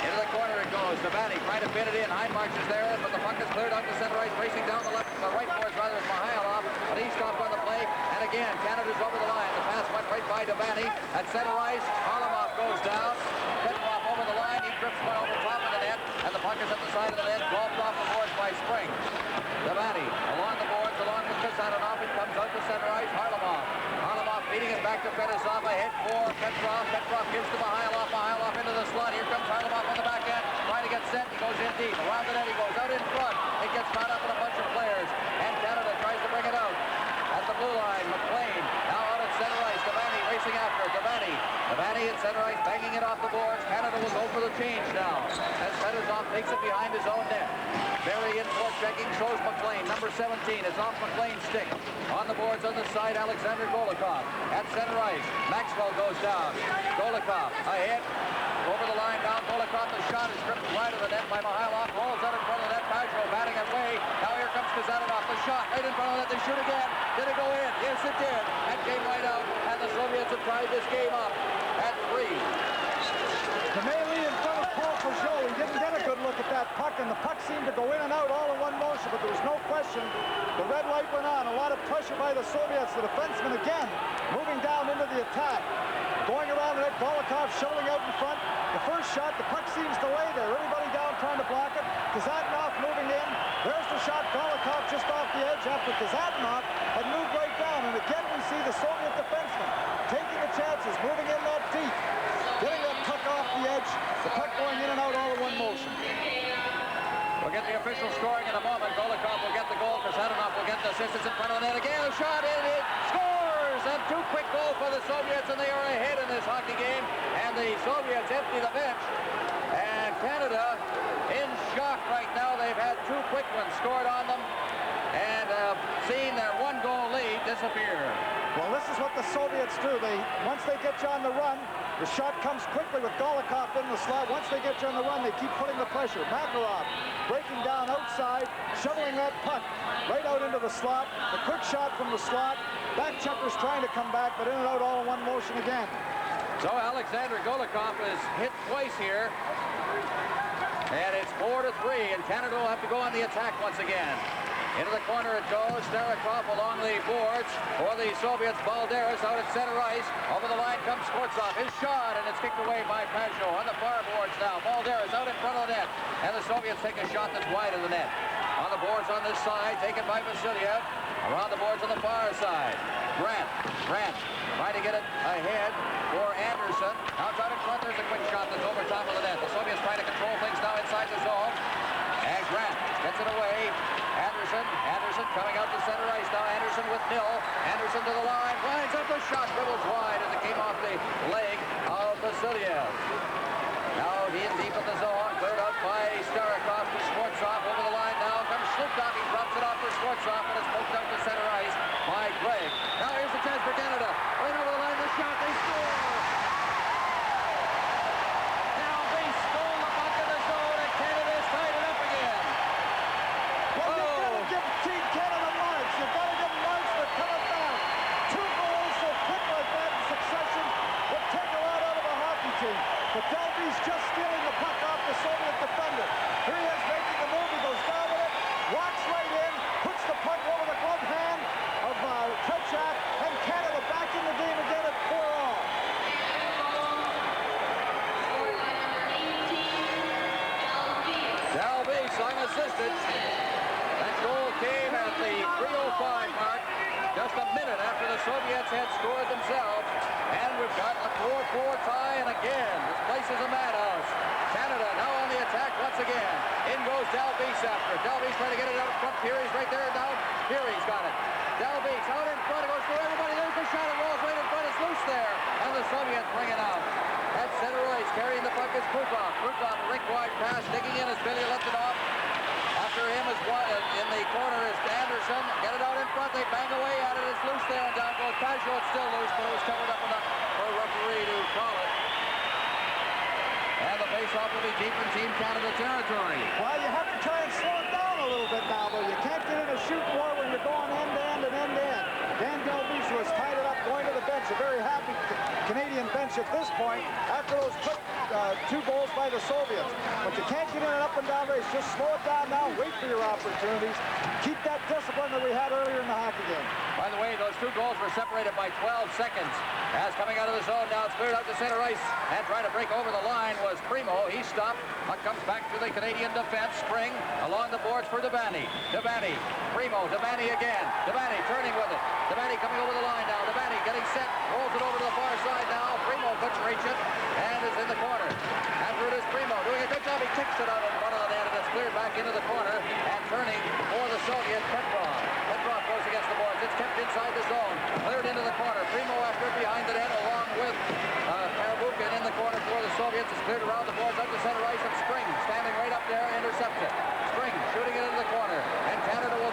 Into the corner it goes. Devaney trying to fit it in. Heinmarch is there, but the puck is cleared out to center ice. Racing down the left, the right boards rather, is Mihailov. But he stopped on the play. And again, Canada's over the line. The pass went right by Devaney. At center ice, Harlamov goes down. Petrov over the line. He trips one over top of the net. And the puck is at the side of the net. Golfed off the boards by Spring. Devaney along the boards, along with Kazanov. It comes out to center ice. Harlamov. Harlamov feeding it back to Fedosov. Ahead for Petrov. Petrov gives to Mihailov. Mihailov into the slot. Here comes Harlamov on the back end. Trying to get set. He goes in deep. Around the net. He goes out in front. It gets caught up in a bunch of players. And Canada tries to bring it out. At the blue line, McLean. Now out at center ice. Devaney racing after it. Devaney at center ice, banging it off the boards. Canada will go for the change now. As Fedosov takes it behind his own net. Berry in for checking, shows McLean, number 17. It's off McLean's stick. On the boards on the side, Alexander Golikov. At center ice, Maxwell goes down. Golikov, ahead. Over the line down, Golikov, the shot is stripped wide of the net by Mihailov. Rolls out in front of the net, Pajot batting away. Now here comes Kazanov, the shot right in front of the net. They shoot again. Did it go in? Yes, it did. That came right out, and the Soviets have tied this game up at 3.
The melee in front of Paul Pajot. He didn't get a good look at that puck, and the puck seemed to go in and out all in one motion, but there was no question. The red light went on. A lot of pressure by the Soviets. The defenseman again moving down into the attack. Going around the net, Golikov showing out in front. The first shot, the puck seems to lay there. Everybody down trying to block it. Kazanov moving in. There's the shot. Golikov just off the edge after Kazanov had moved right down. And again, we see the Soviet defenseman taking the chances, moving in that deep, getting that puck off the edge. The puck going in and out all in one motion.
We'll get the official scoring in a moment. Golikov will get the goal. Kazanov will get the assist. It's in front of the net again. A shot in. It scores! And 2 quick goals for the Soviets, and they are ahead in this hockey game. And the Soviets empty the bench. And Canada in shock right now. They've had 2 quick ones scored on them, and seen their 1-goal lead disappear.
Well, this is what the Soviets do. Once they get you on the run, the shot comes quickly with Golikov in the slot. Once they get you on the run, they keep putting the pressure. Makarov breaking down outside, shoveling that puck right out into the slot. The quick shot from the slot. Back checkers trying to come back, but in and out all in one motion again.
So Alexander Golikov is hit twice here. And it's 4-3, and Canada will have to go on the attack once again. Into the corner it goes. Starikov along the boards for the Soviets. Balderas out at center ice. Over the line comes Skvortsov. His shot, and it's kicked away by Pajot on the far boards now. Balderas out in front of the net. And the Soviets take a shot that's wide of the net. On the boards on this side, taken by Vasiliev. Around the boards on the far side. Grant trying to get it ahead for Anderson. Outside in front, there's a quick shot that's over top of the net. The Soviets trying to control things now inside the zone. And Grant gets it away. Anderson coming out to center ice now. Anderson with Mill. Anderson to the line. Winds up the shot. Dribbles wide as it came off the leg of Vasiliev. Now he in deep in the zone. Cleared out by Starikov to Skvortsov. Over the line now comes Slupkov. He drops it off for Skvortsov, and it's poked out to center ice by Gregg. Now here's the chance for Canada. Right over the line, the shot. They score! Now they stole the puck in the zone, and Canada's tied it up again.
Well, you've got to give Team Canada marks. You've got to give marks for coming back. 2 goals so quick like that in succession would take a lot out of a hockey team. But Delby's just stealing the puck off the Soviet defender. Here he is making the move. He goes down with it, walks right in, puts the puck over the glove hand of Trechak, and Canada back in the game again at 4-all.
Delby's unassisted. That goal came at the 3:05 mark, just a minute after the Soviets had scored themselves. And we've got a 4-4 tie, and again, this place is a madhouse. Canada now on the attack once again. In goes Delby's after it. Delby's trying to get it out in front. Peary's right there now. Peary's got it. Delby's out in front. It goes for everybody. There's the shot. It rolls right in front. It's loose there. And the Soviets bring it out. At center ice, carrying the puck is Krukov. Krukov, a rink-wide pass, digging in as Billy left it off. After him is in the corner is Anderson. Get it out in front. They bang away at it. It's loose there, and down goes Pajot. It's still loose, but it was covered up enough for a referee to call it. And the face-off will be deep in Team Canada territory.
Well, you have to try and slow it down a little bit now, though. You can't get in a shoot war when you're going end-to-end and end-to-end. Dan Delby has tied it up, going to the bench. A very happy Canadian bench at this point after those quick 2 goals by the Soviets. But you can't get in an up-and-down race. Just slow it down now. Wait for your opportunities. Keep that discipline that we had earlier in the hockey game.
By the way, those 2 goals were separated by 12 seconds. As coming out of the zone now, it's cleared out to center ice. And trying to break over the line was Primo. He stopped. Puck comes back to the Canadian defense. Spring along the boards for Devaney. Devaney. Primo. Devaney again. Devaney turning with it. Devaney coming over the line now. Devaney getting set. Rolls it over to the far side now. Primo couldn't reach it. And is in the corner. After it is Primo doing a good job. He kicks it out in front of the net. And it's cleared back into the corner. And turning for the Soviet, Petrov. Petrov goes against the boards. It's kept inside the zone. Cleared into the corner. Primo after it behind the net along with Karabukin in the corner for the Soviets. It's cleared around the boards up to center ice, and Spring standing right up there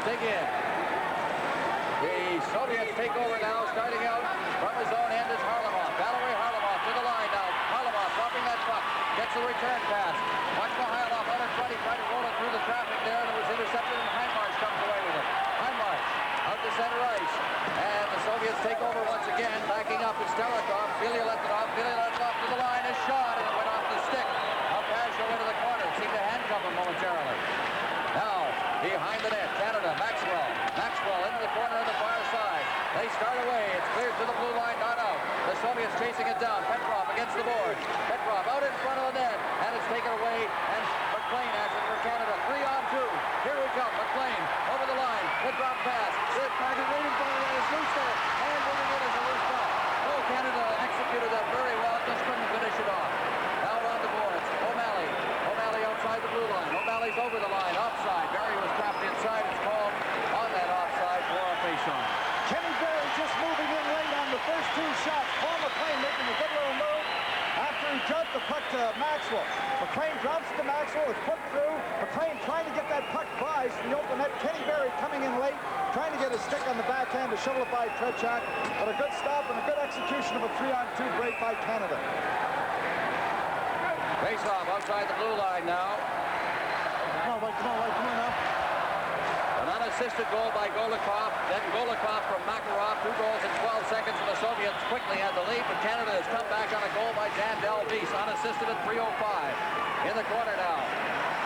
dig in. The Soviets take over now, starting out from his own end is Harlamov. Valery Harlamov to the line now. Harlamov dropping that puck. Gets the return pass. Watch Mikhailov out in front. He tried to roll it through the traffic there, and it was intercepted, and Heinmarch comes away with it. Heinmarch out to center ice. And the Soviets take over once again. Backing up is Sterakov. Bilyaletdinov. Bilyaletdinov to the line. Is shot, and it went off the stick. Alpazio into the corner. Seemed to handcuff him momentarily. Now, behind the net, Canada, Maxwell. Maxwell into the corner on the far side. They start away. It's cleared to the blue line, not out. The Soviets chasing it down. Petrov against the board. Petrov out in front of the net, and it's taken away, and McLean has it for Canada. 3-on-2. Here we come. McLean over the line. The drop pass. The target waiting for it is loose there, and winning it is a loose puck. Oh, Canada executed that very well. Just couldn't finish it off. Now on the boards. O'Malley. O'Malley outside the blue line. O'Malley's over the line. Offside. Barry was trapped inside. It's called on that offside for a face-off.
Kenny Barry just moving in late on the first two shots. Paul McLean making a good little move after he jumped the puck to Maxwell. McLean drops to Maxwell. It's put through. McLean trying to get that puck prized in the open net. Kenny Barry coming in late, trying to get his stick on the backhand to shovel it by Trechak. But a good stop and a good execution of a 3-on-2 break by Canada.
Face-off outside the blue line now.
Come on now.
An unassisted goal by Golikov, then Golikov from Makarov, 2 goals in 12 seconds, and the Soviets quickly had the lead, but Canada has come back on a goal by Dan Dalvis, unassisted at 3:05. In the corner now.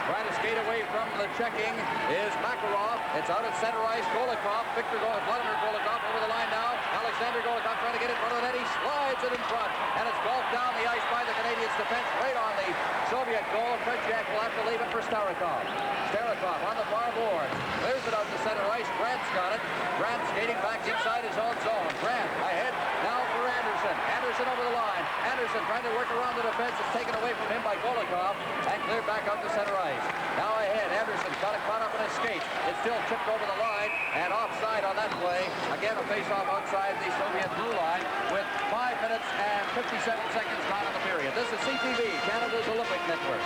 Trying to skate away from the checking is Makarov. It's out at center ice. Golikov, Vladimir Golikov over the line now. Alexander Golikov trying to get in front of the net. He slides it in front, and it's golfed down the ice by the Canadians' defense right on the Soviet goal. And Trechak will have to leave it for Sterakov. Sterakov on the far board. Clears it out to center ice. Grant's got it. Grant skating back inside his own zone. Grant ahead now for Anderson. Anderson over the line. Anderson trying to work around the defense. It's taken away from him by Golikov and cleared back out to center ice. Now ahead, Anderson got it caught up in his skates. It's still tipped over the line and offside on that play. Again, a face-off outside the Soviet blue line with 5 minutes and 57 seconds gone in the period. This is CTV, Canada's Olympic Network.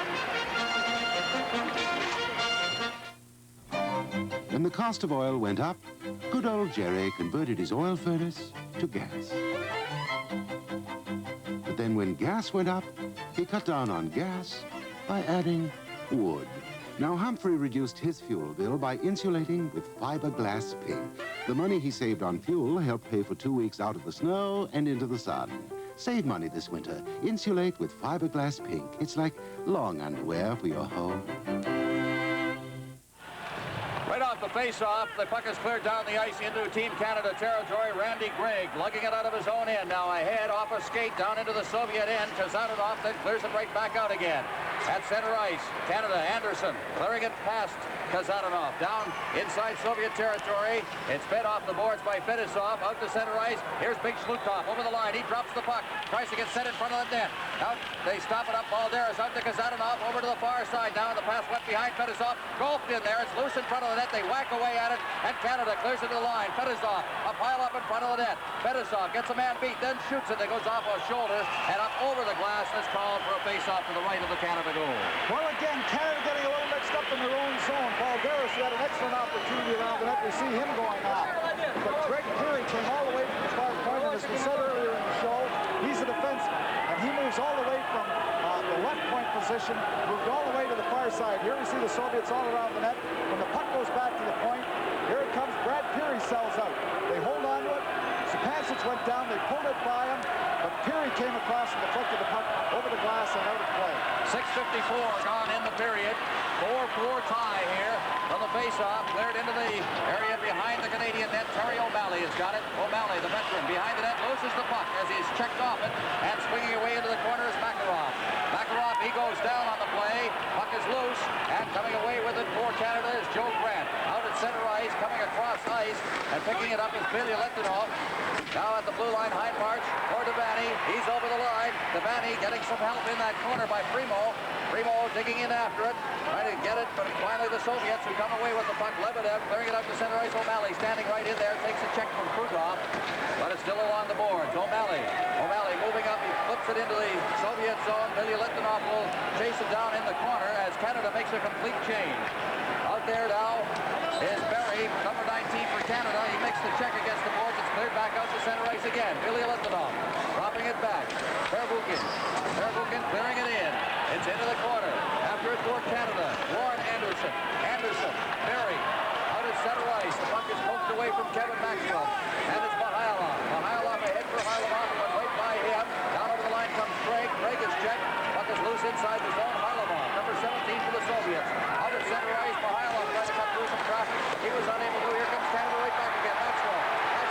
When the cost of oil went up, good old Jerry converted his oil furnace to gas. But then when gas went up, he cut down on gas by adding wood. Now Humphrey reduced his fuel bill by insulating with fiberglass pink. The money he saved on fuel helped pay for 2 weeks out of the snow and into the sun. Save money this winter. Insulate with fiberglass pink. It's like long underwear for your home.
Right off the face-off, the puck is cleared down the ice into Team Canada territory. Randy Gregg lugging it out of his own end. Now ahead, off a skate, down into the Soviet end. Kazanov then clears it right back out again. At center ice, Canada, Anderson clearing it past Kazanov. Down inside Soviet territory. It's fed off the boards by Fedosov. Out to center ice. Here's Big Shlukov over the line. He drops the puck. Tries to get set in front of the net. Out, they stop it up. Balderas out to Kazanov. Over to the far side now. And the pass went behind Fedosov. Golfed in there. It's loose in front of the net. They whack away at it. And Canada clears it to the line. Fedosov, a pile up in front of the net. Fedosov gets a man beat. Then shoots it. It goes off a shoulder and up over the glass. And it's called for a face-off to the right of the Canada goal.
Well, again, Canada getting a little mixed up in their own zone. Balderas had an excellent opportunity around the net. We see him going off. But Greg Peary came all the way from the far point, and as we said earlier in the show, he's a defenseman, and he moves all the way from the left point position, moved all the way to the far side. Here we see the Soviets all around the net. When the puck goes back to the point, here it comes. Brad Peary sells out. They hold on to it. Sapancic went down. They pulled it by him, but Peary came across and deflected the puck over the glass and out of play.
6:54 gone in the period. 4-4 tie here from the face-off. Cleared into the area behind the Canadian net. Terry O'Malley has got it. O'Malley, the veteran, behind the net, loses the puck as he's checked off it. And swinging away into the corner is Makarov. Makarov, he goes down on the play. Puck is loose. And coming away with it for Canada is Joe Grant. Out at center ice, coming across ice. And picking it up is Bilyaletdinov. Now at the blue line, Heinmarch for Devaney. He's over the line. Devaney getting some help in that corner by Primo. Primo digging in after it, trying to get it, but finally the Soviets who come away with the puck. Lebedev clearing it up to center ice. O'Malley standing right in there, takes a check from Krugov, but it's still along the boards. O'Malley moving up, he flips it into the Soviet zone. Bilyaletdinov will chase it down in the corner as Canada makes a complete change. Out there now is Barry. the check against the boards. It's cleared back out to center ice again. Ilya Litvinov dropping it back. Pervukin clearing it in. It's into the corner. After it toward Canada. Warren Anderson. Berry. Out at center ice. The puck is poked away from Kevin Maxwell. And it's Mihailov. Mihailov ahead for Harlamov. Went right by him. Down over the line comes Craig. Craig is checked. Puck is loose inside the zone. Harlamov, number 17 for the Soviets. Out at center ice. Mihailov trying to cut through some traffic. He was unable to. Here comes Canada right back again. Maxwell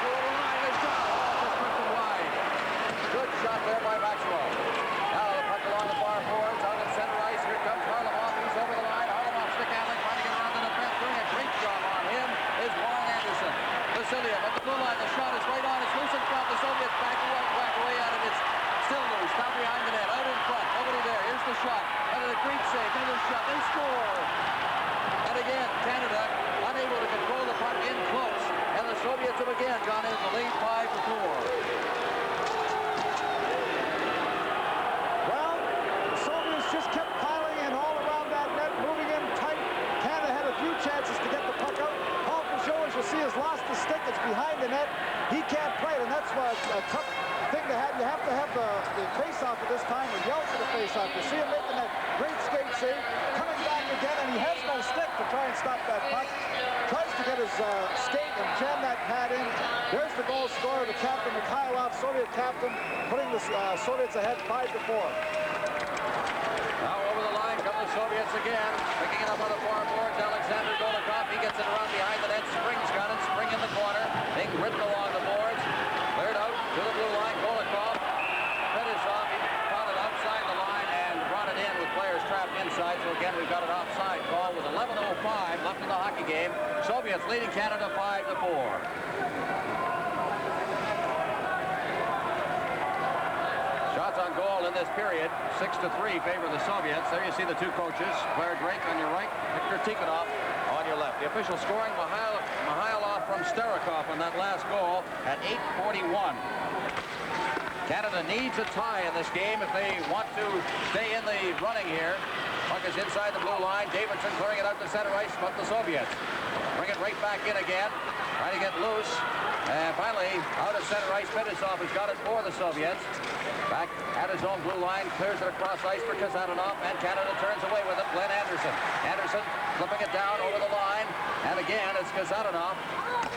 over the line. They shot. Just drifted wide. Good shot there by Maxwell. Now the puck along the far boards. Out at center ice. Here comes Harlamov. He's over the line. Harlamov stick handling. Trying to get around the defense. Doing a great job on him is Warren Anderson. Vasiliev at the blue line. The shot is right on. It's loose in front. The Soviets back away at it. It's still loose. Down behind the net. Out in front. Nobody there. Here's the shot. Another great save. Another shot. They score. And again, Canada unable to control the puck in close. And the Soviets have again gone in the lead 5-4.
Well, the Soviets just kept piling in all around that net, moving in tight. Canada had a few chances to get the puck out. Paul Peugeot, as you see, has lost the stick. It's behind the net. He can't play it, and that's why it's a tough thing to have. You have to have the face-off at this time, or yell for the face-off. You see him making that great skate save, coming back again, and he has no stick to try and stop that puck. Tries to get his skate and jam that pad in. There's the goal scorer, the captain, Mikhailov, Soviet captain, putting the Soviets ahead 5-4.
Now over the line come the Soviets again. Picking it up on the far boards, Alexander Golikov. He gets it around behind the net. Spring's got it. Spring in the corner. Being ridden along the boards. Cleared out to the blue line. Golikov. Fedosov. He caught it outside the line and brought it in with players trapped inside. So again, we've got an offside call with 11:05 left in the hockey game. Soviets leading Canada 5-4. Shots on goal in this period, 6-3 favor the Soviets. There you see the two coaches, Blair Drake on your right, Viktor Tikhonov on your left. The official scoring Mihailov from Starikov on that last goal at 8:41. Canada needs a tie in this game if they want to stay in the running here. Puck is inside the blue line. Davidson clearing it out to center ice, but the Soviets bring it right back in again, trying to get loose. And finally, out of center ice, Fedosov has got it for the Soviets. Back at his own blue line, clears it across ice for Kazadanov, and Canada turns away with it. Glenn Anderson. Anderson flipping it down over the line. And again, it's Kazadanov,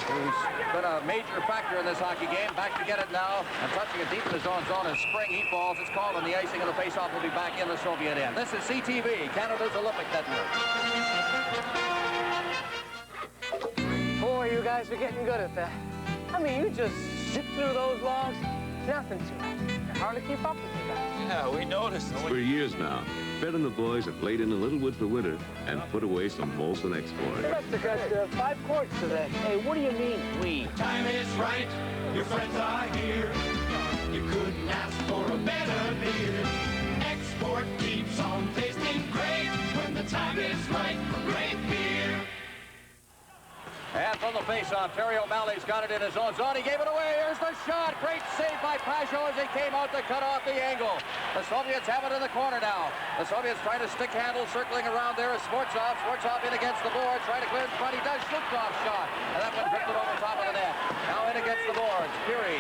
who's been a major factor in this hockey game. Back to get it now, and touching it deep in his own zone as Spring. He falls. It's called, and the icing of the faceoff will be back in the Soviet end. This is CTV, Canada's Olympic Network.
Boy, you guys are getting good at that. I mean, you just zip through those logs. Nothing to it. You hardly keep up with you guys.
Yeah, we noticed. For years now, Fred and the boys have laid in a little wood for winter and put away some Molson export.
We must have got 5 quarts today. Hey, what do you mean, we?
Time is right. Your friends are here. You couldn't ask for a better beer. Export keeps on tasting great when the time is right for great beer.
And from the faceoff, Terry O'Malley's got it in his own zone. He gave it away. Here's the shot. Great save by Pajot as he came out to cut off the angle. The Soviets have it in the corner now. The Soviets trying to stick handle, circling around there is Svortsov. Svortsov in against the boards, trying to clear in front. He does. Shlukhov's shot. And that one drifted over top of the net. Now in against the boards. Peary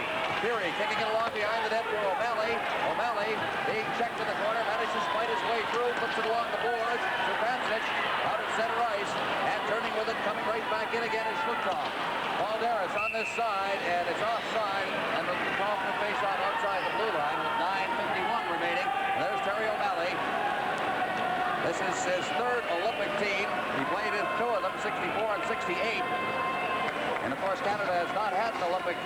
kicking it along behind the net to O'Malley. O'Malley being checked in the corner, manages to fight his way through, flips it along the boards. Zupancic out at center ice, and turning with it, coming right back in again is Shlukov. Balderas on this side, and it's offside, and the call for face-off outside the blue line with 9:51 remaining. And there's Terry O'Malley. This is his third Olympic team. He played in 2 of them, 64 and 68. And of course, Canada has not had an Olympic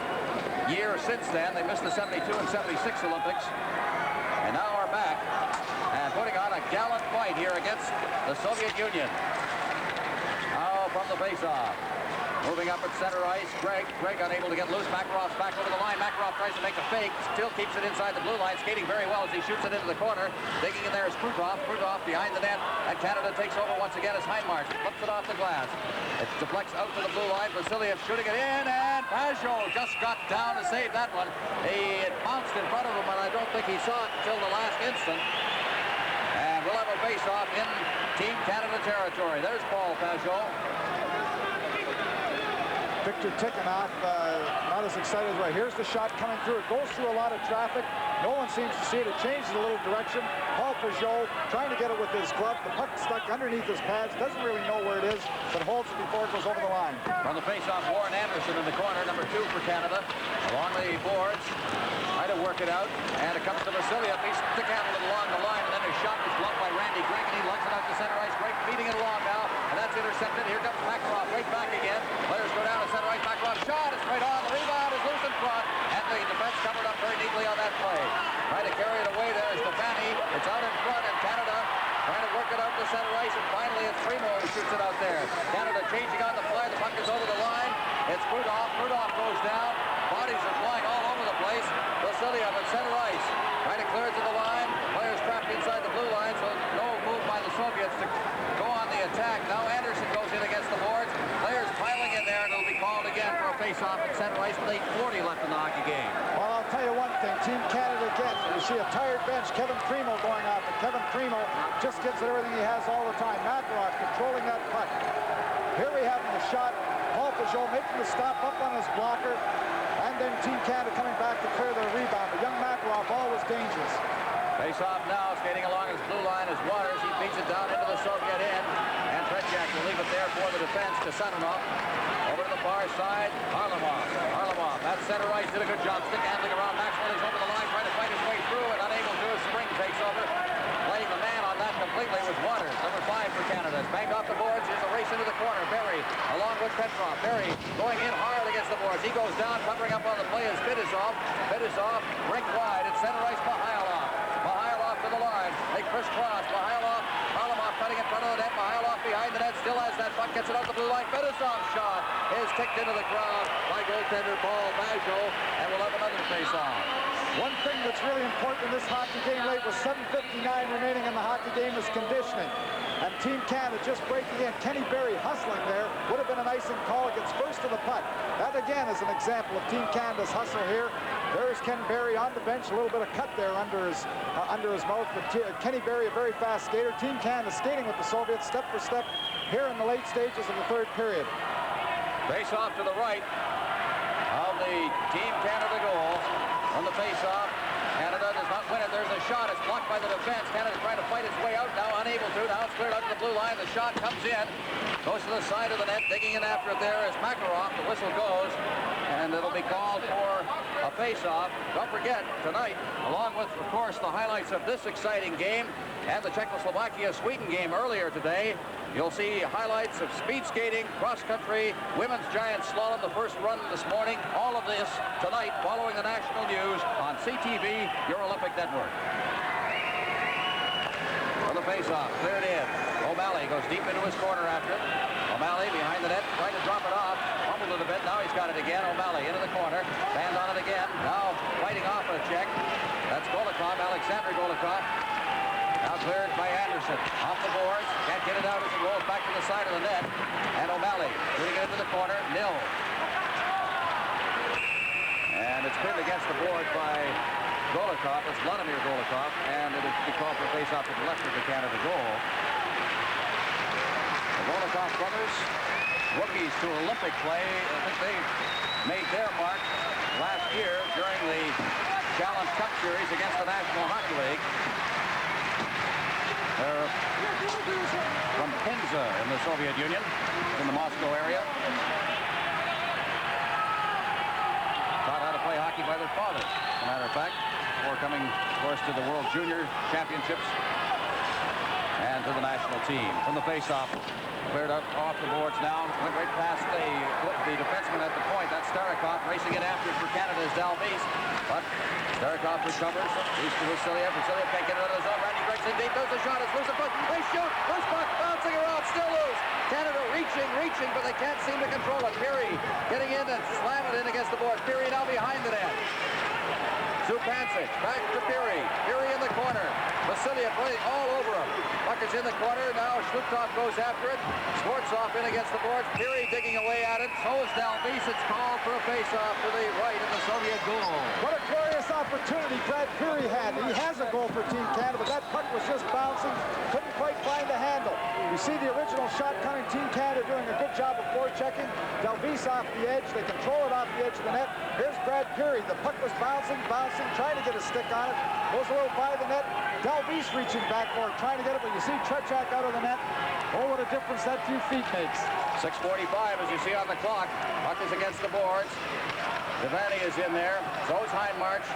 year since then. They missed the 72 and 76 Olympics. And now are back and putting on a gallant fight here against the Soviet Union. Now from the face-off. Moving up at center ice, Craig unable to get loose. Makarov's back over the line. Makarov tries to make a fake, still keeps it inside the blue line, skating very well as he shoots it into the corner. Digging in there is Prudhoff behind the net, and Canada takes over once again as Heinmarch flips it off the glass. It deflects out to the blue line. Vasiliev shooting it in, and Pajot just got down to save that one. It bounced in front of him, and I don't think he saw it until the last instant. And we'll have a face-off in Team Canada territory. There's Paul Pajot.
Victor Tikhonov not as excited as right. Here's the shot coming through. It goes through a lot of traffic. No one seems to see it. It changes a little direction. Paul Pajot trying to get it with his glove. The puck stuck underneath his pads. Doesn't really know where it is, but holds it before it goes over the line.
From the face-off, Warren Anderson in the corner, number 2 for Canada. Along the boards, trying to work it out. And it comes to Vasiliev. He stick handled it along the line, and then his shot was blocked by Randy Gregg, and he lugs it out to center ice. Gregg feeding it along now, and that's intercepted. Here comes Makarov right back again. Players go down to center ice. Makarov shot is straight on. The rebound is loose in front, and the defense covered up very neatly on that play. Trying to carry it away there is Stefani. It's out in front, and Canada trying to work it out to center ice, and finally it's Primo who shoots it out there. Canada changing on the fly. The puck is over the line. It's Rudolph. Rudolph goes down. Bodies are flying all over the place. Vasiliev at center ice. Trying to clear it to the line. Players trapped inside the blue line, so no move by the Soviets to go on the attack. Now Anderson goes in against the boards. Players piling in there, and it'll be called again for a face-off at center ice with 8:40 left in the hockey game.
Well, I'll tell you one thing. Team Canada gets it. You see a tired bench. Kevin Primo going off, and Kevin Primo just gives it everything he has all the time. Makarov controlling that puck. Here we have the shot. Paul Pajot making the stop up on his blocker. And then Team Canada coming back to clear their rebound. But young Makarov always dangerous.
Face-off now, skating along his blue line is Waters. He beats it down into the Soviet end. And Tretiak will leave it there for the defense to Sanonov. Over to the far side, Harlamov. Harlamov, that center ice, did a good job stick handling around Maxwell. He's over the line trying to fight his way through and unable to. Spring takes over. Playing the man on that completely was Waters, number 5 for Canada. It's banged off the boards. Here's a race into the corner. Berry along with Petrov. Berry going in hard against the boards. He goes down, covering up on the play is Fedosov. Fedosov, rink wide. It's center ice, Mihailov. Mihailov to the line. They crisscross. Mihailov, Harlamov cutting in front of the net. Mihailov behind the net. Still has that puck. Gets it out the blue line. Fedosov's shot is kicked into the crowd by goaltender Paul Pajot, and we'll have another face-off.
One thing that's really important in this hockey game late with 7:59 remaining in the hockey game is conditioning. And Team Canada just breaking in. Kenny Berry hustling there. Would have been an icing call. Gets first to the puck. That again is an example of Team Canada's hustle here. There's Ken Berry on the bench. A little bit of cut there under his mouth. But Kenny Berry, a very fast skater. Team Canada skating with the Soviets step for step here in the late stages of the third period.
Face off to the right of the Team Canada goal. On the face-off, Canada does not win it. There's a shot. It's blocked by the defense. Canada trying to fight its way out. Now unable to. Now it's cleared out to the blue line. The shot comes in. Goes to the side of the net. Digging in after it there is Makarov. The whistle goes. And it'll be called for a face-off. Don't forget, tonight, along with, of course, the highlights of this exciting game and the Czechoslovakia-Sweden game earlier today, you'll see highlights of speed skating, cross-country, women's giant slalom, the first run this morning. All of this tonight following the national news on CTV, your Olympic network. For the face-off, cleared in. O'Malley goes deep into his corner after it. O'Malley behind the net, trying to drop it off. Fumbled it a bit. Now he's got it again. O'Malley into the corner. Band on it again. Now fighting off a check. That's Golikov, Alexander Golikov. Now cleared by Anderson. Off the boards. Can't get it out as it rolls back to the side of the net. And O'Malley shooting it into the corner. Nil. And it's pinned against the board by Golikov. It's Vladimir Golikov. And it is to be called for a face-off to the left of the Canada goal. The Golikov brothers, rookies to Olympic play. I think they made their mark last year during the Challenge Cup Series against the National Hockey League. They're from Penza in the Soviet Union, in the Moscow area. Taught how to play hockey by their father, as a matter of fact, before coming, of course, to the World Junior Championships and to the national team. From the face-off, cleared up off the boards now, went right past the defenseman at the point. That's Starikov racing it after for Canada's Dalvis. But Starikov recovers. He's to Vasiliev. Vasiliev can't get it out of the zone. Randy Greg's in deep. There's a shot. It's loose. They shoot. Loose puck. Bouncing around. Still loose. Canada reaching, but they can't seem to control it. Peary getting in and slam it in against the boards. Peary now behind the net. Zupancic back to Peary. Peary in the corner. Vasiliev running all over him. Puck is in the corner. Now Shlukov goes after it. Schwartzov in against the boards. Peary digging away at it. So is Dalvis. It's called for a face-off to the right of the Soviet goal.
What a glorious opportunity Brad Peary had. He has a goal for Team Canada, but that puck was just bouncing. Couldn't quite find the handle. He see the original shot coming. Team Canada doing a good job of forechecking. Delvis off the edge. They control it off the edge of the net. Here's Brad Peary. The puck was bouncing, trying to get a stick on it. Goes a little by the net. Delvis reaching back for it, trying to get it, but you see Trechak out of the net. Oh, what a difference that few feet makes.
6:45 as you see on the clock. Puck is against the boards. Devaney is in there. So's Hindmarch.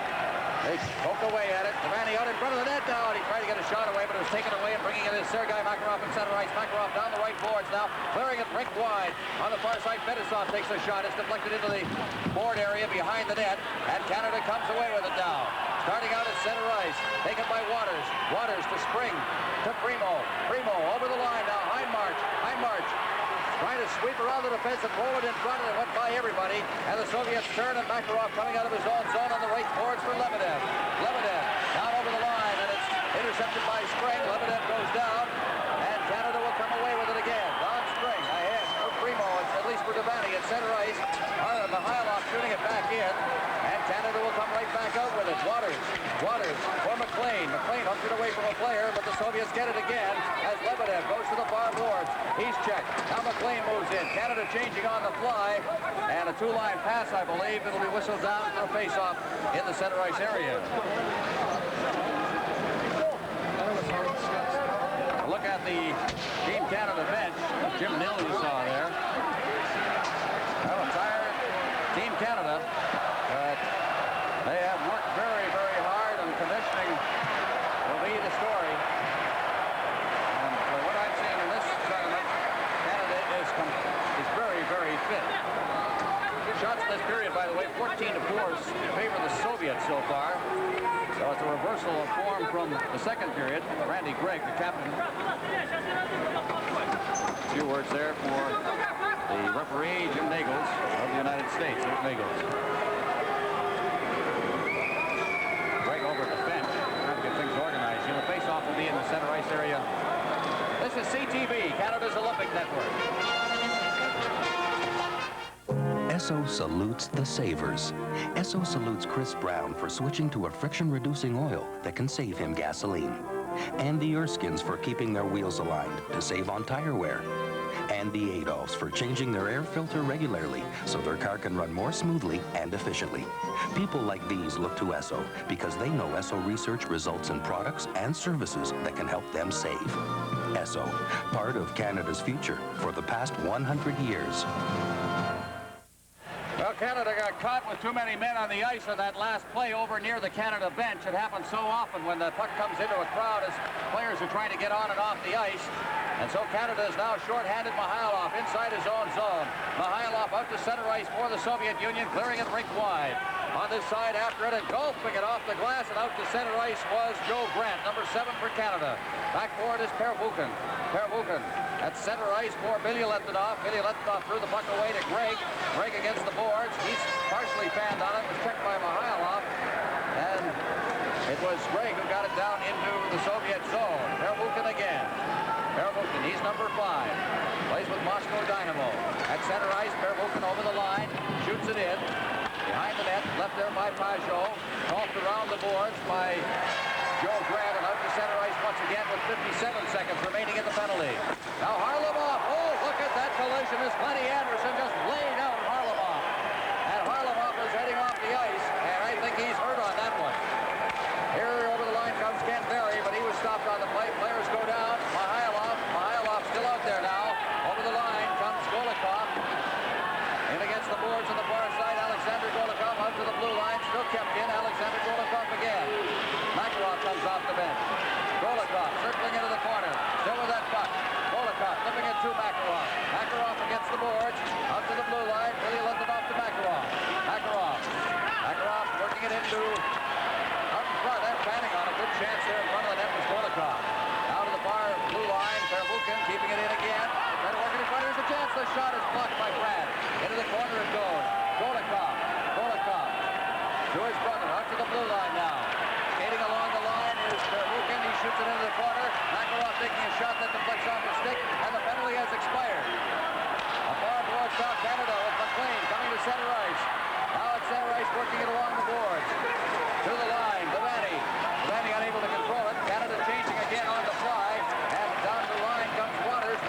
They poke away at it. Devaney out in front of the net now, and he tried to get a shot away, but it was taken away, and bringing it is Sergei Makarov in center ice. Makarov down the right boards now, clearing it rink wide. On the far side, Fetisov takes a shot. It's deflected into the board area behind the net, and Canada comes away with it now. Starting out at center ice, taken by Waters. Waters to Spring, to Primo. Primo over the line now, Hindmarch. Hindmarch trying to sweep around the defense and roll it in front, and it went by everybody. And the Soviets turn, and Makarov coming out of his own zone on the right boards for Lebedev. Lebedev down over the line, and it's intercepted by Spring. Lebedev goes down, and Canada will come away with it again. Don Spring ahead for Primo, at least for Devaney at center ice. Mihailov shooting it back in, and Canada will come right back out with it. Waters for McLean. McLean hooks it away from a player, but the Soviets get it again as Lebedev goes to the far boards. He's checked. Now McLean moves in. Canada changing on the fly, and a two-line pass, I believe. It'll be whistled down for a face-off in the center ice area. Look at the Team Canada bench. Jim Nill you saw there. Well, a tired Team Canada, but they have worked very, very hard, and conditioning will be the story. And what I've seen in this tournament, Canada is very, very fit. Shots in this period, by the way, 14-4 in favor of the Soviets so far. So it's a reversal of form from the second period. Randy Gregg, the captain. A few words there for the referee, Jim Nagels of the United States. There's Nagels. Gregg over at the bench, trying to get things organized. The face-off will be in the center ice area. This is CTV, Canada's Olympic Network.
Esso salutes the savers. Esso salutes Chris Brown for switching to a friction-reducing oil that can save him gasoline. And the Erskines for keeping their wheels aligned to save on tire wear. And the Adolphs for changing their air filter regularly so their car can run more smoothly and efficiently. People like these look to Esso because they know Esso research results in products and services that can help them save. Esso, part of Canada's future for the past 100 years.
Well, Canada got caught with too many men on the ice on that last play over near the Canada bench. It happens so often when the puck comes into a crowd as players are trying to get on and off the ice. And so Canada is now short-handed Mihailov inside his own zone. Mihailov out to center ice for the Soviet Union, clearing it rink wide. On this side after it, and golfing it off the glass and out to center ice was Joe Grant, number 7 for Canada. Back forward is Pervukin. Pervukin at center ice for Billy Letinoff. Billy Letinoff threw the puck away to Gregg. Gregg against the boards. He's partially fanned on it. Was checked by Mihailov. And it was Gregg who got it down into the Soviet zone. Pervukin again. Pervukin, he's number 5. Plays with Moscow Dynamo. At center ice, Pervukin over the line. Shoots it in. Behind the net, left there by Pajot. Golfed around the boards by Joe Grant, and out to center ice once again with 57 seconds remaining in the penalty. Now Harlamov, oh, look at that collision as Lenny Anderson just laid out Harlamov. And Harlamov is heading off the ice, and I think he's hurt on that one. Here over the line comes Ken Berry, but he was stopped on the play. Players go down. Mihailov still out there now. Over the line comes Golikov. In against the boards on the far side, Alexander Golikov out to the blue line, still kept in. Alexander Golikov again. Makarov comes off the bench. Golikov circling into the corner, still with that puck. Golikov flipping it to Makarov. Makarov against the boards, out to the blue line. Billy left it off to Makarov. Makarov working it into out in front. That's panning on a good chance there in front of the net was Golikov. Out to the far blue line, Pervukin keeping it in again. Trying to work it in front. Here's a chance. The shot is blocked by Brad. Into the corner it goes. Golikov to his brother, out to the blue line now. Skating along the line is Pervukin. He shoots it into the corner. Makarov taking a shot that deflects off his stick, and the penalty has expired. A far boards South Canada with McLean coming to center ice. Now at center ice, working it along the boards. To the line, Devaney. Devaney unable to control it. Canada changing again on the fly, and down the line comes Waters.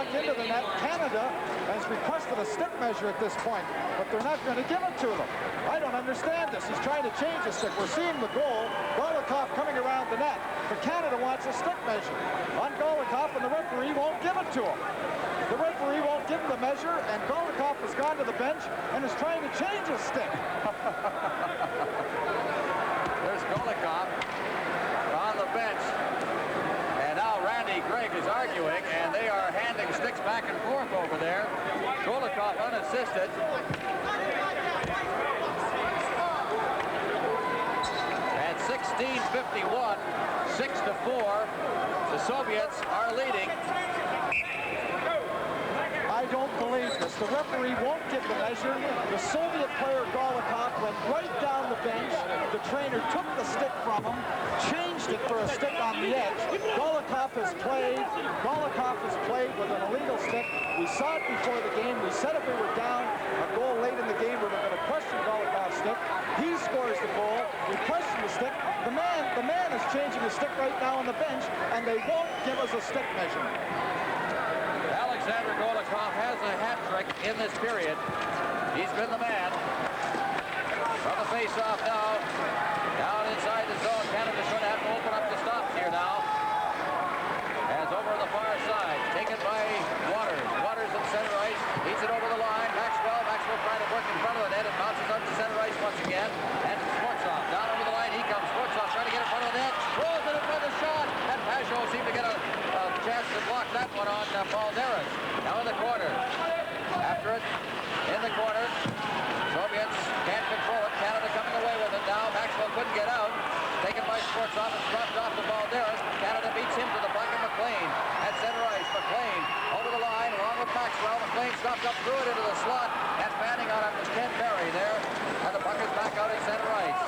back into the net. Canada has requested a stick measure at this point, but they're not going to give it to them. I don't understand this. He's trying to change the stick. We're seeing the goal. Golikov coming around the net, but Canada wants a stick measure on Golikov, and the referee won't give it to him. The referee won't give him the measure, and Golikov has gone to the bench and is trying to change his stick.
There's Golikov on the bench. And now Randy Gregg is arguing, and they are handing sticks back and forth over there. Golikov unassisted. At 16:51, 6-4, the Soviets are leading.
I don't believe this. The referee won't give the measure. The Soviet player Golikov went right down the bench. The trainer took the stick from him, changed it for a stick on the edge. Golikov has played with an illegal stick. We saw it before the game. We said if we were down a goal late in the game, we were going to question Golikov's stick. He scores the goal. We question the stick. The man is changing the stick right now on the bench, and they won't give us a stick measurement.
Alexander Golikov has a hat trick in this period. He's been the man. From the face-off now. Down inside the zone. Canada's going to have to open up the stops here now. As over on the far side. Taken by Waters. Waters at center ice. Leads it over the line. Maxwell trying to work in front of the net. It bounces up to center ice once again. And Sportsov down over the line. He comes. Sportsov trying to get in front of the net. Rolls it in front of the shot. And Pajot seemed to get a chance to block that one on Balderas. Now in the corner. After it, in the corner. Soviets can't control it. Canada coming away with it now. Maxwell couldn't get out. Taken by Sportsov and dropped off to Balderas. Canada beats him to the puck, and McLean at center ice. McLean over the line along with Maxwell. McLean stopped up through it into the slot. And fanning on it was Ken Berry there. And the puck is back out at center ice.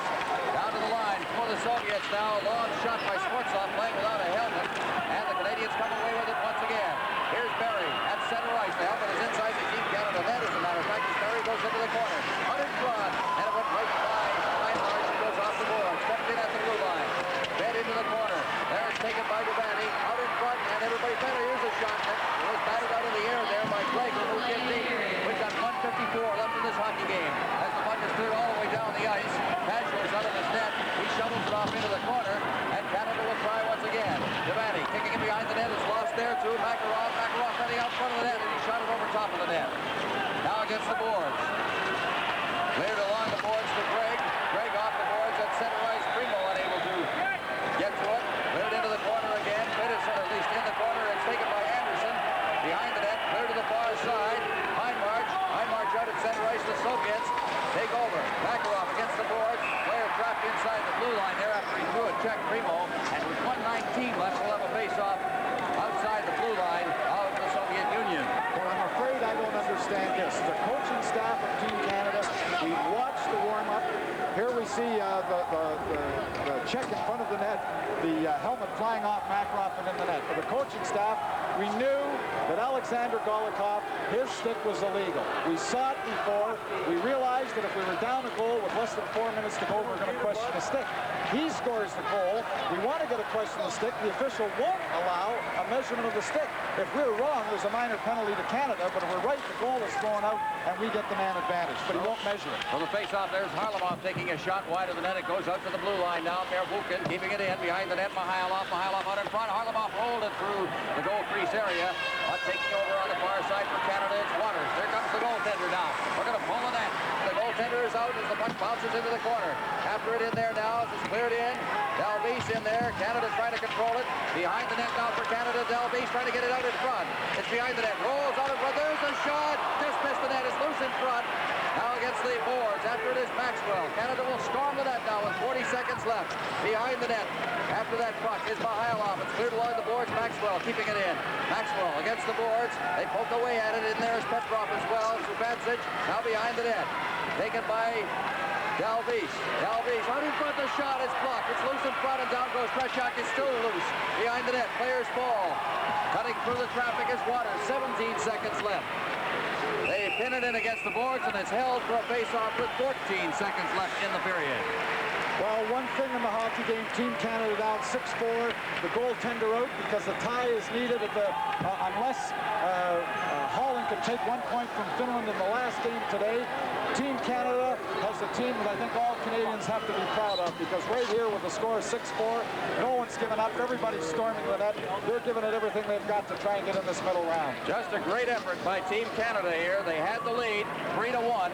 Down to the line for the Soviets now. Long shot by Sportsov playing without a helmet. And the Canadians come away with it once again. Here's Berry at center ice. The helmet is inside the Team Canada net, as a matter of fact, as Berry goes into the corner. Out in front, and it went right by Reinhardt, who goes off the board. Stepped in at the blue line. Fed into the corner. There it's taken by Giovanni. Out in front, and everybody better. Here's a shot that was batted out in the air there by Blake, who moved in deep. We've got 1:54 left in this hockey game. As the puck is cleared all the way down the ice, Pajot is out of his net. He shovels it off into the corner, and Canada will try once again. Giovanni kicking it behind the net is lost there to Makarov. Makarov running out front of the net, and he shot it over top of the net. Now against the boards. Cleared along the boards to Gregg. Gregg off the boards at center ice. Primo unable to get to it. Cleared into the corner again. Peterson at least in the corner. It's taken by Anderson. Behind the net. Cleared to the far side. Heinmarch out at center ice. The Soviets take over. Makarov against the boards. Player trapped inside the blue line there after he threw a check. Primo. And with 1:19 left, we'll have a face-off outside the blue line of the Soviet Union.
Well, I'm afraid I don't understand this. The coaching staff of Team Canada, we watched the warm-up. Here we see the check in front of the net, the helmet flying off Makarov and in the net. For the coaching staff, we knew that Alexander Golikov, his stick was illegal. We saw it before. We realized that if we were down a goal with less than 4 minutes to go, we were going to question the stick. He scores the goal. We want to get a question of the stick. The official won't allow a measurement of the stick. If we're wrong, there's a minor penalty to Canada, but if we're right, the goal is thrown out, and we get the man advantage, but he won't measure it.
For the face-off, there's Harlamov taking a shot wide of the net. It goes out to the blue line now. Verbuchen keeping it in behind the net. Mihailov out in front. Harlamov rolled it through the goal crease area. Taking over on the far side for Canada, it's Waters. There comes the goaltender now. We're going to pull the net. The goaltender is out as the puck bounces into the corner. After it in there now, it's cleared in. Dalvis in there. Canada trying to control it. Behind the net now for Canada. Dalvis trying to get it out in front. It's behind the net. Rolls out in front. There's a shot. Just missed the net. It's loose in front. Now against the boards. After it is Maxwell. Canada will storm the net now with 40 seconds left. Behind the net. After that puck is Mihailov. It's cleared along the boards. Maxwell keeping it in. Maxwell against the boards. They poke away at it. In there is Petrov as well. Subasic now behind the net. Taken by Dalvis. Dalvis out in front. The shot is blocked. It's loose in front, and down goes Treshak. Is still loose behind the net. Players fall. Cutting through the traffic is Waters. 17 seconds left. They pin it in against the boards, and it's held for a face-off with 14 seconds left in the period.
Well, one thing in the hockey game, Team Canada down 6-4. The goaltender out because the tie is needed at the, unless Holland could take 1 point from Finland in the last game today. Team Canada has a team that I think all Canadians have to be proud of, because right here with the score 6-4, no one's given up. Everybody's storming the net. They're giving it everything they've got to try and get in this middle round.
Just a great effort by Team Canada here. They had the lead, 3-1.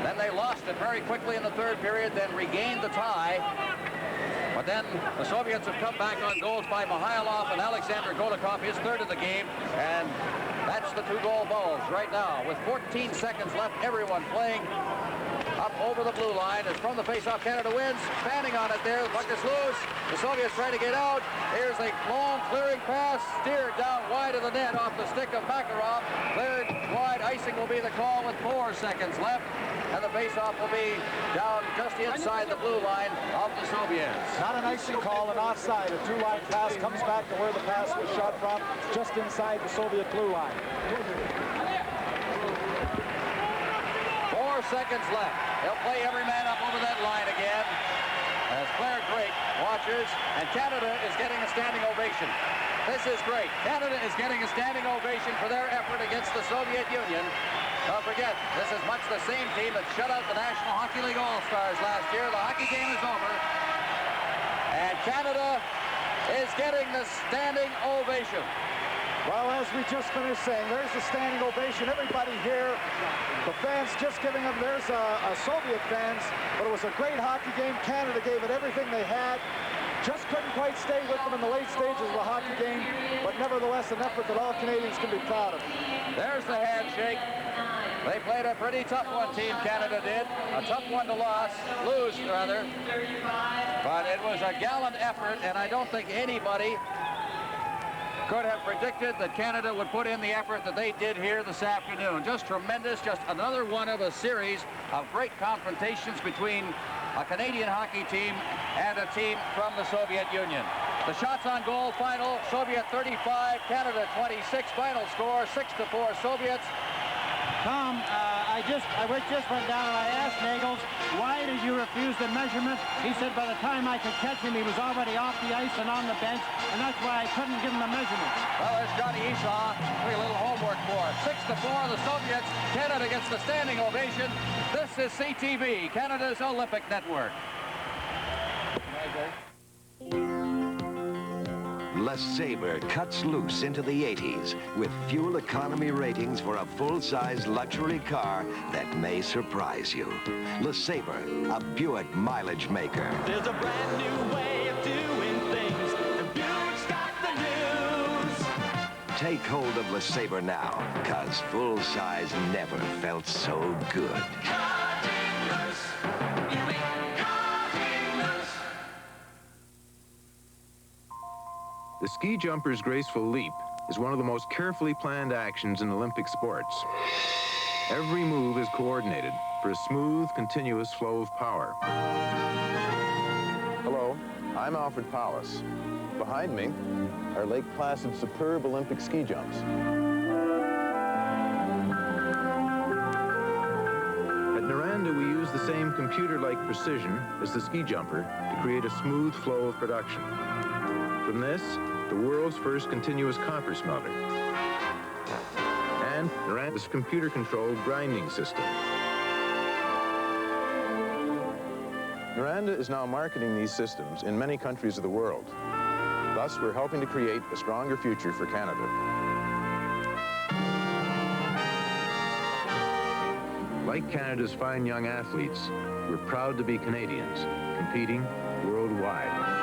Then they lost it very quickly in the third period, then regained the tie. But then the Soviets have come back on goals by Mikhailov and Alexander Golikov, his third of the game, and that's the 2-goal balls right now. With 14 seconds left, everyone playing up over the blue line. It's from the face-off. Canada wins. Standing on it there. The puck is loose. The Soviets trying to get out. Here's a long clearing pass. Steered down wide of the net off the stick of Makarov. Cleared wide. Icing will be the call with 4 seconds left. And the face-off will be down just inside the blue line of the Soviets.
Not an icing call, an offside. A 2-line pass comes back to where the pass was shot from, just inside the Soviet blue line.
4 seconds left. They'll play every man up over that line again. As Claire Drake watches, and Canada is getting a standing ovation. This is great. Canada is getting a standing ovation for their effort against the Soviet Union. Don't forget, this is much the same team that shut out the National Hockey League All-Stars last year. The hockey game is over. And Canada is getting the standing ovation.
Well, as we just finished saying, there's the standing ovation. Everybody here, the fans just giving them, there's a Soviet fans, but it was a great hockey game. Canada gave it everything they had. Just couldn't quite stay with them in the late stages of the hockey game, but nevertheless an effort that all Canadians can be proud of.
There's the handshake. They played a pretty tough one, Team Canada did. A tough one to lose, rather. But it was a gallant effort, and I don't think anybody could have predicted that Canada would put in the effort that they did here this afternoon. Just tremendous, just another one of a series of great confrontations between a Canadian hockey team and a team from the Soviet Union. The shots on goal final, Soviet 35, Canada 26, final score 6-4 Soviets.
Tom, I just went down and I asked Nagels, why did you refuse the measurements? He said by the time I could catch him, he was already off the ice and on the bench, and that's why I couldn't give him the measurements.
Well, there's Johnny Esau doing a little homework for us. 6-4, the Soviets. Canada gets the standing ovation. This is CTV, Canada's Olympic Network.
LeSabre cuts loose into the 80s with fuel economy ratings for a full-size luxury car that may surprise you. LeSabre, a Buick mileage maker.
There's a brand new way of doing things, and Buick's got the news.
Take hold of LeSabre now, because full-size never felt so good.
The ski jumper's graceful leap is one of the most carefully planned actions in Olympic sports. Every move is coordinated for a smooth, continuous flow of power. Hello, I'm Alfred Powis. Behind me are Lake Placid's superb Olympic ski jumps. At Noranda, we use the same computer-like precision as the ski jumper to create a smooth flow of production. From this, the world's first continuous copper smelter, and Noranda's computer-controlled grinding system. Noranda is now marketing these systems in many countries of the world. Thus, we're helping to create a stronger future for Canada. Like Canada's fine young athletes, we're proud to be Canadians, competing worldwide.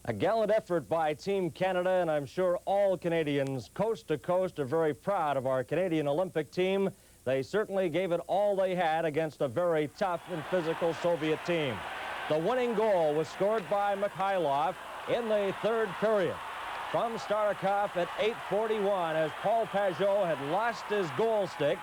A gallant effort by Team Canada, and I'm sure all Canadians coast to coast are very proud of our Canadian Olympic team. They certainly gave it all they had against a very tough and physical Soviet team. The winning goal was scored by Mikhailov in the third period from Starikov at 8:41 as Paul Pajot had lost his goal stick,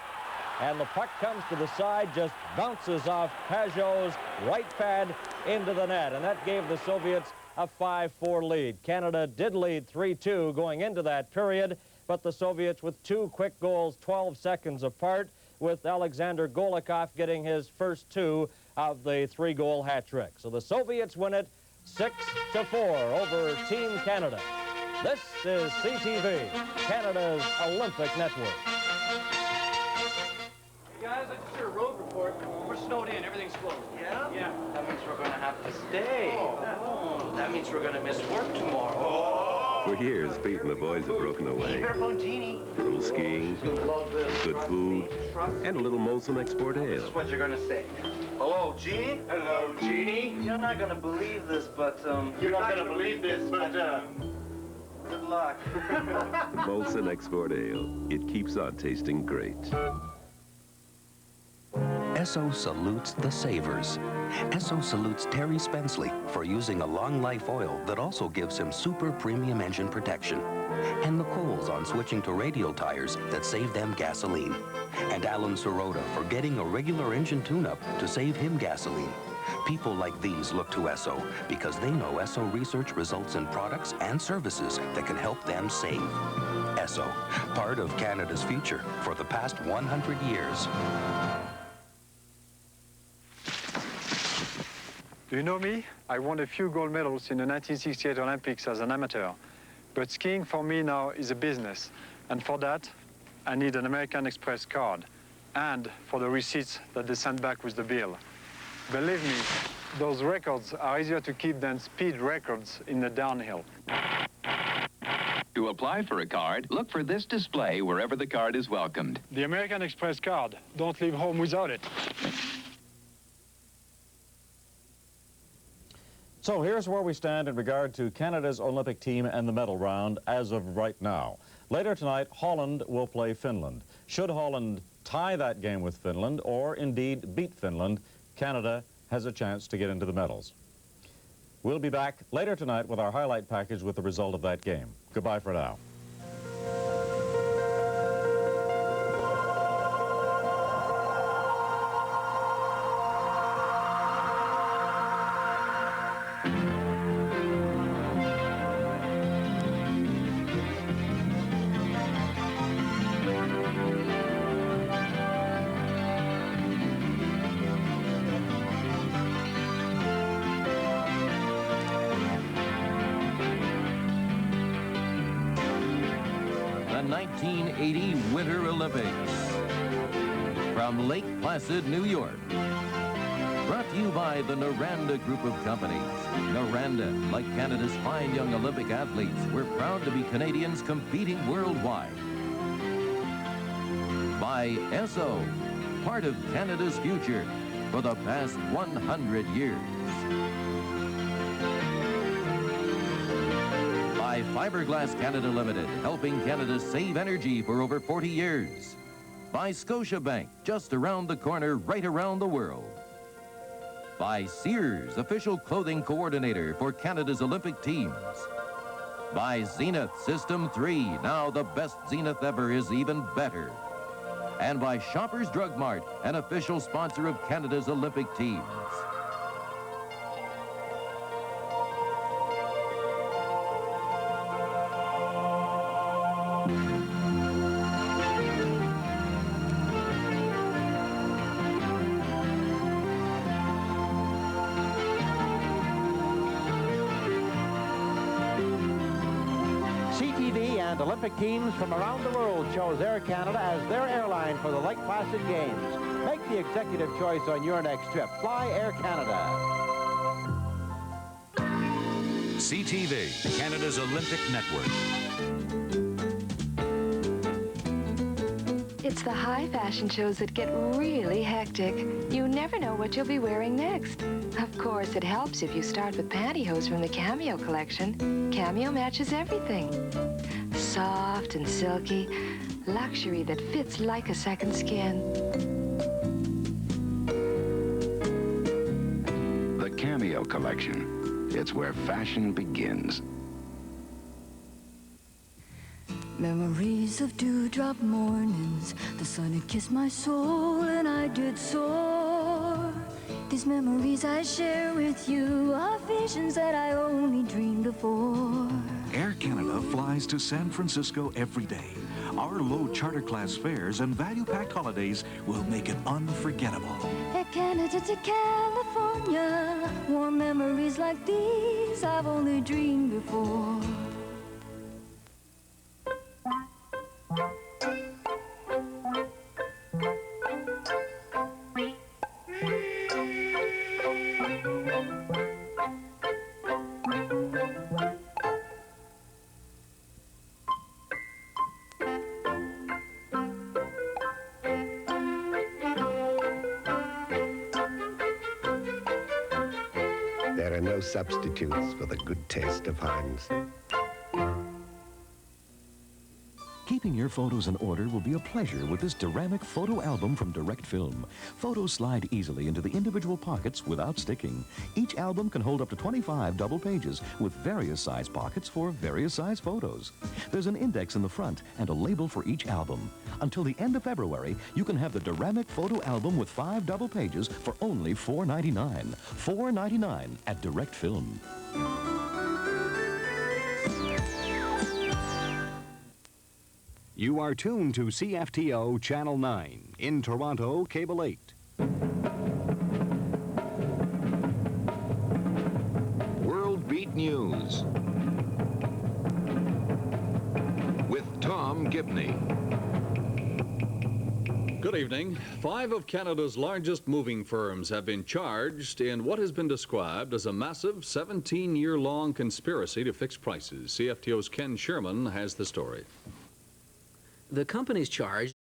and the puck comes to the side, just bounces off Pajot's right pad into the net, and that gave the Soviets a 5-4 lead. Canada did lead 3-2 going into that period, but the Soviets with two quick goals 12 seconds apart with Alexander Golikov getting his first 2 of the 3-goal hat trick. So the Soviets win it 6-4 over Team Canada. This is CTV, Canada's Olympic network.
Hey guys, I just heard a road report. We're snowed in, everything's closed. Yeah? Yeah.
That means we're going to have to stay. Oh. That means we're going to miss work tomorrow.
For years, Pete and the boys have broken away. A little skiing, good food, and a little Molson Export Ale.
This is what you're going to say. Hello, Jeannie? Hello, Jeannie? You're not going to believe this, but,
You're not going to believe this, but,
good luck.
Molson Export Ale. It keeps on tasting great.
Esso salutes the savers. Esso salutes Terry Spenceley for using a long-life oil that also gives him super premium engine protection. And the Coles on switching to radial tires that save them gasoline. And Alan Sirota for getting a regular engine tune-up to save him gasoline. People like these look to Esso because they know Esso research results in products and services that can help them save. Esso, part of Canada's future for the past 100 years.
Do you know me? I won a few gold medals in the 1968 Olympics as an amateur. But skiing for me now is a business. And for that, I need an American Express card. And for the receipts that they send back with the bill. Believe me, those records are easier to keep than speed records in the downhill.
To apply for a card, look for this display wherever the card is welcomed.
The American Express card. Don't leave home without it.
So here's where we stand in regard to Canada's Olympic team and the medal round as of right now. Later tonight, Holland will play Finland. Should Holland tie that game with Finland, or indeed beat Finland, Canada has a chance to get into the medals. We'll be back later tonight with our highlight package with the result of that game. Goodbye for now.
The 1980 Winter Olympics. From Lake Placid, New York. Brought to you by the Noranda Group of Companies. Noranda, like Canada's fine young Olympic athletes, we're proud to be Canadians competing worldwide. By Esso, part of Canada's future for the past 100 years. By Fiberglass Canada Limited, helping Canada save energy for over 40 years. By Scotiabank, just around the corner, right around the world. By Sears, official clothing coordinator for Canada's Olympic teams. By Zenith System 3, now the best Zenith ever is even better. And by Shoppers Drug Mart, an official sponsor of Canada's Olympic teams.
CTV and Olympic teams from around the world chose Air Canada as their airline for the Lake Placid Games. Make the executive choice on your next trip. Fly Air Canada.
CTV, Canada's Olympic network.
It's the high fashion shows that get really hectic. You never know what you'll be wearing next. Of course, it helps if you start with pantyhose from the Cameo collection. Cameo matches everything. Soft and silky, luxury that fits like a second skin.
The Cameo collection. It's where fashion begins.
Memories of dewdrop mornings, the sun had kissed my soul and I did soar. These memories I share with you are visions that I only dreamed before.
Air Canada flies to San Francisco every day
Our low charter class fares and value-packed holidays will make it unforgettable.
At Canada to California, warm memories like these I've only dreamed before.
There are no substitutes for the good taste of Heinz.
Keeping your photos in order will be a pleasure with this ceramic photo album from Direct Film. Photos slide easily into the individual pockets without sticking. Each album can hold up to 25 double pages with various size pockets for various size photos. There's an index in the front and a label for each album. Until the end of February, you can have the ceramic photo album with 5 double pages for only $4.99. $4.99 at Direct Film.
You are tuned to CFTO Channel 9 in Toronto, Cable 8.
World Beat News with Tom Gibney.
Good evening. 5 of Canada's largest moving firms have been charged in what has been described as a massive 17-year-long conspiracy to fix prices. CFTO's Ken Sherman has the story.
The companies charged